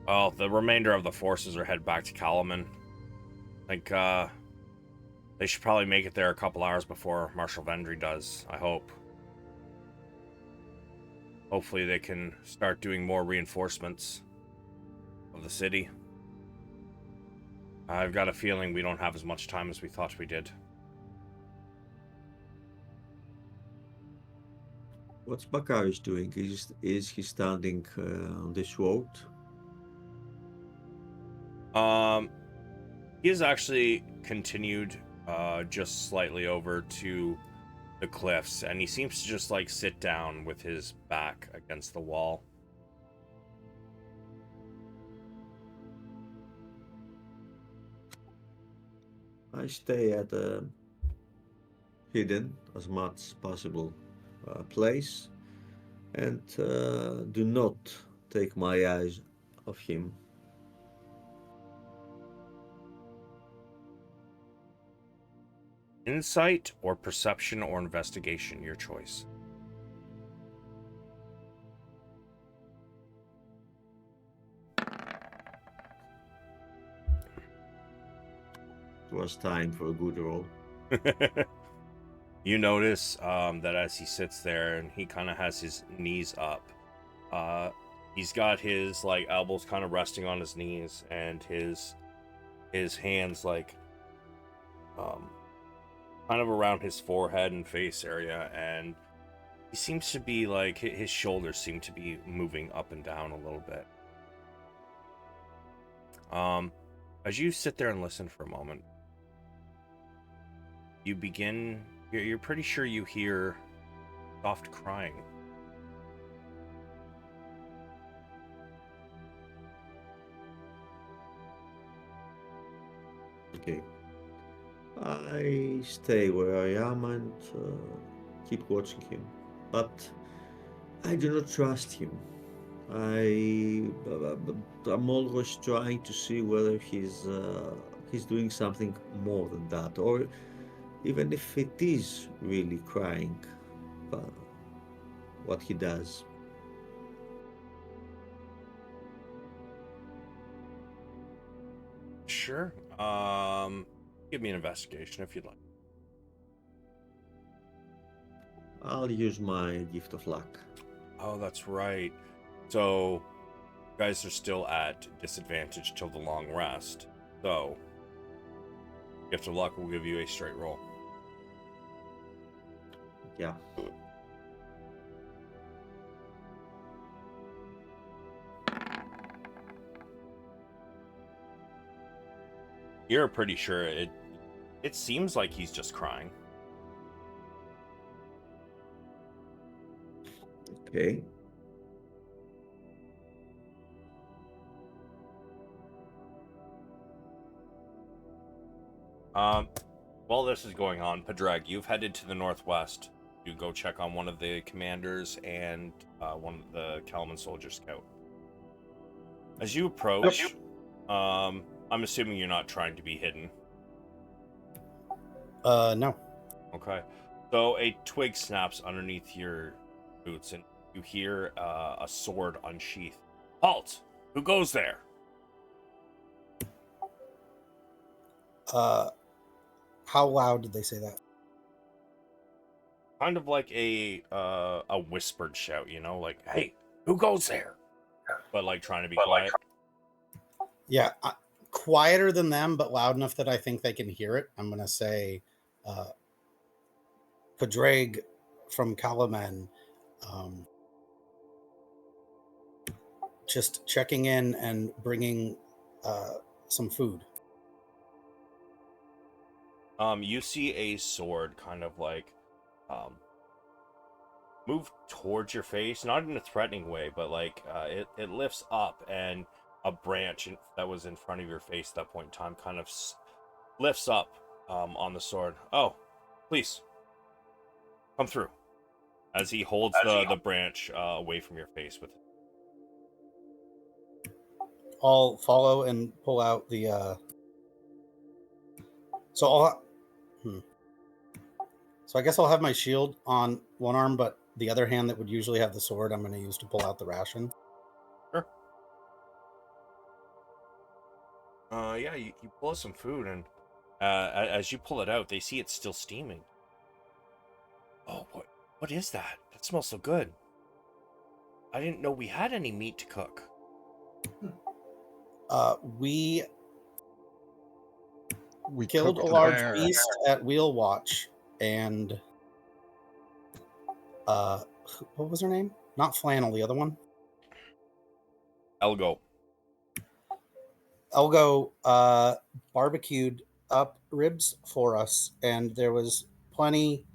well, the remainder of the forces are headed back to Kalaman. I think they should probably make it there a couple hours before Marshal Vendry does, I hope. Hopefully they can start doing more reinforcements of the city. I've got a feeling we don't have as much time as we thought we did. What's Bakarish doing? Is he standing on this road? He has actually continued just slightly over to the cliffs, and he seems to just like sit down with his back against the wall. I stay at a hidden as much as possible place and do not take my eyes off him. Insight or perception or investigation, your choice. It was time for a good roll. You notice that as he sits there and he kind of has his knees up, he's got his like elbows kind of resting on his knees and his hands like kind of around his forehead and face area, and he seems to be like his shoulders seem to be moving up and down a little bit. As you sit there and listen for a moment, you begin. You're pretty sure you hear soft crying. Okay. I stay where I am and keep watching him. But I do not trust him. I'm always trying to see whether he's doing something more than that, or even if it is really crying, what he does. Sure. Give me an investigation if you'd like. I'll use my gift of luck. Oh, that's right. So, you guys are still at disadvantage till the long rest. So, gift of luck will give you a straight roll. Yeah. You're pretty sure it seems like he's just crying. Okay. While this is going on, Padraig, you've headed to the northwest to go check on one of the commanders and one of the Kalaman soldier scout. As you approach, I'm assuming you're not trying to be hidden. No. Okay. So a twig snaps underneath your boots, and you hear a sword unsheath. Halt! Who goes there? How loud did they say that? Kind of like a whispered shout, you know, like, "Hey, who goes there?" But like trying to be quiet. Yeah, quieter than them, but loud enough that I think they can hear it. I'm gonna say, Padraig from Kalaman. just checking in and bringing some food. You see a sword kind of like move towards your face, not in a threatening way, but like it lifts up, and a branch that was in front of your face at that point in time kind of lifts up on the sword. Oh, please come through. As he holds the branch away from your face with. I'll follow and pull out the. So I'll. So I guess I'll have my shield on one arm, but the other hand that would usually have the sword, I'm going to use to pull out the ration. Sure. Yeah, you pull out some food, and as you pull it out, they see it's still steaming. Oh, what is that? That smells so good. I didn't know we had any meat to cook. We We killed a cooked the large bear. beast at Wheel Watch, and what was her name? Not Flannel, the other one. Elgo. Elgo barbecued up ribs for us, and there was plenty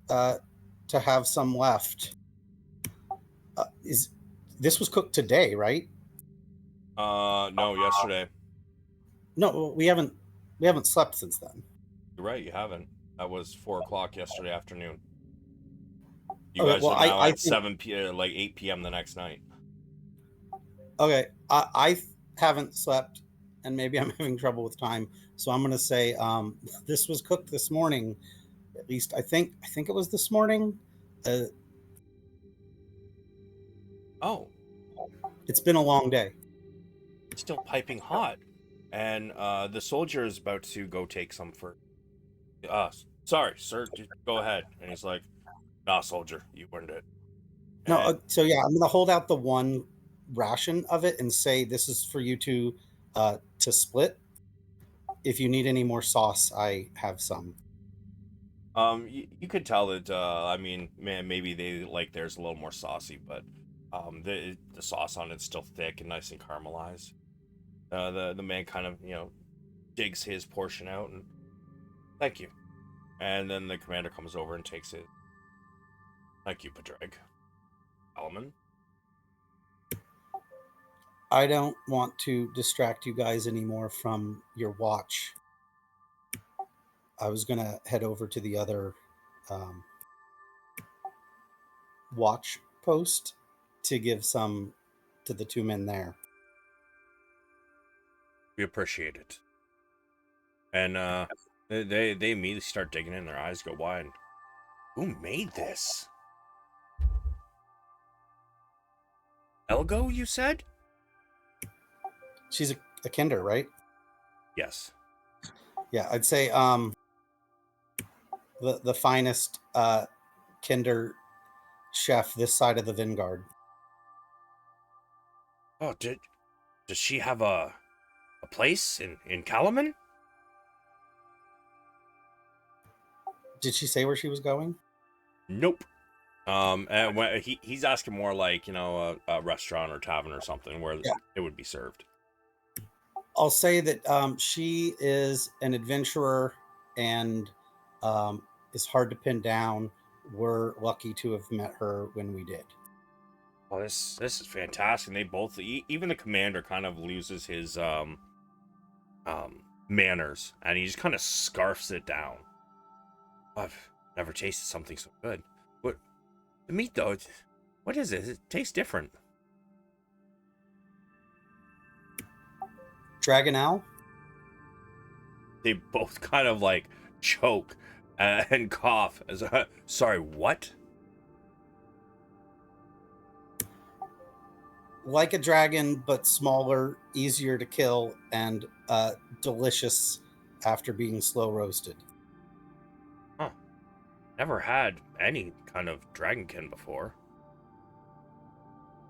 to have some left. This was cooked today, right? No, yesterday. No, we haven't slept since then. You're right, you haven't. That was 4 o'clock yesterday afternoon. You Okay, guys well, are now I at think, 7 p.m., like 8 p.m. the next night. Okay, I haven't slept, and maybe I'm having trouble with time, so I'm going to say this was cooked this morning. At least I think it was this morning. Oh, It's been a long day. it's still piping hot. And the soldier is about to go take some for... sorry, sir, just go ahead. And he's like, nah, soldier, you earned it. No, And- so yeah, I'm going to hold out the one ration of it and say this is for you to split. If you need any more sauce, I have some. you could tell that, I mean, man, maybe they like theirs a little more saucy, but the sauce on it's still thick and nice and caramelized. The man kind of, digs his portion out and thank you. And then the commander comes over and takes it. Thank you, Padraig. Alaman. I don't want to distract you guys anymore from your watch. I was going to head over to the other watch post to give some to the two men there. We appreciate it. And they immediately start digging in. Their eyes go wide. Who made this? Elgo, you said? She's a kinder, right? Yes. Yeah, I'd say the finest kinder chef this side of the Vanguard. Oh, does she have a place in Kalaman? Did she say where she was going? Nope. And when he's asking more like, a restaurant or tavern or something where it would be served. I'll say that she is an adventurer and is hard to pin down. We're lucky to have met her when we did. Oh, this is fantastic. And they both, even the commander, kind of loses his manners, and he just kind of scarfs it down. I've never tasted something so good. But the meat, though, what is it? It tastes different. Dragonelle? They both kind of like choke and cough. As sorry, what? Like a dragon, but smaller, easier to kill, and delicious after being slow roasted. Huh. Never had any kind of dragonkin before.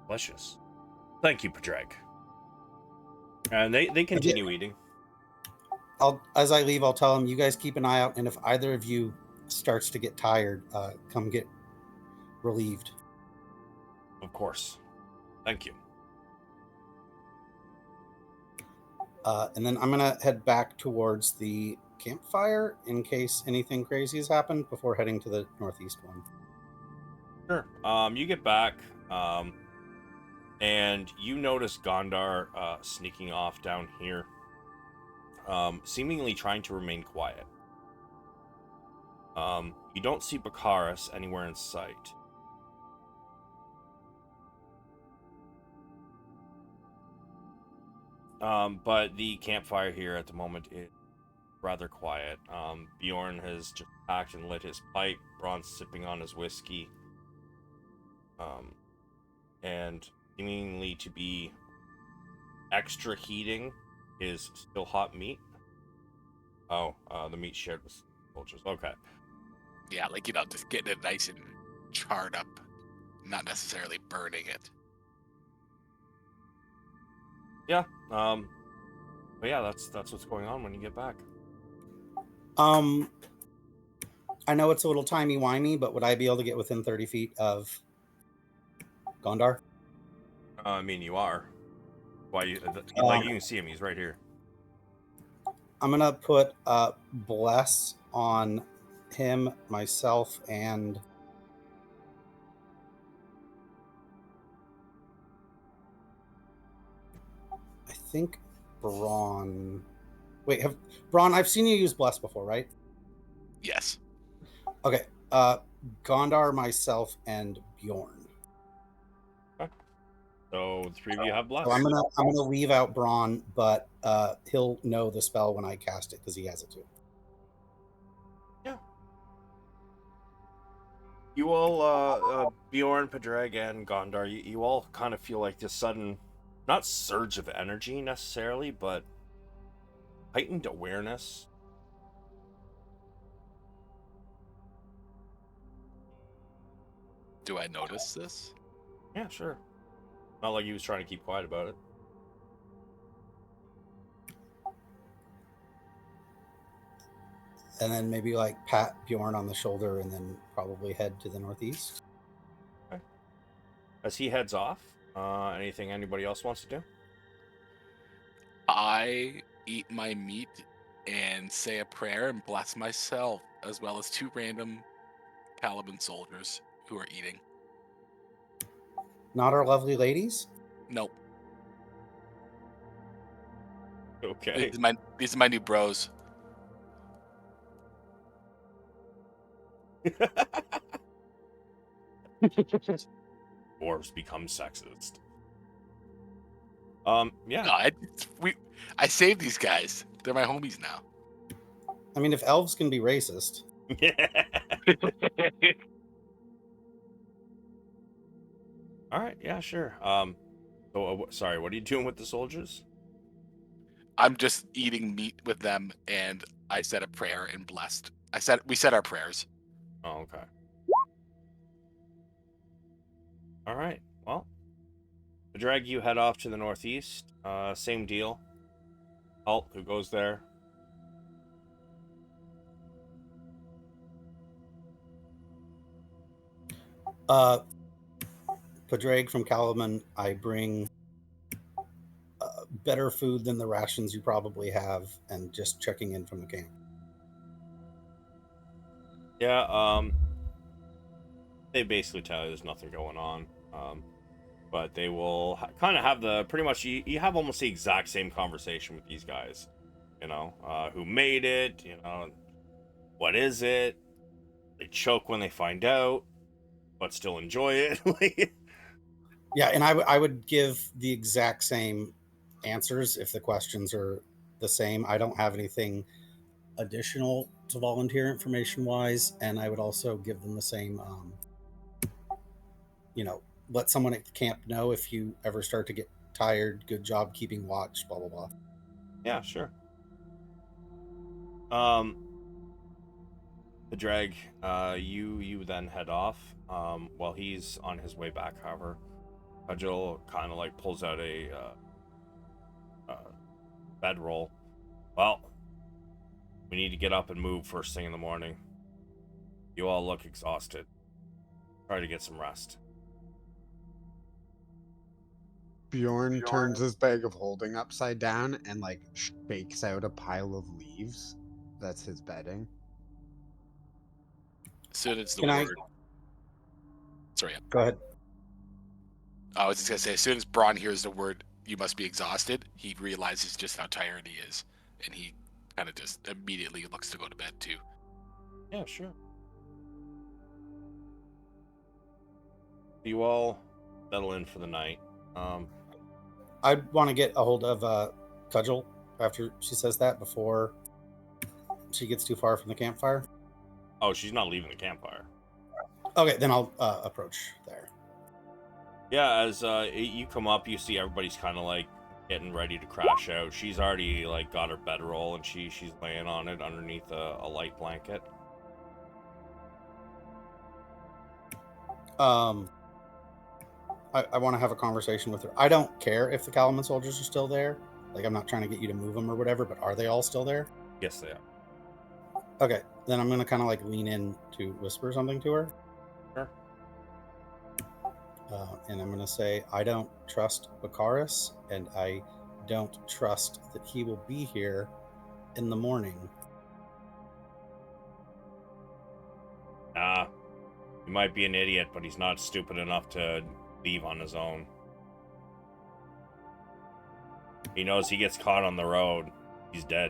Delicious. Thank you, Padraig. And they continue eating. As I leave, I'll tell them, you guys keep an eye out, and if either of you starts to get tired, come get relieved. Of course. Thank you. And then I'm gonna head back towards the campfire in case anything crazy has happened before heading to the northeast one. Sure. You get back, and you notice Gondar sneaking off down here, seemingly trying to remain quiet. You don't see Bakaris anywhere in sight. But the campfire here at the moment is rather quiet. Bjorn has just packed and lit his pipe. Bronn's sipping on his whiskey. And seemingly to be extra heating his still hot meat. Oh, the meat shared with soldiers. Okay. Yeah, like, just getting it nice and charred up, not necessarily burning it. Yeah. But yeah, that's what's going on when you get back. I know it's a little timey-wimey, but would I be able to get within 30 feet of Gondar? I mean, you are. Why you like you can see him? He's right here. I'm gonna put bless on him, myself, and I think Bronn. Wait, Bronn? I've seen you use bless before, right? Yes. Okay. Gondar, myself, and Bjorn. So the three of you have blessed. So I'm gonna leave out Bronn, but he'll know the spell when I cast it because he has it too. Yeah. You all, Bjorn, Padraig, and Gondar, you all kind of feel like this sudden, not surge of energy necessarily, but heightened awareness. Do I notice this? Yeah, sure. Not like he was trying to keep quiet about it. And then maybe like pat Bjorn on the shoulder and then probably head to the northeast. Okay. As he heads off, anything anybody else wants to do? I eat my meat and say a prayer and bless myself, as well as 2 random Caliban soldiers who are eating. Not our lovely ladies? Nope. Okay. These are my new bros. Dwarves become sexist. Yeah. No, I saved these guys. They're my homies now. I mean, if elves can be racist. All right. Yeah, sure. So, sorry. What are you doing with the soldiers? I'm just eating meat with them, and I said a prayer and blessed. We said our prayers. Oh, okay. All right. Well, Padraig, you head off to the northeast. Same deal. Halt, who goes there? Padraig from Calaman, I bring better food than the rations you probably have, and just checking in from the camp. Yeah, they basically tell you there's nothing going on. But they will kind of have pretty much, you have almost the exact same conversation with these guys. Who made it, what is it? They choke when they find out, but still enjoy it. Yeah, and I would give the exact same answers if the questions are the same. I don't have anything additional to volunteer information wise, and I would also give them the same let someone at camp know if you ever start to get tired, good job keeping watch, blah blah blah. Yeah, sure. Padraig, you then head off. While he's on his way back, however, Cudgel kind of like pulls out a bedroll. Well, we need to get up and move first thing in the morning. You all look exhausted. Try to get some rest. Bjorn turns his bag of holding upside down and like shakes out a pile of leaves. That's his bedding. As soon as the Can I- word. Sorry. Go ahead. I was just gonna say, as soon as Bronn hears the word "you must be exhausted," he realizes just how tired he is, and he kind of just immediately looks to go to bed too. Yeah, sure. You all settle in for the night. I want to get a hold of Cudgel after she says that before she gets too far from the campfire. Oh, she's not leaving the campfire. Okay, then I'll approach there. Yeah, as you come up, you see everybody's kind of like getting ready to crash out. She's already like got her bedroll and she's laying on it underneath a light blanket. I want to have a conversation with her. I don't care if the Kalaman soldiers are still there. Like, I'm not trying to get you to move them or whatever, but are they all still there? Yes, they are. Okay, then I'm going to kind of like lean in to whisper something to her. Sure. And I'm going to say, I don't trust Bakaris, and I don't trust that he will be here in the morning. Nah, he might be an idiot, but he's not stupid enough to leave on his own. He knows he gets caught on the road, he's dead.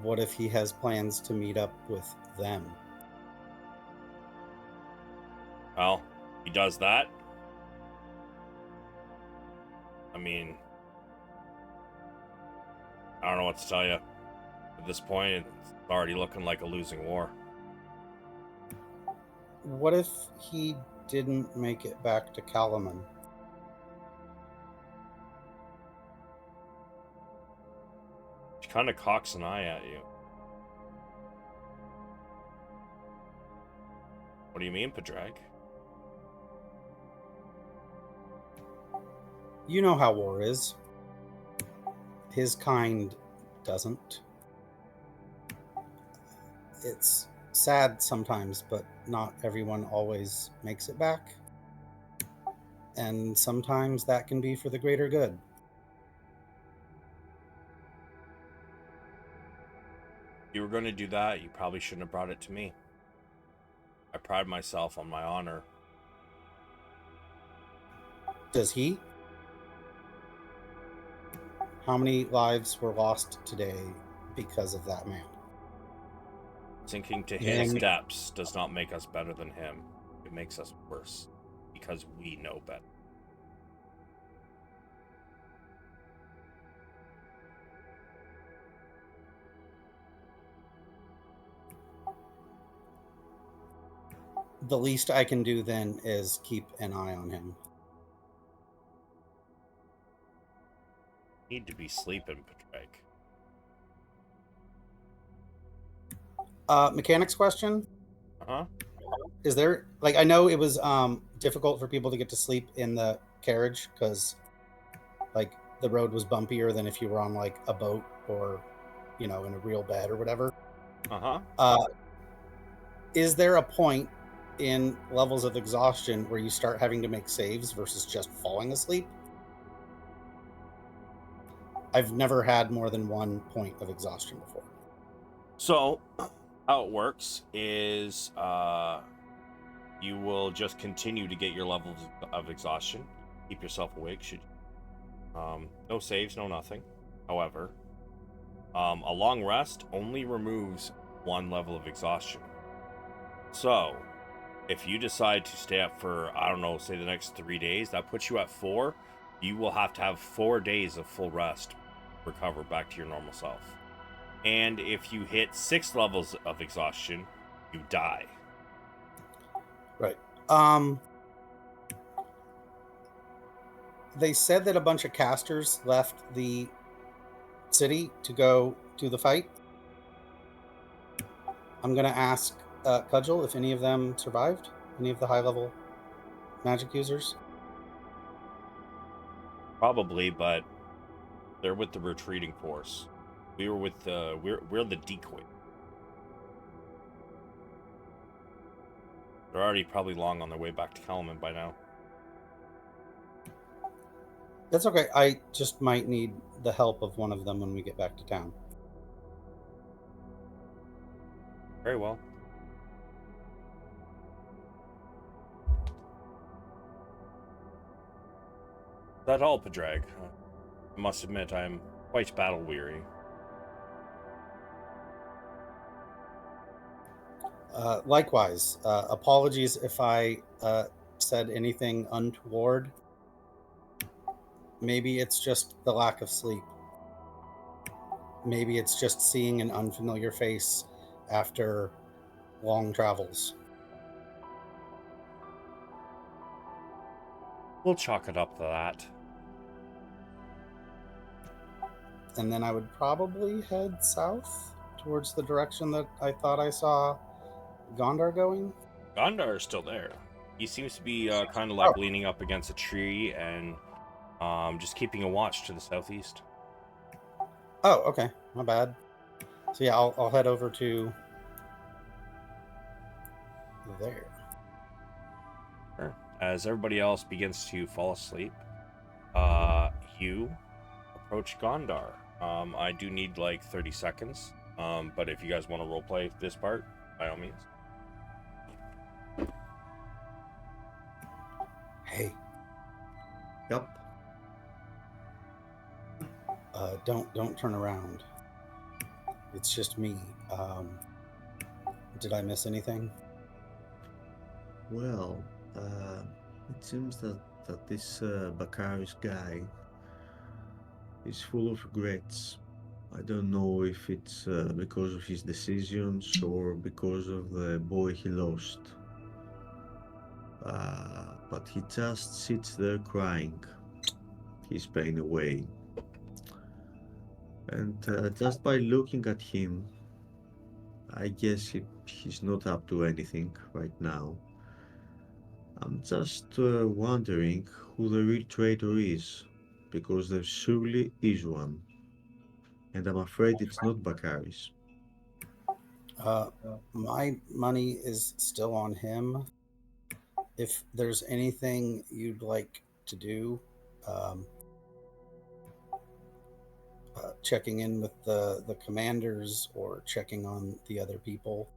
What if he has plans to meet up with them? Well, he does that. I mean, I don't know what to tell you. At this point, it's already looking like a losing war. What if he didn't make it back to Kalaman? She kind of cocks an eye at you. What do you mean, Padraig? You know how war is. His kind doesn't. It's sad sometimes, but not everyone always makes it back. And sometimes that can be for the greater good. If you were going to do that, you probably shouldn't have brought it to me. I pride myself on my honor. Does he? How many lives were lost today because of that man? Sinking to his And- depths does not make us better than him. It makes us worse because we know better. The least I can do then is keep an eye on him. Need to be sleeping, Padraig. Mechanics question. Uh-huh. Is there, like, I know it was difficult for people to get to sleep in the carriage because, like, the road was bumpier than if you were on, like, a boat or, you know, in a real bed or whatever. Uh-huh. Is there a point in levels of exhaustion where you start having to make saves versus just falling asleep? I've never had more than 1 point of exhaustion before. So, how it works is you will just continue to get your levels of exhaustion. Keep yourself awake. Should no saves, no nothing. However, a long rest only removes 1 level of exhaustion. So, if you decide to stay up for, I don't know, say the next 3 days, that puts you at 4. You will have to have 4 days of full rest to recover back to your normal self. And if you hit 6 levels of exhaustion, you die. Right. They said that a bunch of casters left the city to go to the fight. I'm going to ask Cudgel if any of them survived, any of the high-level magic users. Probably, but they're with the retreating force. We were with we're the decoy. They're already probably long on their way back to Kelman by now. That's okay. I just might need the help of one of them when we get back to town. Very well. That all, Padraig. I must admit, I'm quite battle weary. Likewise, apologies if I said anything untoward. Maybe it's just the lack of sleep. Maybe it's just seeing an unfamiliar face after long travels. We'll chalk it up to that. And then I would probably head south towards the direction that I thought I saw Gondar going. Gondar is still there. He seems to be kind of like leaning up against a tree and just keeping a watch to the southeast. Oh, okay. My bad. So yeah, I'll head over to there. Sure. As everybody else begins to fall asleep, you approach Gondar. I do need like 30 seconds, but if you guys want to roleplay this part, by all means. Hey, Yep. don't turn around. It's just me. Did I miss anything? Well, it seems that this Bakaris guy is full of regrets. I don't know if it's because of his decisions or because of the boy he lost. But he just sits there crying his pain away. And just by looking at him, I guess he's not up to anything right now. I'm just wondering who the real traitor is, because there surely is one. And I'm afraid it's not Bakaris. My money is still on him. If there's anything you'd like to do, checking in with the commanders or checking on the other people,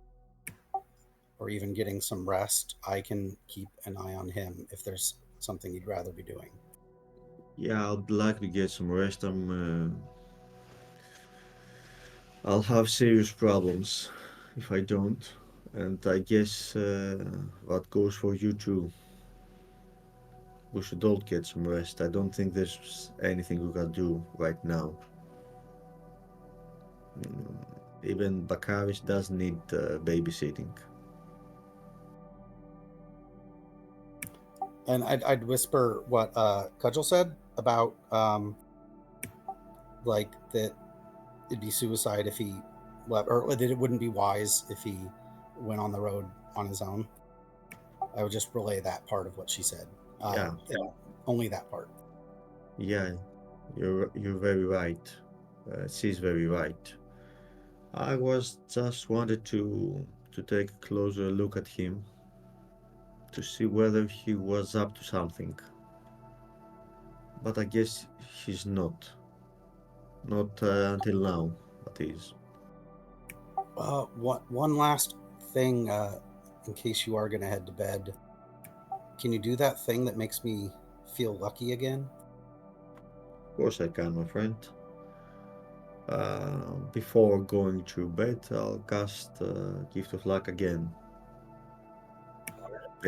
or even getting some rest, I can keep an eye on him if there's something you'd rather be doing. Yeah, I'd like to get some rest. I'll have serious problems if I don't. And I guess that goes for you too. We should all get some rest. I don't think there's anything we can do right now. Even Bakaris does need babysitting. And I'd whisper what Cudgel said about like that it'd be suicide if he left, or that it wouldn't be wise if he went on the road on his own. I would just relay that part of what she said. Yeah. Only that part. Yeah, you're very right. She's very right. I was just wanted to take a closer look at him to see whether he was up to something. But I guess he's not. Not until now, that is. One last thing, in case you are going to head to bed. Can you do that thing that makes me feel lucky again? Of course I can, my friend. Before going to bed, I'll cast Gift of Luck again.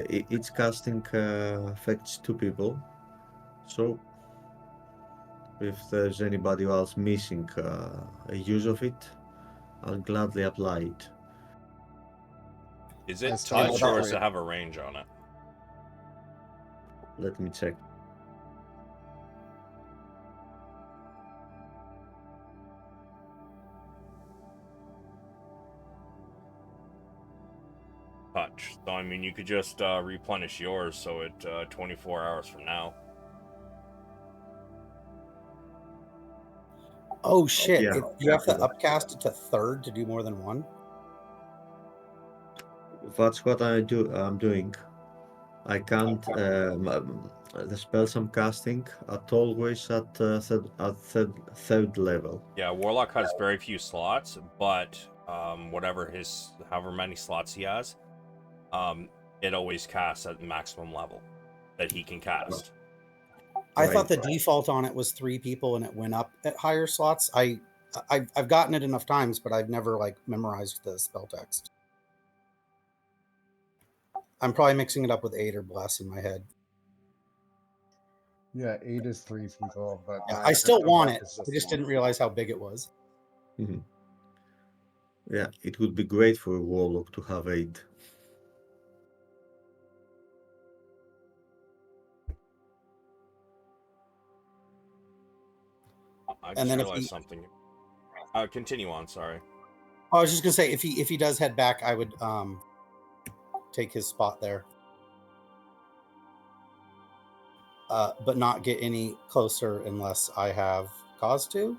Each casting affects 2 people, so if there's anybody else missing a use of it, I'll gladly apply it. Is it That's touch or does totally- it have a range on it? Let me check. Touch. So I mean, you could just replenish yours, so it 24 hours from now. Oh shit! Yeah. You have to upcast it to 3rd to do more than one. That's what I'm doing. I can't. The spells I'm casting are always at third level. Yeah, Warlock has very few slots, but however many slots he has, it always casts at maximum level that he can cast. I Right. thought the default on it was 3 people and it went up at higher slots. I've gotten it enough times, but I've never like memorized the spell text. I'm probably mixing it up with 8 or Bless in my head. Yeah, 8 is 3 people, but Yeah, my I still crystal want book it. is I just just one. didn't realize how big it was. Mhm. Yeah, it would be great for a warlock to have 8. I And just then if realized he, something. Continue on. Sorry. I was just gonna say if he does head back, I would take his spot there, but not get any closer unless I have cause to.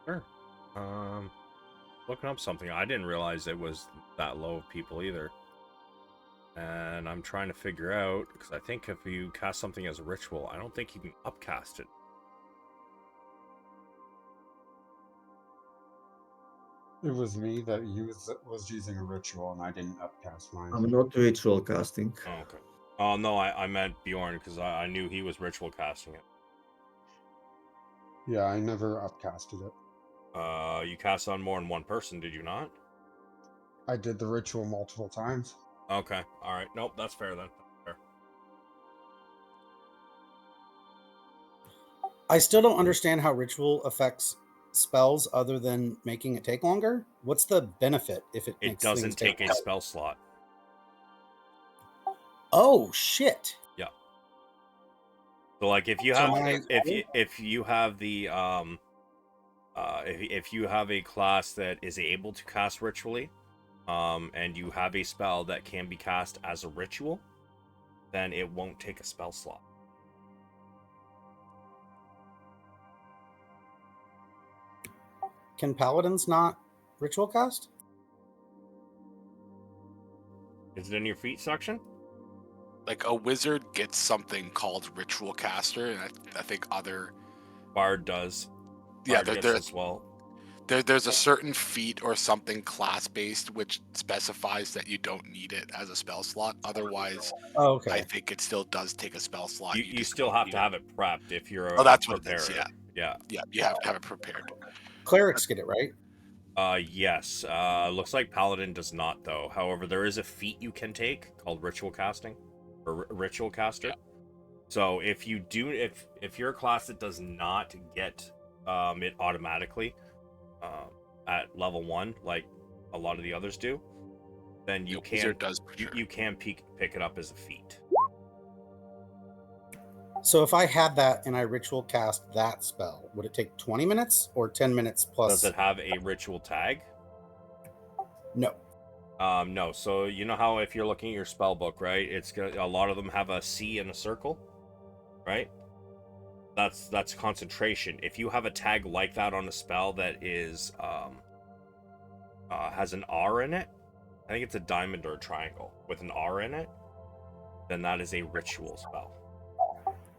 Sure. Looking up something. I didn't realize it was that low of people either. And I'm trying to figure out, because I think if you cast something as a ritual, I don't think you can upcast it. It was me that was using a ritual, and I didn't upcast mine. I'm not ritual casting. Oh, okay. Oh, no, I meant Bjorn, because I knew he was ritual casting it. Yeah, I never upcasted it. You cast on more than one person, did you not? I did the ritual multiple times. Okay, alright. Nope, that's fair then. Fair. I still don't understand how ritual affects spells other than making it take longer. What's the benefit if it It makes doesn't things take a spell slot. Oh shit! Yeah. So like if you So have my- if you have the if you have a class that is able to cast ritually, and you have a spell that can be cast as a ritual, then it won't take a spell slot. Can paladins not ritual cast? Is it in your feat section? Like a wizard gets something called ritual caster, and I think other Bard does. yeah, Bard gets as well. there's a certain feat or something class based which specifies that you don't need it as a spell slot. Otherwise, Oh, okay. I think it still does take a spell slot. You just still don't have need to it. have it prepped if you're Oh, that's a what it is, preparer. Yeah. Yeah, you have to have it prepared. Clerics get it, right? Yes. Looks like Paladin does not though. However, there is a feat you can take called ritual casting or ritual caster. Yeah. So if you do, if you're a class that does not get it automatically at level 1, like a lot of the others do, then you can Wizard does for sure. you can pick it up as a feat. So if I had that and I ritual cast that spell, would it take 20 minutes or 10 minutes plus? Does it have a ritual tag? No. No. So you know how if you're looking at your spell book, right? It's got a lot of them have a C and a circle, right? That's concentration. If you have a tag like that on a spell that is has an R in it, I think it's a diamond or a triangle with an R in it, then that is a ritual spell.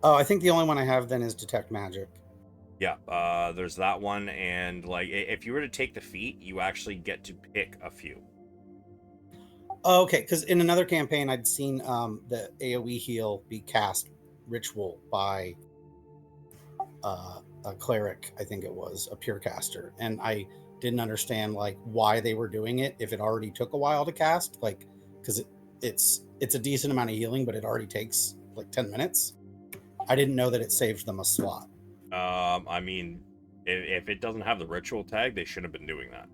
Oh, I think the only one I have then is detect magic. Yeah, there's that one, and like if you were to take the feat, you actually get to pick a few. Oh, okay, because in another campaign, I'd seen the AoE heal be cast ritual by a cleric. I think it was a pure caster, and I didn't understand like why they were doing it if it already took a while to cast. Like, because it's a decent amount of healing, but it already takes like 10 minutes. I didn't know that it saved them a slot. I mean, if it doesn't have the ritual tag, they should have been doing that.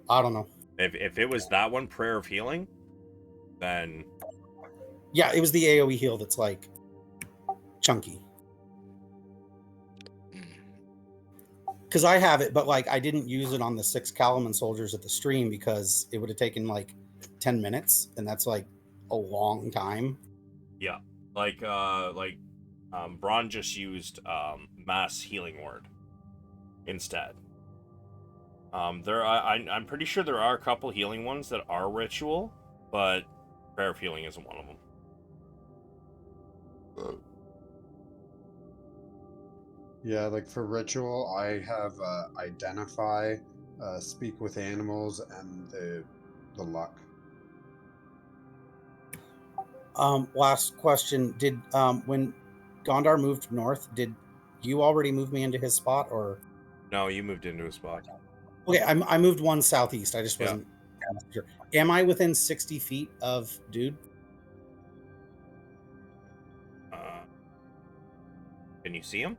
I don't know. If it was that one, Prayer of Healing, then Yeah, it was the AoE heal that's like chunky. Because I have it, but like I didn't use it on the 6 Kalaman soldiers at the stream because it would have taken like 10 minutes, and that's like a long time. yeah. Bronn just used mass healing word instead. I'm pretty sure there are a couple healing ones that are ritual, but prayer of healing isn't one of them. Yeah, like for ritual, I have identify, speak with animals, and the luck. Last question: did when Gondar moved north, did you already move me into his spot, or? No, you moved into a spot. Okay, I moved one southeast. I just Yeah. wasn't sure. Am I within 60 feet of dude? Can you see him?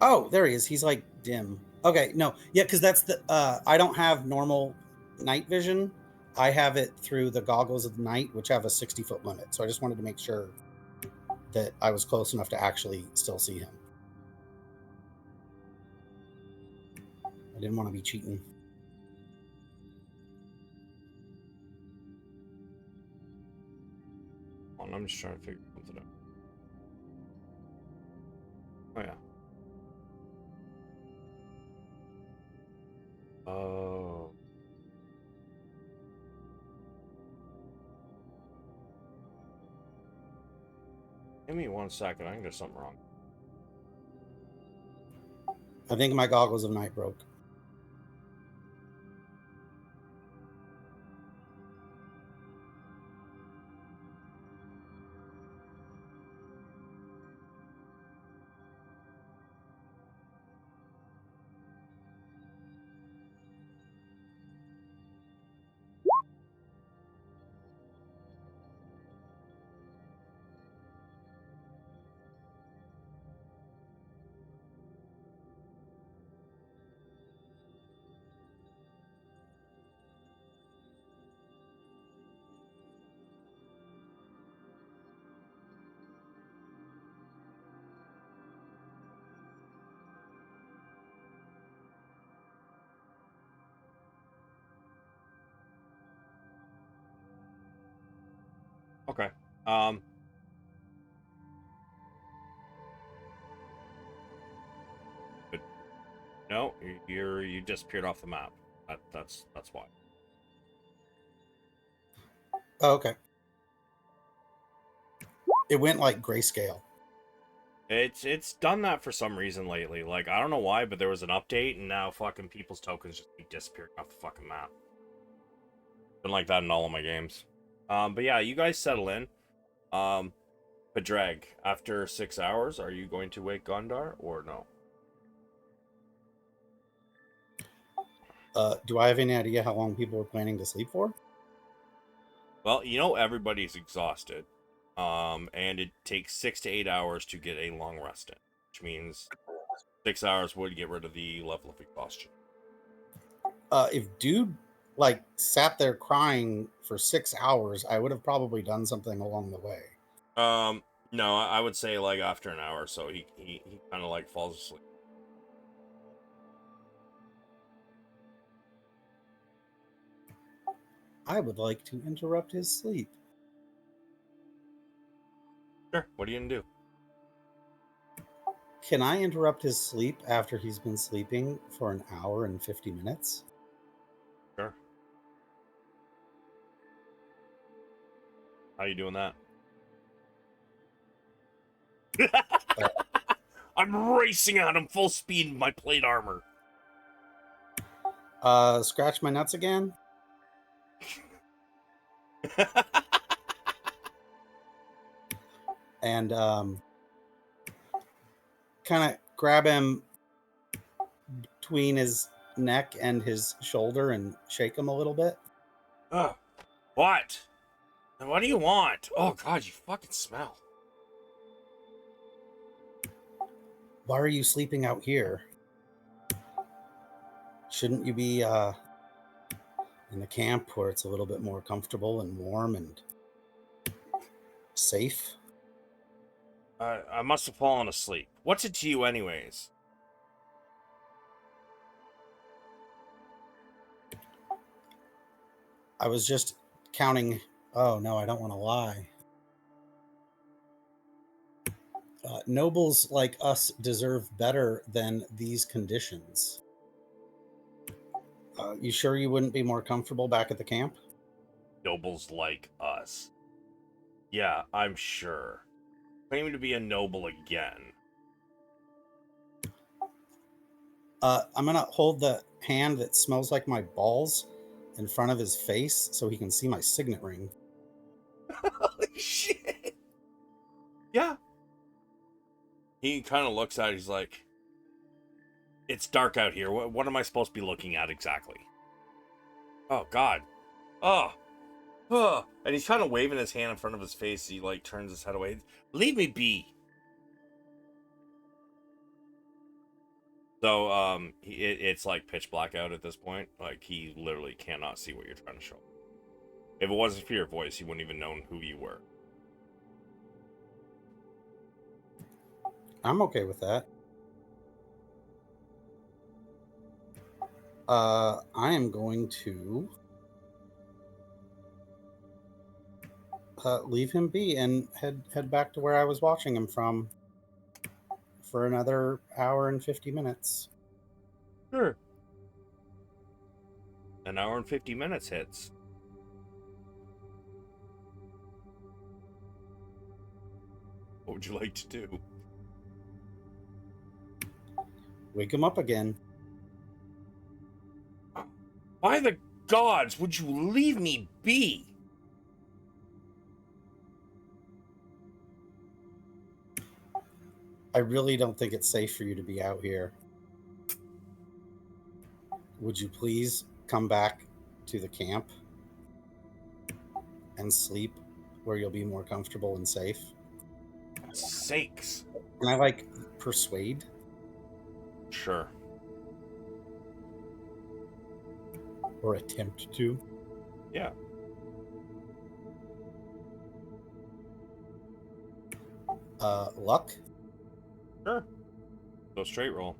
Oh, there he is. He's like dim. Okay, no, yeah, because that's the I don't have normal night vision. I have it through the goggles of the night, which have a 60-foot limit. So I just wanted to make sure that I was close enough to actually still see him. I didn't want to be cheating. I'm just trying to figure something out. Oh yeah. Oh. Give me 1 second. I think there's something wrong. I think my goggles of night broke. Okay. But no, you disappeared off the map. That's why. Oh, okay. It went like grayscale. It's done that for some reason lately. Like, I don't know why, but there was an update and now fucking people's tokens just keep disappearing off the fucking map. Been like that in all of my games. But yeah, you guys settle in. Padraig, after 6 hours, are you going to wake Gondar or no? Do I have any idea how long people were planning to sleep for? Well, you know everybody's exhausted. And it takes 6 to 8 hours to get a long rest in, which means 6 hours would get rid of the level of exhaustion. If dude like sat there crying for 6 hours, I would have probably done something along the way. No, I would say like after an hour or so, he kind of like falls asleep. I would like to interrupt his sleep. Sure. What are you gonna do? Can I interrupt his sleep after he's been sleeping for an hour and 50 minutes? Sure. How you doing that? I'm racing at him full speed in my plate armor. Scratch my nuts again? And kind of grab him between his neck and his shoulder and shake him a little bit. What? What do you want? Oh god, you fucking smell. Why are you sleeping out here? Shouldn't you be in the camp where it's a little bit more comfortable and warm and safe? I must have fallen asleep. What's it to you anyways? I was just counting Oh no, I don't want to lie. Nobles like us deserve better than these conditions. You sure you wouldn't be more comfortable back at the camp? Nobles like us. Yeah, I'm sure. Claiming to be a noble again. I'm gonna hold the hand that smells like my balls in front of his face so he can see my signet ring. Holy shit! Yeah. He kind of looks at it, he's like, it's dark out here. What am I supposed to be looking at exactly? Oh, God. Oh. Oh. And he's kind of waving his hand in front of his face. He, like, turns his head away. Leave me be. So, it's like pitch black out at this point. Like, he literally cannot see what you're trying to show. If it wasn't for your voice, he wouldn't even known who you were. I'm okay with that. I am going to leave him be and head back to where I was watching him from for another hour and 50 minutes. Sure. An hour and 50 minutes hits. What would you like to do? Wake him up again. By the gods, would you leave me be? I really don't think it's safe for you to be out here. Would you please come back to the camp and sleep where you'll be more comfortable and safe? Sakes. Can I, like, persuade? Sure. Or attempt to? Yeah. Luck? Sure. Go straight roll.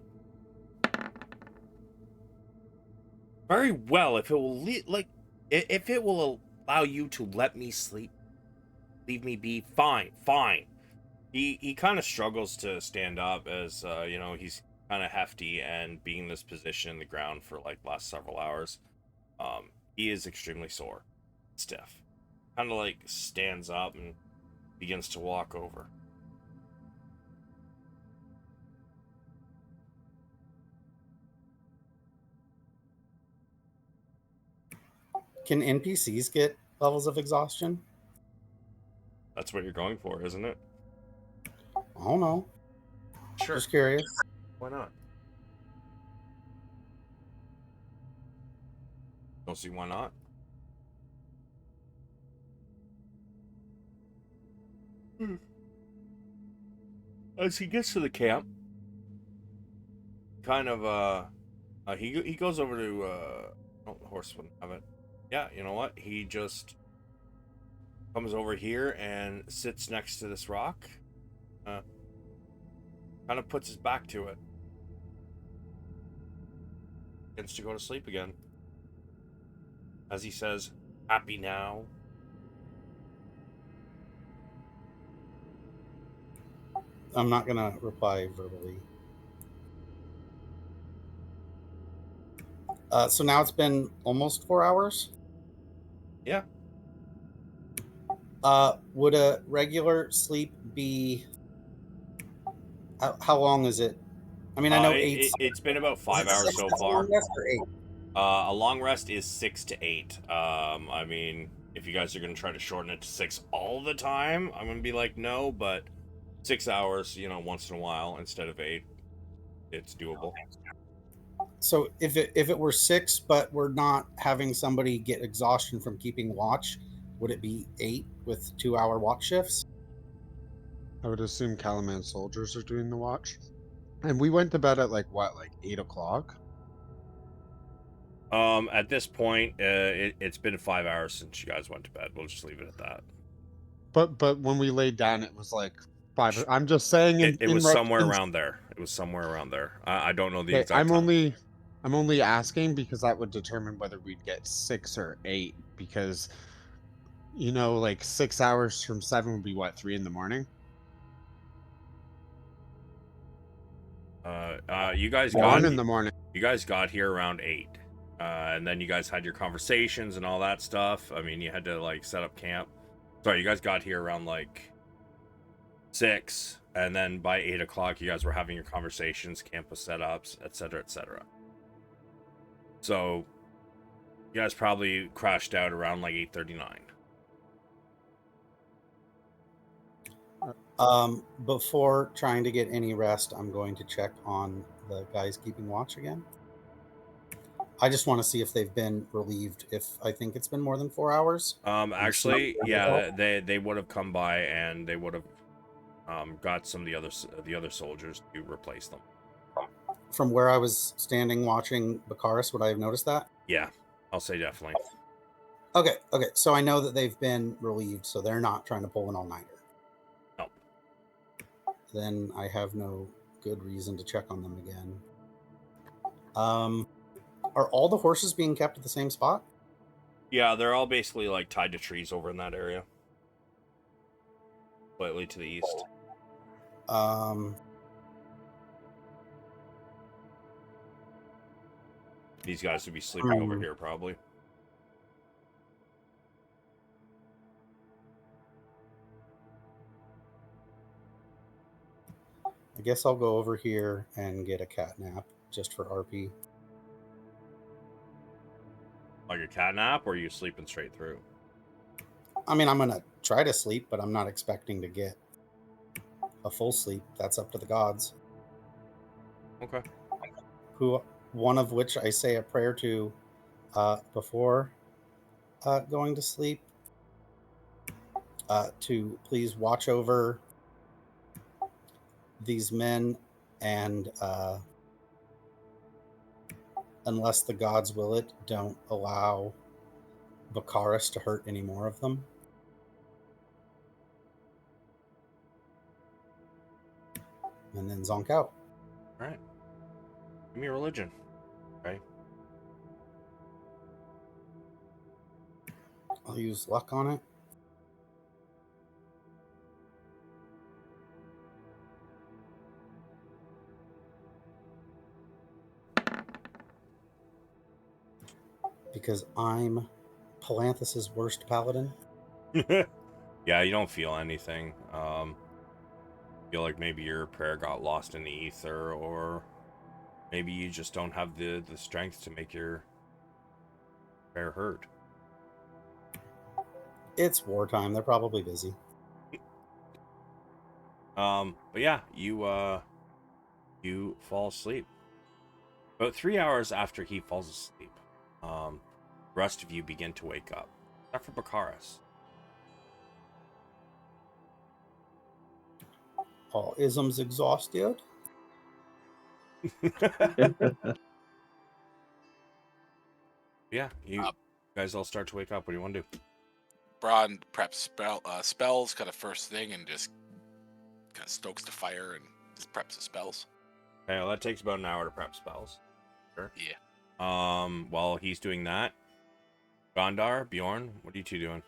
Very well. If it will if it will allow you to let me sleep, leave me be. Fine. He kind of struggles to stand up as you know, he's kind of hefty, and being in this position in the ground for like last several hours, he is extremely sore, stiff. Kind of like stands up and begins to walk over. Can NPCs get levels of exhaustion? That's what you're going for, isn't it? I don't know. Sure. Just curious. Why not? Don't see why not. As he gets to the camp, kind of he goes over to oh, the horse wouldn't have it. Yeah, you know what? He just comes over here and sits next to this rock. Kind of puts his back to it. Begins to go to sleep again. As he says, "Happy now?" I'm not gonna reply verbally. So now it's been almost 4 hours. Yeah. Would a regular sleep be? How long is it? I mean, I know it's been about 5 hours so far. A long rest is 6 to 8. I mean, if you guys are gonna try to shorten it to 6 all the time, I'm gonna be like, no, but 6 hours, you know, once in a while instead of 8, it's doable. So if it were 6, but we're not having somebody get exhaustion from keeping watch, would it be 8 with 2-hour watch shifts? I would assume Calaman soldiers are doing the watch. And we went to bed at like 8 o'clock? At this point, it's been 5 hours since you guys went to bed. We'll just leave it at that. But when we laid down, it was like 5. I'm just saying it was somewhere around there. It was somewhere around there. I don't know the exact time. I'm only asking because that would determine whether we'd get 6 or 8, because You know, like 6 hours from 7 would be what, 3 in the morning? You guys 1 got in the morning. you guys got here around 8, and then you guys had your conversations and all that stuff. I mean, you had to like set up camp. Sorry, you guys got here around like 6, and then by 8 o'clock, you guys were having your conversations, campus setups, etc., etc. So you guys probably crashed out around like 8:39. Before trying to get any rest, I'm going to check on the guys keeping watch again. I just want to see if they've been relieved. If I think it's been more than 4 hours. Actually, yeah, they would have come by and they would have got some of the other soldiers to replace them. From where I was standing watching Bakaris, would I have noticed that? Yeah, I'll say definitely. Okay. So I know that they've been relieved, so they're not trying to pull an all-nighter. No. Then I have no good reason to check on them again. Are all the horses being kept at the same spot? Yeah, they're all basically like tied to trees over in that area, slightly to the east. These guys would be sleeping over here probably. I guess I'll go over here and get a cat nap just for RP. Like a cat nap, or are you sleeping straight through? I mean, I'm gonna try to sleep, but I'm not expecting to get a full sleep. That's up to the gods. Okay. One of which I say a prayer to before going to sleep, to please watch over these men, and unless the gods will it, don't allow Bakaris to hurt any more of them. And then zonk out. All right. Give me a religion. Okay. I'll use luck on it. Because I'm Palanthas's worst paladin. Yeah, you don't feel anything. Feel like maybe your prayer got lost in the ether, or maybe you just don't have the strength to make your prayer heard. It's wartime. They're probably busy. But yeah, you fall asleep. About 3 hours after he falls asleep, the rest of you begin to wake up, except for Bakaris. All isms exhausted. Yeah, you guys all start to wake up. What do you want to do? Bronn preps spells kind of first thing and just kind of stokes the fire and just preps the spells. Okay, well, that takes about an hour to prep spells. Sure. Yeah. While he's doing that, Gondar, Bjorn, what are you two doing?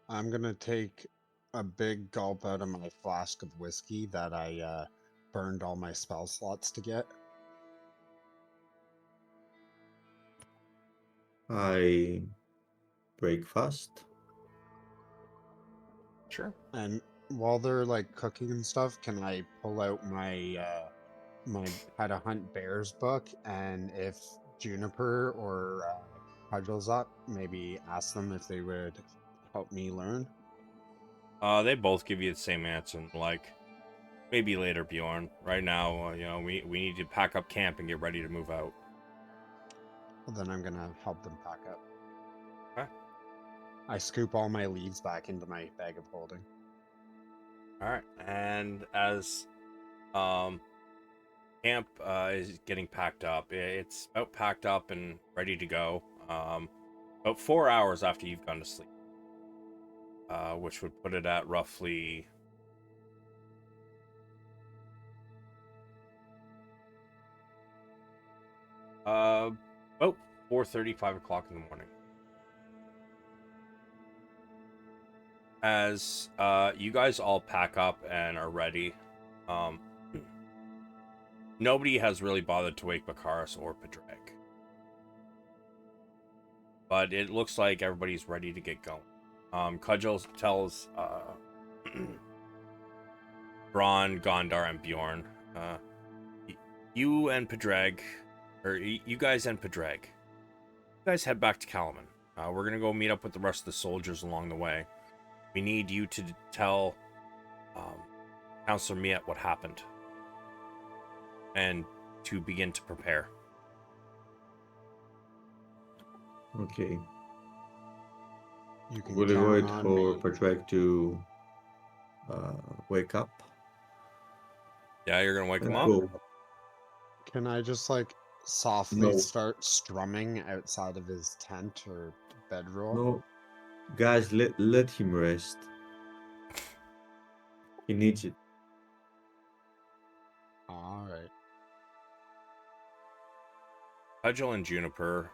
I'm gonna take a big gulp out of my flask of whiskey that I burned all my spell slots to get. I break fast. Sure. And while they're like cooking and stuff, can I pull out my my How to Hunt Bears book, and if Juniper or Cudgel's up, maybe ask them if they would help me learn? They both give you the same answer. Like, maybe later, Bjorn. Right now, we need to pack up camp and get ready to move out. Well, then I'm gonna help them pack up. Okay. I scoop all my leaves back into my bag of holding. All right. And as camp is getting packed up, it's about packed up and ready to go. About 4 hours after you've gone to sleep, which would put it at roughly about 4:30, 5 o'clock in the morning. as you guys all pack up and are ready, um, nobody has really bothered to wake Bakaris or Padraig. But it looks like everybody's ready to get going. Cudgel tells Bronn, Gondar, and Bjorn, you and Padraig, or you guys and Padraig, you guys head back to Kalaman. We're gonna go meet up with the rest of the soldiers along the way. We need you to tell Counselor Miet what happened, and to begin to prepare. Okay. You can Will you count wait on for me. Padraig to wake up? Yeah, you're gonna wake him up? Cool. Can I just like softly No. start strumming outside of his tent or bedroll? No, guys, let him rest. He needs it. All right. Cudgel and Juniper,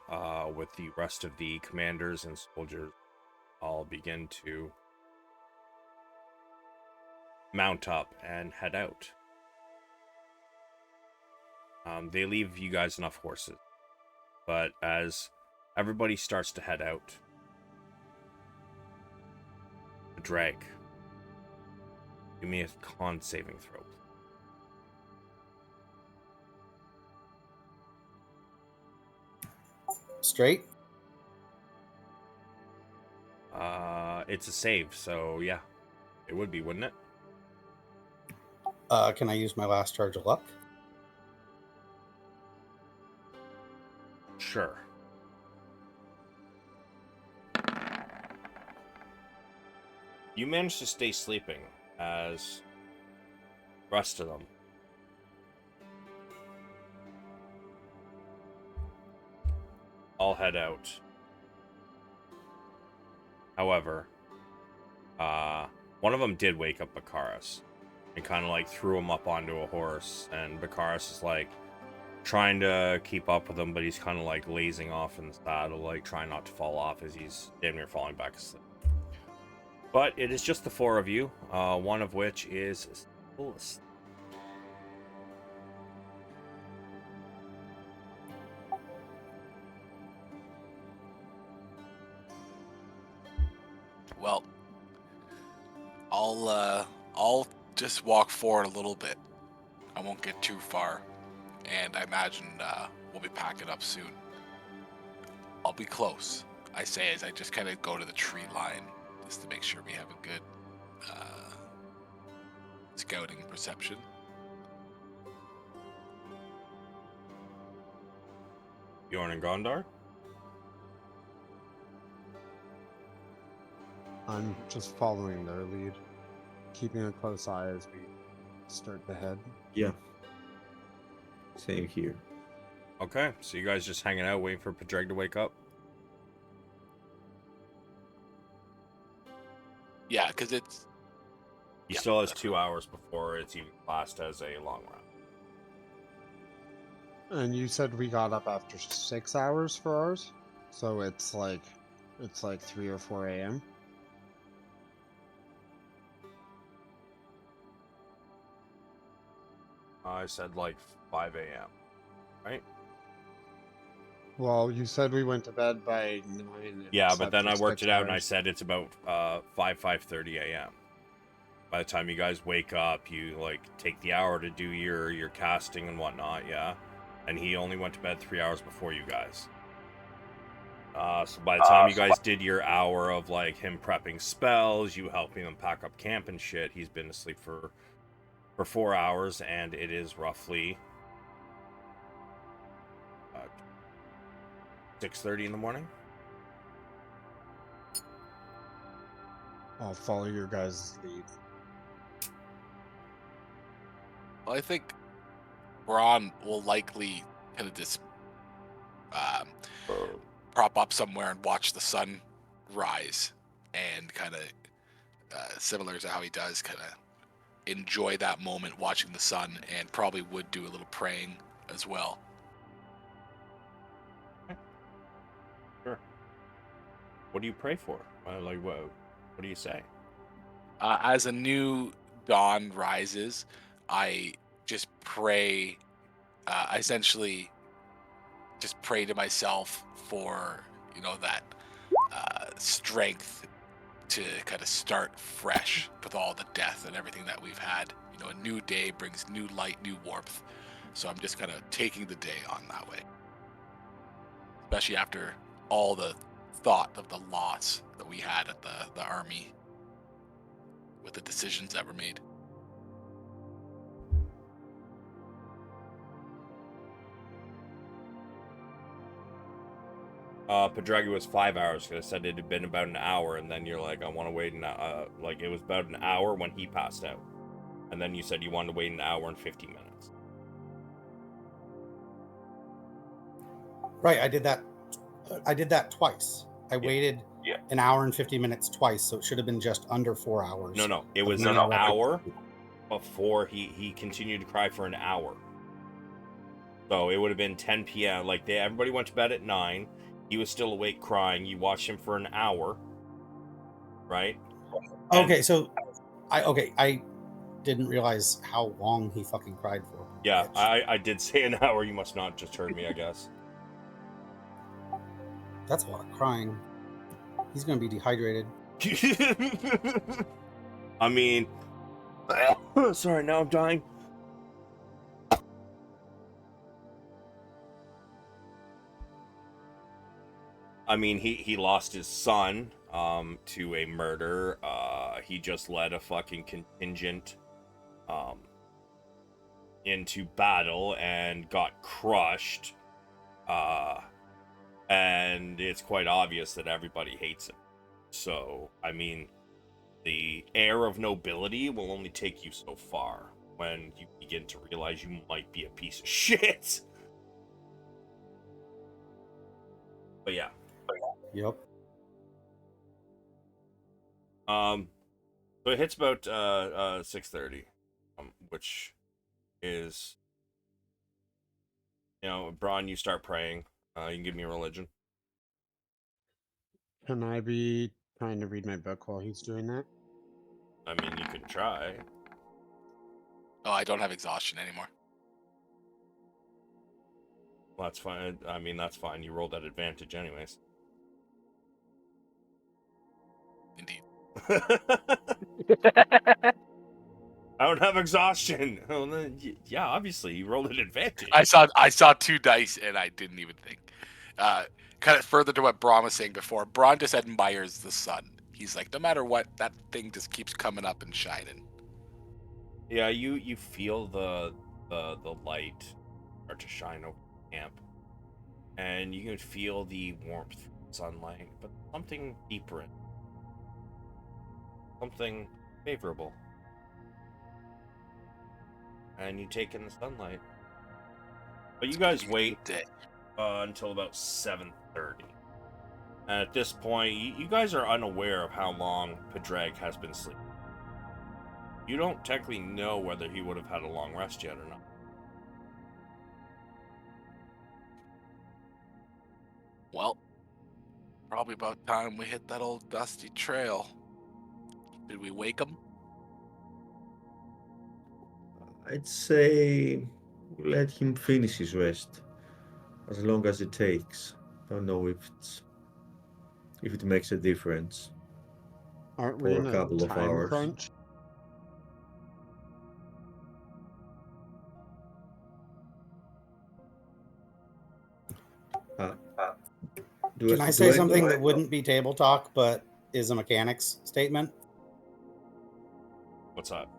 with the rest of the commanders and soldiers, all begin to mount up and head out. They leave you guys enough horses, but as everybody starts to head out, Padraig, give me a con saving throw. Straight? It's a save, so yeah, it would be, wouldn't it? Can I use my last charge of luck? Sure. You managed to stay sleeping as the rest of them all head out. However, one of them did wake up Bakaris and kind of like threw him up onto a horse, and Bakaris is like trying to keep up with him, but he's kind of like lazing off in the saddle, like trying not to fall off as he's damn near falling back asleep. But it is just the four of you, one of which is still asleep. Well, I'll just walk forward a little bit. I won't get too far, and I imagine we'll be packing up soon. I'll be close, I say as I just kind of go to the tree line, just to make sure we have a good scouting perception. Bjorn and Gondar? I'm just following their lead, keeping a close eye as we start to head. Yeah. Same here. Okay, so you guys just hanging out waiting for Padraig to wake up? Yeah, because it's... He Yeah, still has whatever. 2 hours before it's even classed as a long run. And you said we got up after 6 hours for ours, so it's like 3 or 4 a.m. I said like 5 a.m., right? Well, you said we went to bed by 9. and Yeah, but slept then for I worked 6 it out and I hours. said it's about 5:30 a.m. By the time you guys wake up, you like take the hour to do your casting and whatnot, yeah. And he only went to bed 3 hours before you guys. So by the time you guys did your hour of like him prepping spells, you helping him pack up camp and shit, he's been asleep for 4 hours, and it is roughly 6:30 in the morning. I'll follow your guys' lead. Well, I think Bronn will likely kind of just prop up somewhere and watch the sun rise, and kind of similar to how he does, kind of enjoy that moment watching the sun, and probably would do a little praying as well. Sure. What do you pray for? Like what do you say? As a new dawn rises, I just pray. I essentially just pray to myself for that strength to kind of start fresh with all the death and everything that we've had. A new day brings new light, new warmth. So I'm just kind of taking the day on that way, especially after all the thought of the loss that we had at the army with the decisions that were made. Padraig was 5 hours because I said it had been about an hour, and then you're like, I want to wait like it was about an hour when he passed out, and then you said you wanted to wait an hour and 50 minutes. Right, I did that twice. I waited an hour and 50 minutes twice, so it should have been just under 4 hours. No, it was an hour before he continued to cry for an hour. So it would have been 10 p.m. Like everybody went to bed at 9. He was still awake crying. You watched him for an hour, right? Okay, so I didn't realize how long he fucking cried for. Yeah, I did say an hour. You must not just heard me, I guess. That's a lot of crying. He's gonna be dehydrated. I mean, sorry, now I'm dying. I mean, he lost his son to a murder. He just led a fucking contingent into battle and got crushed. And it's quite obvious that everybody hates him. So, I mean, the air of nobility will only take you so far when you begin to realize you might be a piece of shit. But yeah. Yep. So it hits about 6:30, which is, Bronn, you start praying. You can give me a religion. Can I be trying to read my book while he's doing that? I mean, you can try. Oh, I don't have exhaustion anymore. Well, that's fine. I mean, that's fine. You rolled that advantage anyways. Indeed. I don't have exhaustion. Well, then, yeah, obviously, you rolled an advantage. I saw 2 dice and I didn't even think. Kind of further to what Bronn was saying before, Bronn just admires the sun. He's like, no matter what, that thing just keeps coming up and shining. Yeah, you feel the light start to shine over the camp, and you can feel the warmth from the sunlight, but something deeper in, something favorable. And you take in the sunlight. But you guys wait until about 7:30. And at this point, you guys are unaware of how long Padraig has been sleeping. You don't technically know whether he would have had a long rest yet or not. Well, probably about time we hit that old dusty trail. Did we wake him? I'd say let him finish his rest, as long as it takes. Don't know if it makes a difference. Aren't we in For a a couple of time hours. crunch? Can I say something that wouldn't be table talk, but is a mechanics statement? What's that?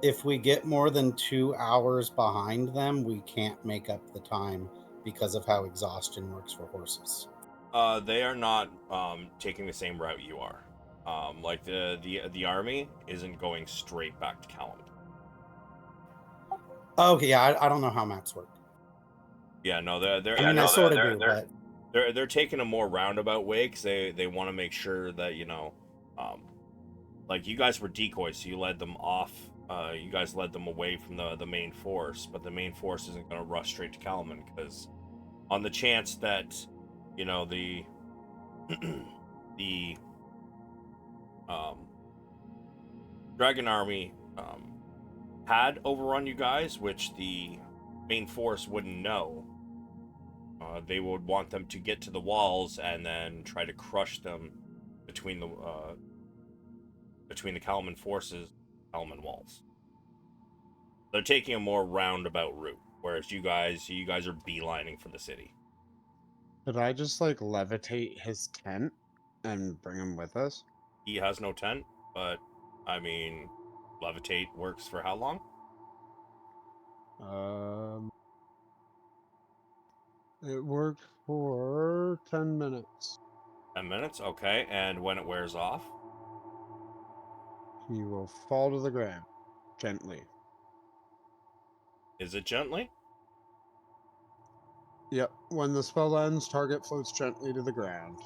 If we get more than 2 hours behind them, we can't make up the time because of how exhaustion works for horses. They are not taking the same route you are. Like the army isn't going straight back to Calamity. Okay, yeah, I don't know how maps work. Yeah, no, they're. I mean, I sort of do, but they're taking a more roundabout way because they want to make sure that like you guys were decoys, so you led them off. You guys led them away from the main force, but the main force isn't going to rush straight to Kalaman because on the chance that the Dragon Army had overrun you guys, which the main force wouldn't know. They would want them to get to the walls and then try to crush them between the Kalman forces, Kalman walls. They're taking a more roundabout route, whereas you guys are beelining for the city. Could I just like levitate his tent and bring him with us? He has no tent, but I mean, levitate works for how long? It worked for 10 minutes. 10 minutes, okay. And when it wears off? He will fall to the ground gently. Is it gently? Yep. When the spell ends, target floats gently to the ground.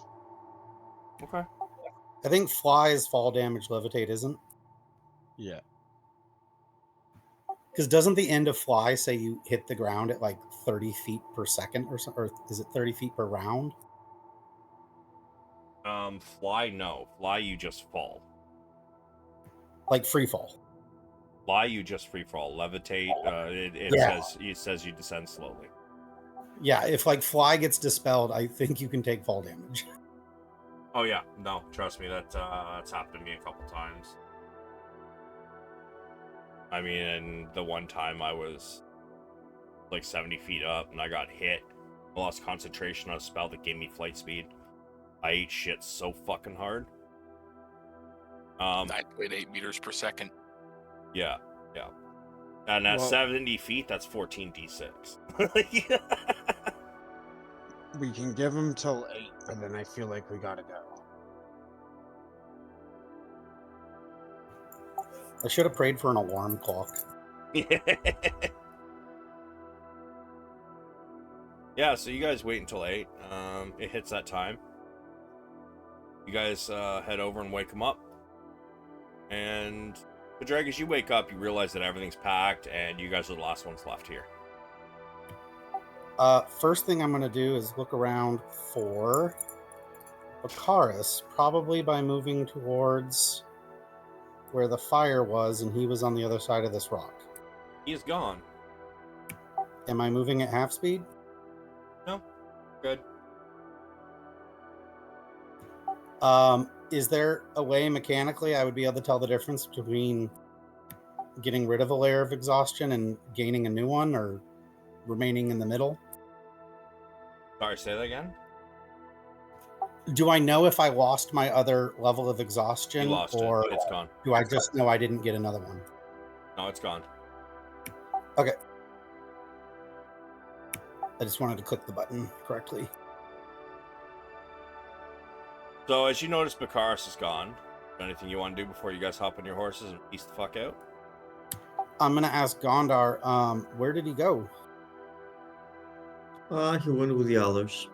Okay. I think flies fall damage levitate isn't. Yeah. Because doesn't the end of fly say you hit the ground at like 30 feet per second or something? Or is it 30 feet per round? Fly, no. Fly, you just fall. Like free fall. Fly, you just free fall. Levitate, it says you descend slowly. Yeah, if like fly gets dispelled, I think you can take fall damage. Oh yeah, no, trust me, that's happened to me a couple times. I mean, and the one time I was like 70 feet up and I got hit. I lost concentration on a spell that gave me flight speed. I ate shit so fucking hard. 9.8 meters per second. Yeah. And at 70 feet, that's 14d6. We can give him till 8, but then I feel like we gotta go. I should have prayed for an alarm clock. Yeah, so you guys wait until 8. It hits that time. You guys head over and wake him up. And Padraig, as you wake up, you realize that everything's packed and you guys are the last ones left here. First thing I'm going to do is look around for Bakaris, probably by moving towards where the fire was, and he was on the other side of this rock. He is gone. Am I moving at half speed? No. Good. Is there a way mechanically I would be able to tell the difference between getting rid of a layer of exhaustion and gaining a new one, or remaining in the middle? Sorry, say that again? Do I know if I lost my other level of exhaustion? You lost or it. It's gone. Do I just know I didn't get another one? No, it's gone. Okay. I just wanted to click the button correctly. So as you notice, Bakaris is gone. Anything you want to do before you guys hop on your horses and piece the fuck out? I'm going to ask Gondar, where did he go? He went with the others.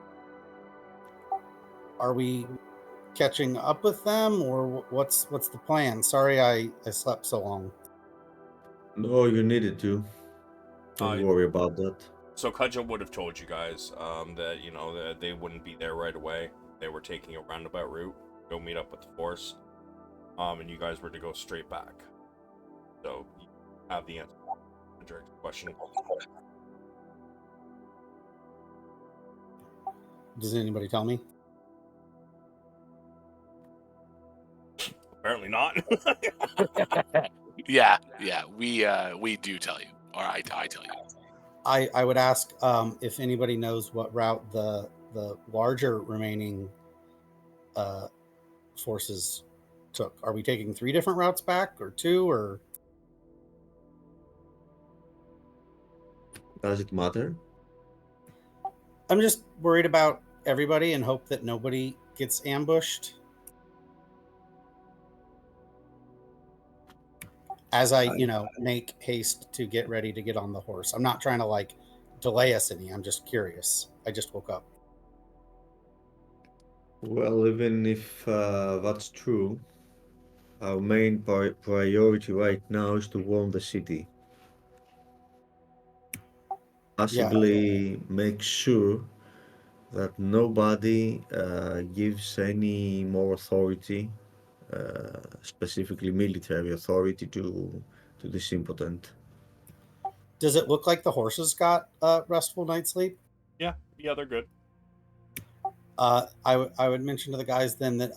Are we catching up with them, or what's the plan? Sorry I slept so long. No, you needed to. Don't worry about that. So Cudgel would have told you guys that, you know, that they wouldn't be there right away. They were taking a roundabout route, go meet up with the force, and you guys were to go straight back. So you have the answer to Padraig's question. Does anybody tell me? Apparently not. Yeah, we do tell you, or I tell you. I would ask if anybody knows what route the larger remaining forces took. Are we taking 3 different routes back, or 2, or? Does it matter? I'm just worried about everybody and hope that nobody gets ambushed. As I, make haste to get ready to get on the horse. I'm not trying to like delay us any. I'm just curious. I just woke up. Well, even if that's true, our main priority right now is to warn the city. Possibly make sure that nobody gives any more authority specifically military authority to this impotent. Does it look like the horses got restful night's sleep? Yeah, they're good. I would mention to the guys then that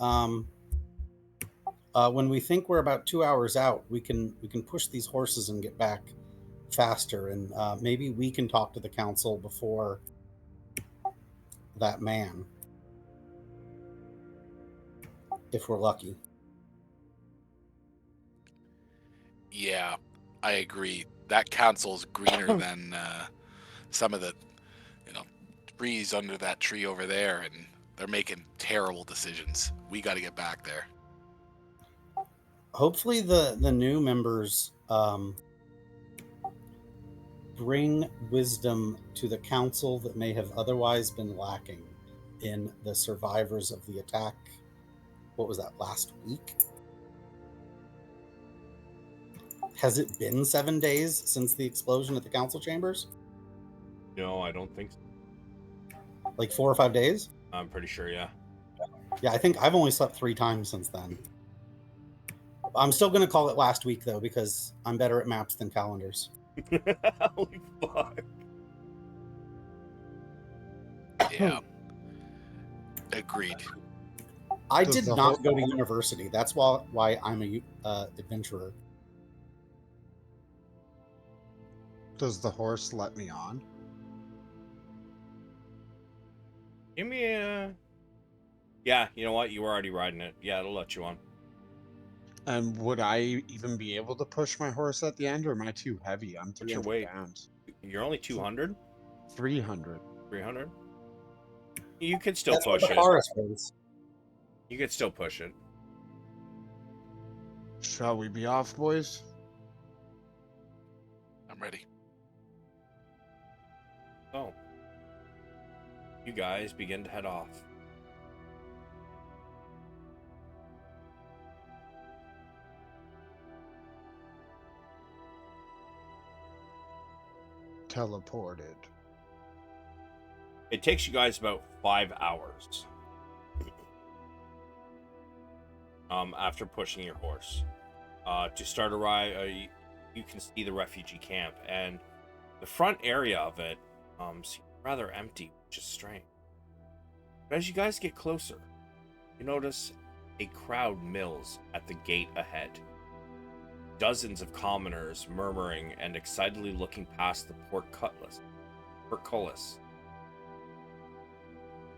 when we think we're about 2 hours out, we can push these horses and get back faster, and maybe we can talk to the council before that man, if we're lucky. Yeah, I agree. That council's greener than some of the, trees under that tree over there, and they're making terrible decisions. We got to get back there. Hopefully the new members bring wisdom to the council that may have otherwise been lacking in the survivors of the attack. What was that, last week? Has it been 7 days since the explosion at the council chambers? No, I don't think so. Like 4 or 5 days? I'm pretty sure, yeah. Yeah, I think I've only slept 3 times since then. I'm still going to call it last week, though, because I'm better at maps than calendars. Holy fuck. Yeah. Agreed. I Does did the not whole- go to university. That's why I'm a adventurer. Does the horse let me on? Give me a... Yeah, you know what? You were already riding it. Yeah, it'll let you on. And would I even be able to push my horse at the end, or am I too heavy? I'm What's your 300 weight? pounds. You're only 200? 300. 300? You could still That's what push the it. forest is. You could still push it. Shall we be off, boys? I'm ready. Oh. You guys begin to head off. Teleported. It takes you guys about 5 hours. After pushing your horse. To start a ride, you can see the refugee camp, and the front area of it seems rather empty, which is strange. But as you guys get closer, you notice a crowd mills at the gate ahead. Dozens of commoners murmuring and excitedly looking past the portcullis.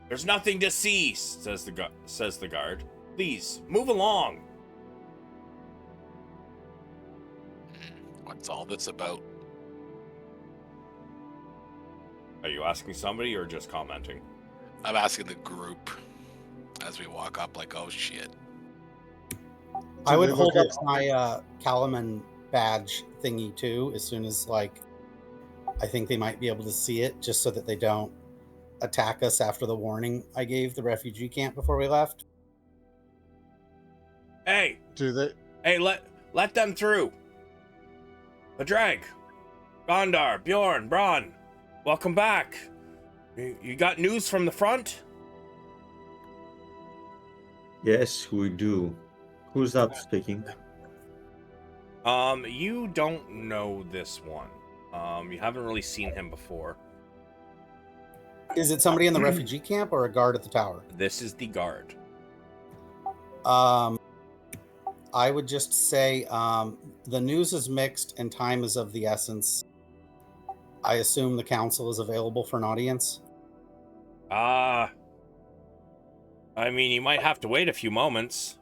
There's nothing to see, says the guard. Please, move along. What's all this about? Are you asking somebody or just commenting? I'm asking the group as we walk up, like, oh shit. I would they hold look up my Kalaman badge thingy too, as soon as I think they might be able to see it, just so that they don't attack us after the warning I gave the refugee camp before we left. Hey, Do they? hey, let them through. Padraig, Gondar, Bjorn, Bronn, welcome back. You got news from the front? Yes, we do. Who's that speaking? You don't know this one. You haven't really seen him before. Is it somebody in the refugee camp or a guard at the tower? This is the guard. I would just say the news is mixed and time is of the essence. I assume the council is available for an audience. I mean, you might have to wait a few moments.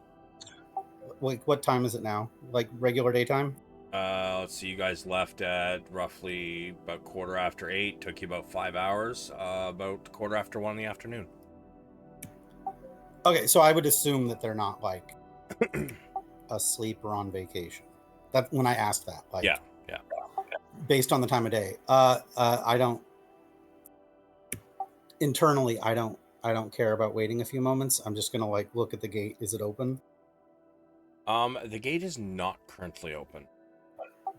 Like, what time is it now? Like regular daytime? Let's see, you guys left at roughly about 8:15. Took you about 5 hours. About 1:15 in the afternoon. Okay, so I would assume that they're not like asleep or on vacation. That when I asked that, like, Yeah. based on the time of day. I don't internally. I don't care about waiting a few moments. I'm just gonna look at the gate. Is it open? The gate is not currently open.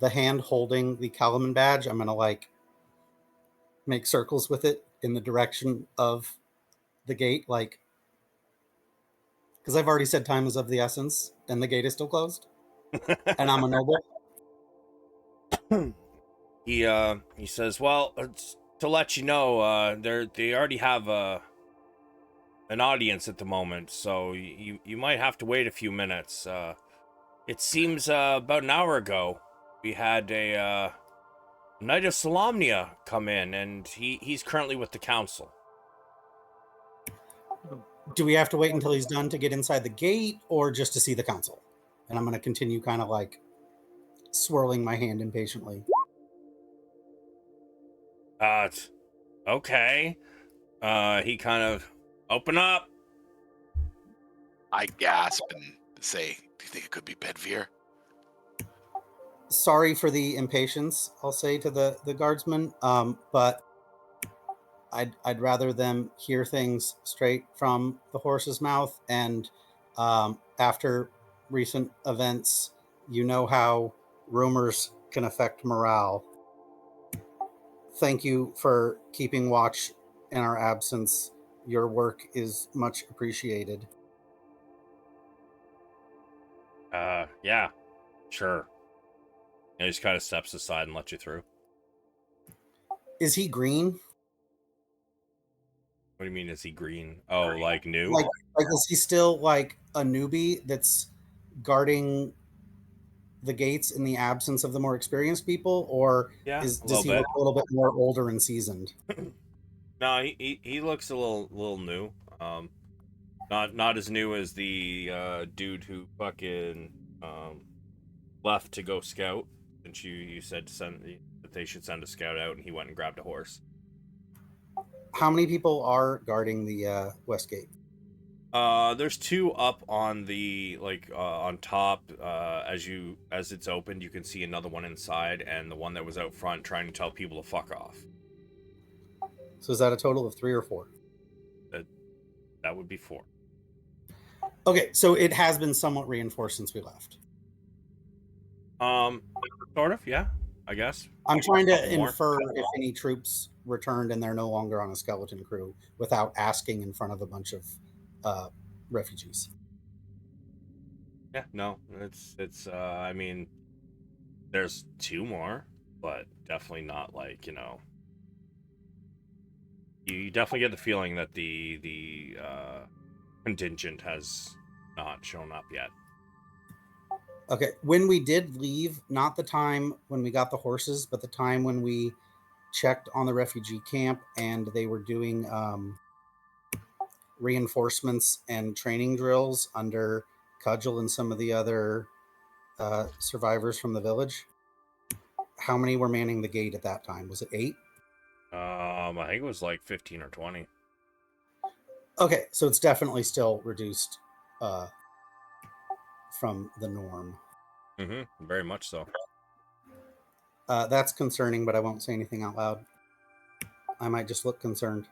The hand holding the Kalaman badge, I'm gonna make circles with it in the direction of the gate, Because I've already said time is of the essence, and the gate is still closed, and I'm a noble. He says, "Well, it's to let you know, they already have an audience at the moment, so you might have to wait a few minutes. It seems about an hour ago we had a Knight of Solamnia come in, and he's currently with the council." Do we have to wait until he's done to get inside the gate, or just to see the council? And I'm going to continue kind of like swirling my hand impatiently. Okay. He kind of open up. I gasp and say, "Do you think it could be Bedveer?" Sorry for the impatience, I'll say to the guardsman, but I'd rather them hear things straight from the horse's mouth. And after recent events, you know how rumors can affect morale. Thank you for keeping watch in our absence. Your work is much appreciated. Yeah, sure. And he just kind of steps aside and lets you through. Is he green? What do you mean, is he green? Oh, like new? Like is he still like a newbie that's guarding the gates in the absence of the more experienced people, or Yeah, does he look a little bit more older and seasoned? No, he looks a little new. Not as new as the dude who fucking left to go scout, and you said that they should send a scout out, and he went and grabbed a horse. How many people are guarding the west gate? There's two up on the on top. As it's opened, you can see another one inside, and the one that was out front trying to tell people to fuck off. So is that a total of 3 or 4? That would be 4. Okay, so it has been somewhat reinforced since we left. Sort of, yeah, I guess. I'm trying to infer if any troops returned and they're no longer on a skeleton crew without asking in front of a bunch of refugees. Yeah, no, it's I mean, there's 2 more, but definitely not like, you definitely get the feeling that the contingent has not shown up yet. Okay, when we did leave, not the time when we got the horses, but the time when we checked on the refugee camp and they were doing reinforcements and training drills under Cudgel and some of the other survivors from the village. How many were manning the gate at that time? Was it 8? I think it was like 15 or 20. Okay, so it's definitely still reduced from the norm. Mm-hmm. Very much so. That's concerning, but I won't say anything out loud. I might just look concerned.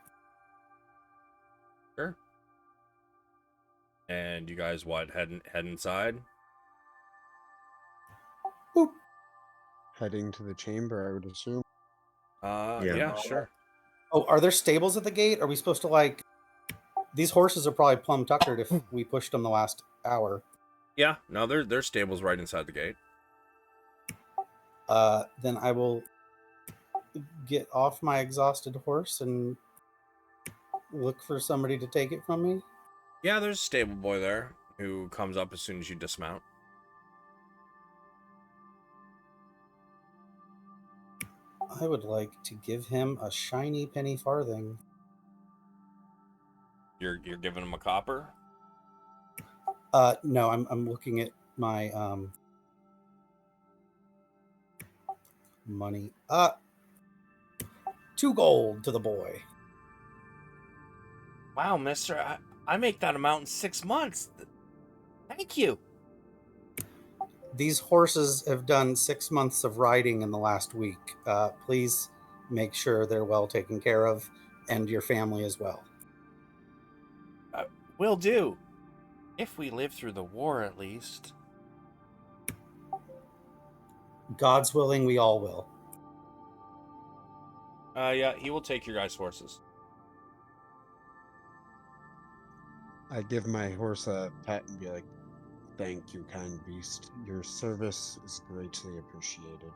Sure. And you guys head inside? Boop. Heading to the chamber, I would assume. Yeah, sure. Oh, are there stables at the gate? Are we supposed to these horses are probably plumb tuckered if we pushed them the last hour. Yeah, no, there's stables right inside the gate. Then I will get off my exhausted horse and look for somebody to take it from me. Yeah, there's a stable boy there who comes up as soon as you dismount. I would like to give him a shiny penny farthing. You're giving him a copper? No, I'm looking at my money. 2 gold to the boy. Wow, mister, I make that amount in 6 months. Thank you. These horses have done 6 months of riding in the last week. Please make sure they're well taken care of, and your family as well. Will do. If we live through the war, at least. God's willing, we all will. Yeah, he will take your guys' horses. I give my horse a pet and be like, "Thank you, kind beast. Your service is greatly appreciated."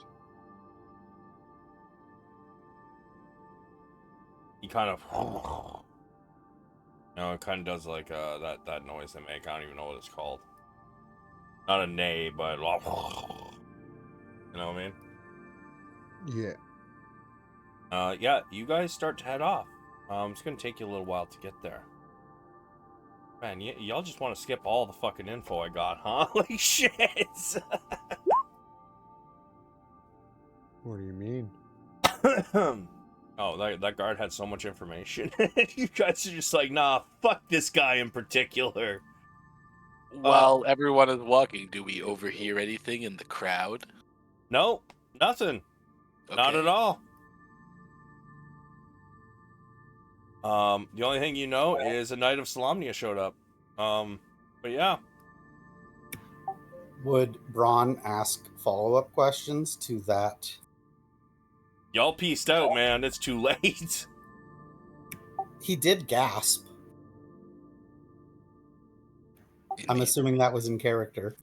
He kind of, it kind of does like that noise they make. I don't even know what it's called. Not a neigh, but you know what I mean? Yeah. Yeah, you guys start to head off. It's gonna take you a little while to get there. Man, y'all just want to skip all the fucking info I got, huh? Like shit. What do you mean? Oh, that guard had so much information. You guys are just like, nah, fuck this guy in particular. While everyone is walking, do we overhear anything in the crowd? No, nothing. Not at Okay. all. The only thing you know is a Knight of Solamnia showed up. But yeah. Would Bronn ask follow-up questions to that? Y'all pieced out, man. It's too late. He did gasp. I'm assuming that was in character.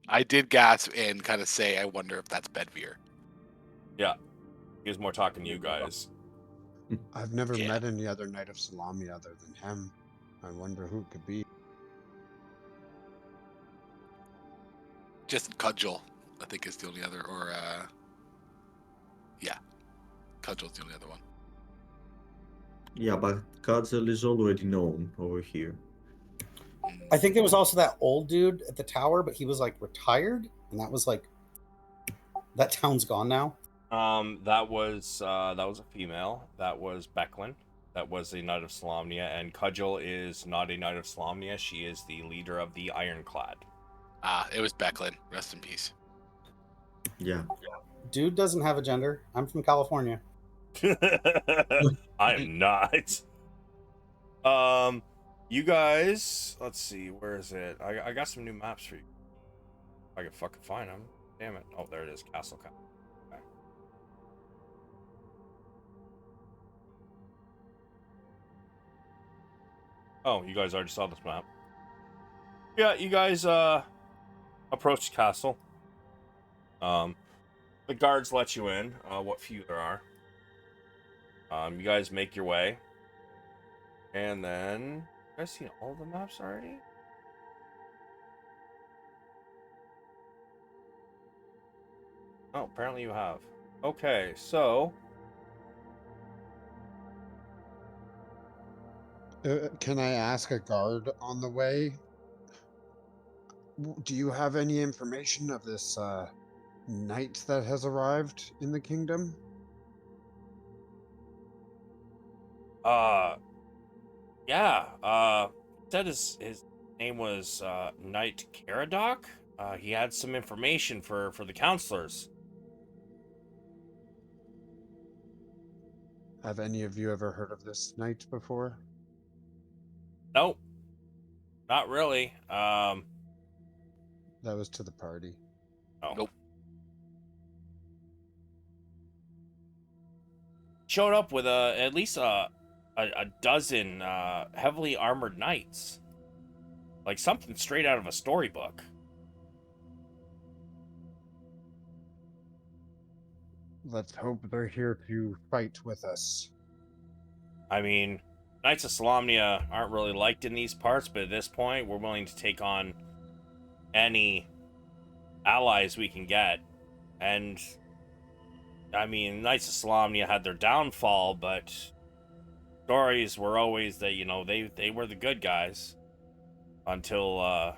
I did gasp and kind of say, I wonder if that's Bedveer. Yeah. He was more talking to you guys. I've never Yeah. met any other Knight of Salami other than him. I wonder who it could be. Just Cudgel, I think, is the only other, or yeah, Cudgel's the only other one. Yeah, but Cudgel is already known over here. I think there was also that old dude at the tower, but he was like retired, and that was like that town's gone now. That was a female. That was Becklin. That was a Knight of Solamnia, and Cudgel is not a Knight of Solamnia. She is the leader of the Ironclad. It was Becklin. Rest in peace. Yeah. Dude doesn't have a gender. I'm from California. I am not. You guys, let's see, where is it? I got some new maps for you. If I can fucking find them. Damn it. Oh, there it is. Castle. Okay. Oh, you guys already saw this map. Yeah, you guys approach the castle. The guards let you in, what few there are. You guys make your way. And then, you guys seen all the maps already? Oh, apparently you have. Okay, so Can I ask a guard on the way? Do you have any information of this knight that has arrived in the kingdom? yeah, said his name was Knight Caradoc. He had some information for the counselors. Have any of you ever heard of this knight before? Nope. Not really. That was to the party. Oh. Nope. Showed up with at least a dozen heavily armored knights. Like something straight out of a storybook. Let's hope they're here to fight with us. I mean, Knights of Solamnia aren't really liked in these parts, but at this point, we're willing to take on any allies we can get. And, I mean, Knights of Solamnia had their downfall, but stories were always that, they were the good guys. Until,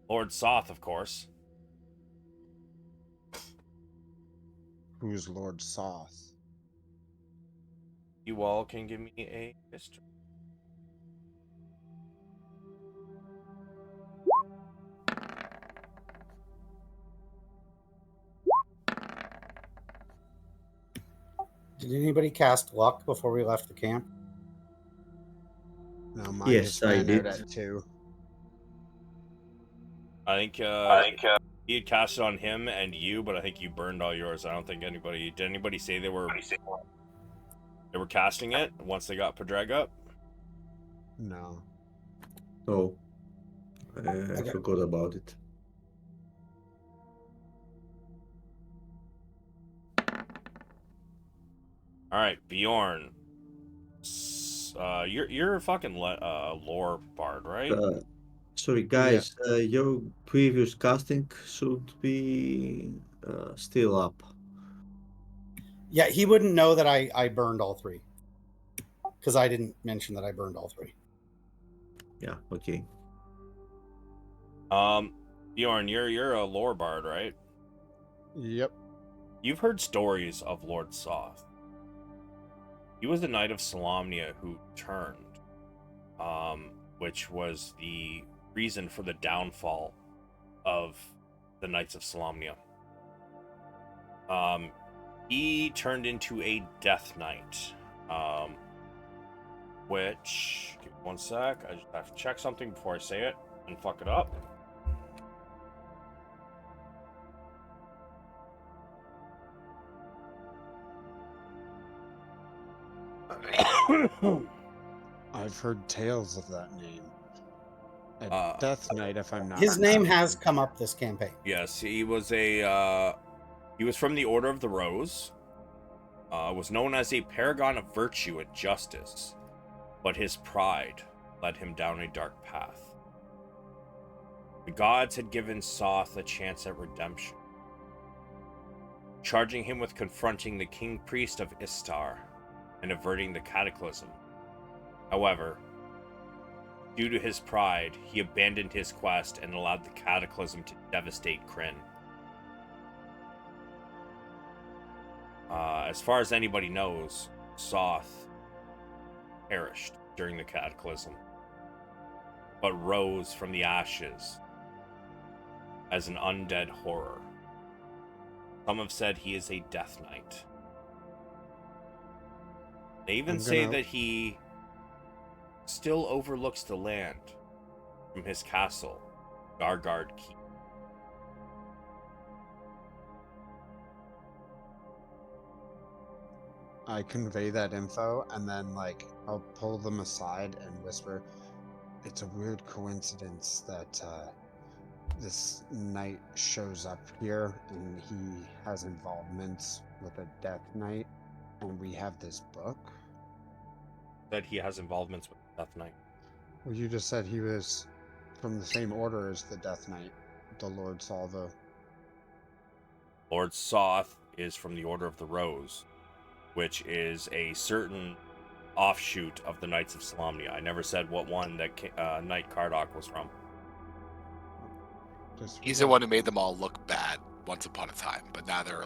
Lord Soth, of course. Who's Lord Soth? You all can give me a history. Did anybody cast luck before we left the camp? No, mine Yes, just I ran did. out at 2. I think he had cast it on him and you, but I think you burned all yours. I don't think did anybody say they were casting it once they got Padraig up? No. Oh, I Okay. forgot about it. All right, Bjorn. You're a fucking lore bard, right? Sorry, Yeah. guys. Your previous casting should be still up. Yeah, he wouldn't know that I burned all three because I didn't mention that I burned all three. Yeah. Okay. Bjorn, you're a lore bard, right? Yep. You've heard stories of Lord Soth. He was the Knight of Solamnia who turned, which was the reason for the downfall of the Knights of Solamnia. He turned into a Death Knight, which, give me one sec, I just have to check something before I say it and fuck it up. I've heard tales of that name. A Death Knight, if I'm not His name mistaken. has come up this campaign. Yes, he was from the Order of the Rose. Was known as a paragon of virtue and justice, but his pride led him down a dark path. The gods had given Soth a chance at redemption, charging him with confronting the king priest of Istar and averting the cataclysm. However, due to his pride, he abandoned his quest and allowed the cataclysm to devastate Krynn. As far as anybody knows, Soth perished during the cataclysm, but rose from the ashes as an undead horror. Some have said he is a Death Knight. They even say that he still overlooks the land from his castle, Gargard Keep. I convey that info, and then I'll pull them aside and whisper, "It's a weird coincidence that this knight shows up here, and he has involvements with a Death Knight, and we have this book." That he has involvements with Death Knight. Well, you just said he was from the same order as the Death Knight, the Lord Salvo. Lord Soth is from the Order of the Rose, which is a certain offshoot of the Knights of Solamnia. I never said what one that Knight Cardok was from. He's the one who made them all look bad once upon a time, but now they're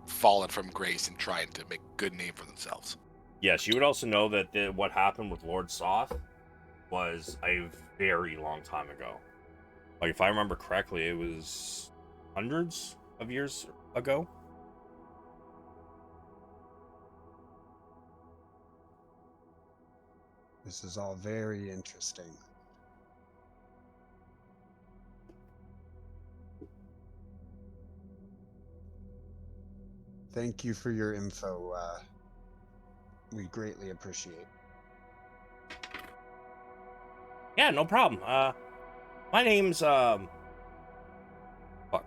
fallen from grace and trying to make a good name for themselves. Yes, you would also know that what happened with Lord Soth was a very long time ago. If I remember correctly, it was hundreds of years ago. This is all very interesting. Thank you for your info. We greatly appreciate. Yeah, no problem. My name's fuck,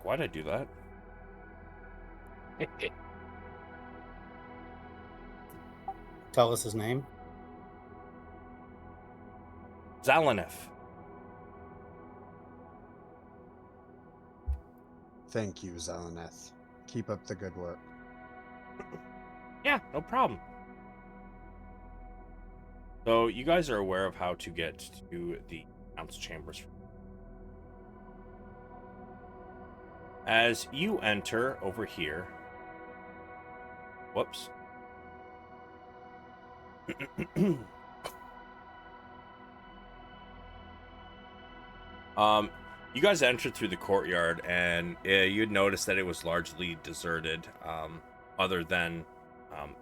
why'd I do that? Tell us his name. Zalanef. Thank you, Zalaneth. Keep up the good work. Yeah, no problem. So you guys are aware of how to get to the council chambers. As you enter over here, whoops. You guys entered through the courtyard, and you'd notice that it was largely deserted, other than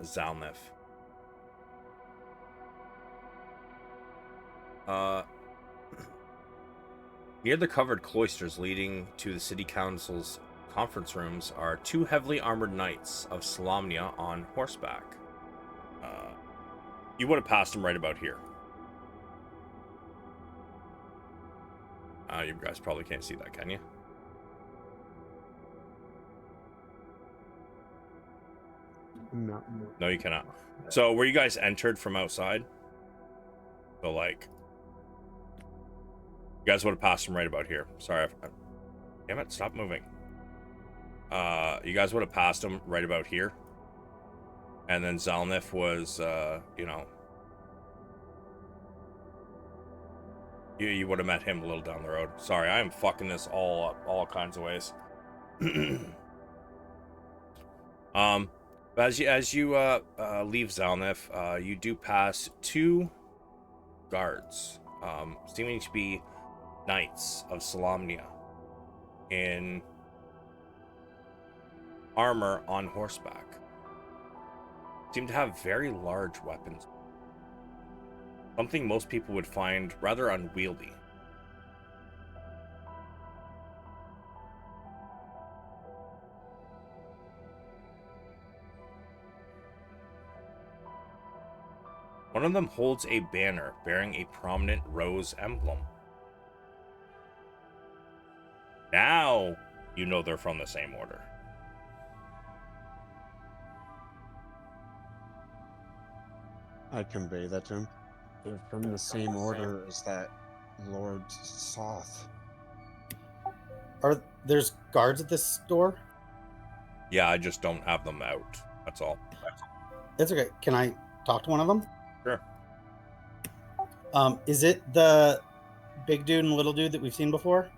Zalnef. Near the covered cloisters leading to the city council's conference rooms are two heavily armored knights of Solamnia on horseback. You would have passed them right about here. You guys probably can't see that, can you? No. No, you cannot. So where you guys entered from outside, so like, you guys would have passed them right about here. Sorry, damn it, stop moving. You guys would have passed him right about here. And then Zalnif was, you know, you would have met him a little down the road. Sorry, I am fucking this all up, all kinds of ways. But as you leave Zalnif, you do pass 2 guards, seeming to be knights of Solamnia in armor on horseback. Seem to have very large weapons. Something most people would find rather unwieldy. One of them holds a banner bearing a prominent rose emblem. Now you know they're from the same order. I convey that to him. They're from the same order as that Lord Soth. There's guards at this door? Yeah, I just don't have them out. That's all. It's okay. Can I talk to one of them? Sure. Is it the big dude and little dude that we've seen before?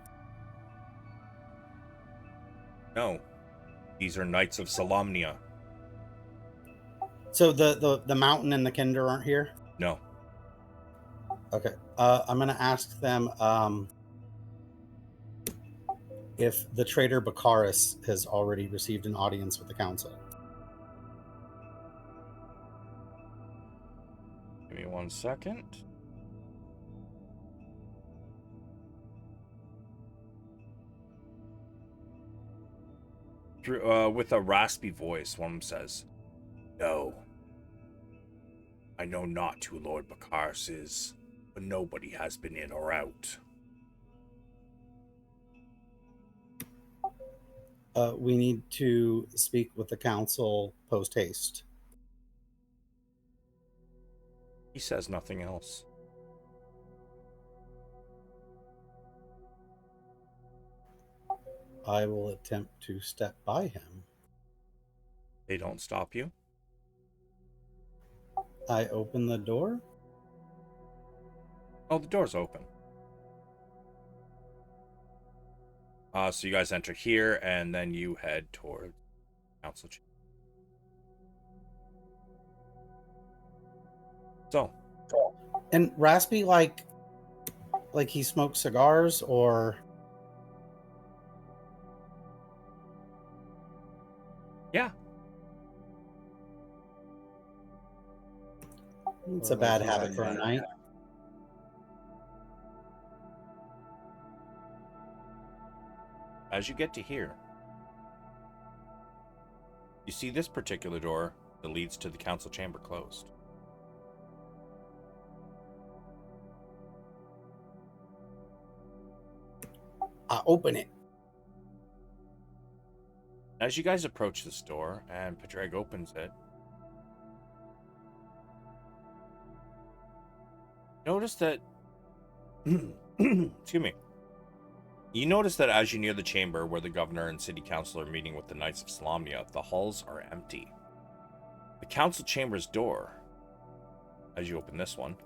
No. These are Knights of Solamnia. So the mountain and the kinder aren't here? No. Okay. I'm going to ask them if the traitor Baccharis has already received an audience with the council. Give me 1 second. With a raspy voice, one of them says, "No. I know not who Lord Baccharis is, but nobody has been in or out." We need to speak with the council post haste. He says nothing else. I will attempt to step by him. They don't stop you. I open the door. Oh, the door's open. So you guys enter here, and then you head toward council chamber. So, And Raspy, like he smokes cigars, or yeah, it's Or a bad like he's habit a for a nerd. night. as you get to here, you see this particular door that leads to the council chamber closed. I open it. As you guys approach this door and Padraig opens it, notice that excuse me. You notice that as you near the chamber where the governor and city council are meeting with the Knights of Solamnia, the halls are empty. The council chamber's door, as you open this one,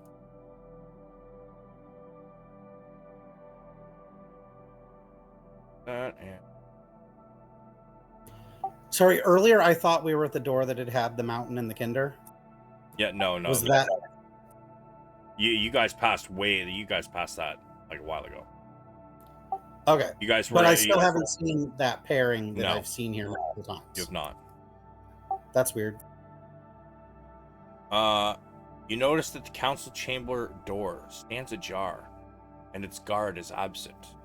and Sorry, earlier I thought we were at the door that had the mountain and the kinder. yeah, no, Was that you guys passed that like a while ago. okay? You guys were, But I still haven't seen that pairing that No. I've seen here multiple times. you have not. That's weird. You notice that the council chamber door stands ajar, and its guard is absent.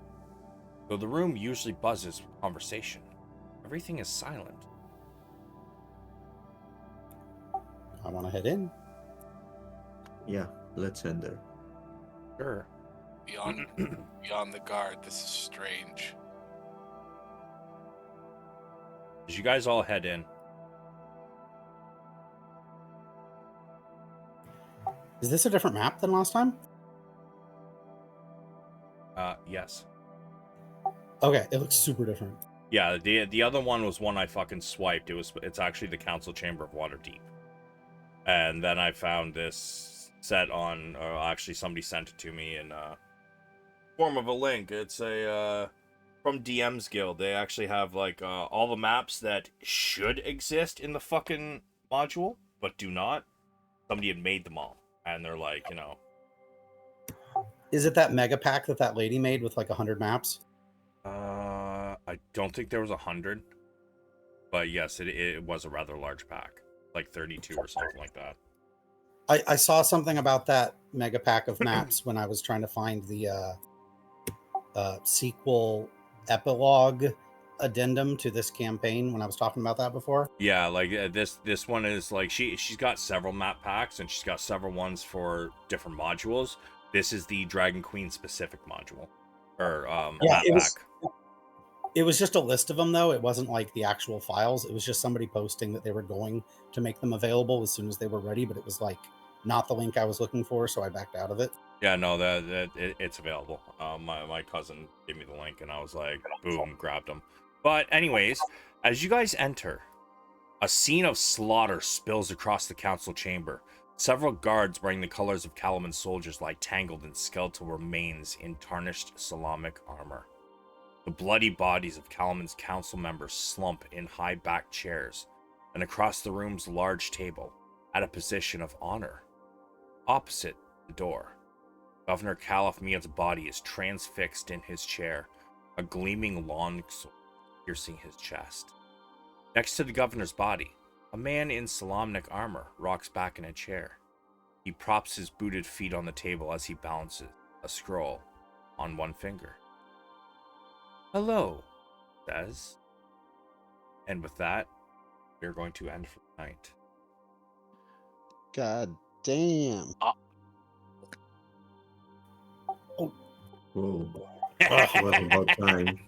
Though the room usually buzzes with conversation, everything is silent. I want to head in. Yeah, let's enter. Sure. beyond the guard. This is strange. As you guys all head in, Is this a different map than last time? yes. Okay, it looks super different. Yeah, the other one was one I fucking swiped. It's actually the Council Chamber of Waterdeep. And then I found this set on, or actually somebody sent it to me in form of a link. It's a from DM's Guild. They actually have like all the maps that should exist in the fucking module, but do not. Somebody had made them all, and they're like, you know. Is it that mega pack that lady made with like 100 maps? I don't think there was 100, but yes, it was a rather large pack, like 32 or something like that. I saw something about that mega pack of maps when I was trying to find the sequel epilogue addendum to this campaign when I was talking about that before. Yeah, like this one is like she's got several map packs and she's got several ones for different modules. This is the Dragon Queen specific module or map pack. It was just a list of them, though. It wasn't like the actual files. It was just somebody posting that they were going to make them available as soon as they were ready, but it was like not the link I was looking for, so I backed out of it. Yeah, no, it's available. My cousin gave me the link, and I was like, boom, grabbed them. But anyways, as you guys enter, a scene of slaughter spills across the council chamber. Several guards wearing the colors of Calaman's soldiers lie tangled in skeletal remains in tarnished Salamic armor. The bloody bodies of Calaman's council members slump in high-backed chairs, and across the room's large table, at a position of honor, opposite the door, Governor Caliph Mia's body is transfixed in his chair, a gleaming long sword piercing his chest. Next to the governor's body, a man in Salamnic armor rocks back in a chair. He props his booted feet on the table as he balances a scroll on one finger. "Hello," says. And with that, we're going to end for the night. God damn. Whoa. It was about time.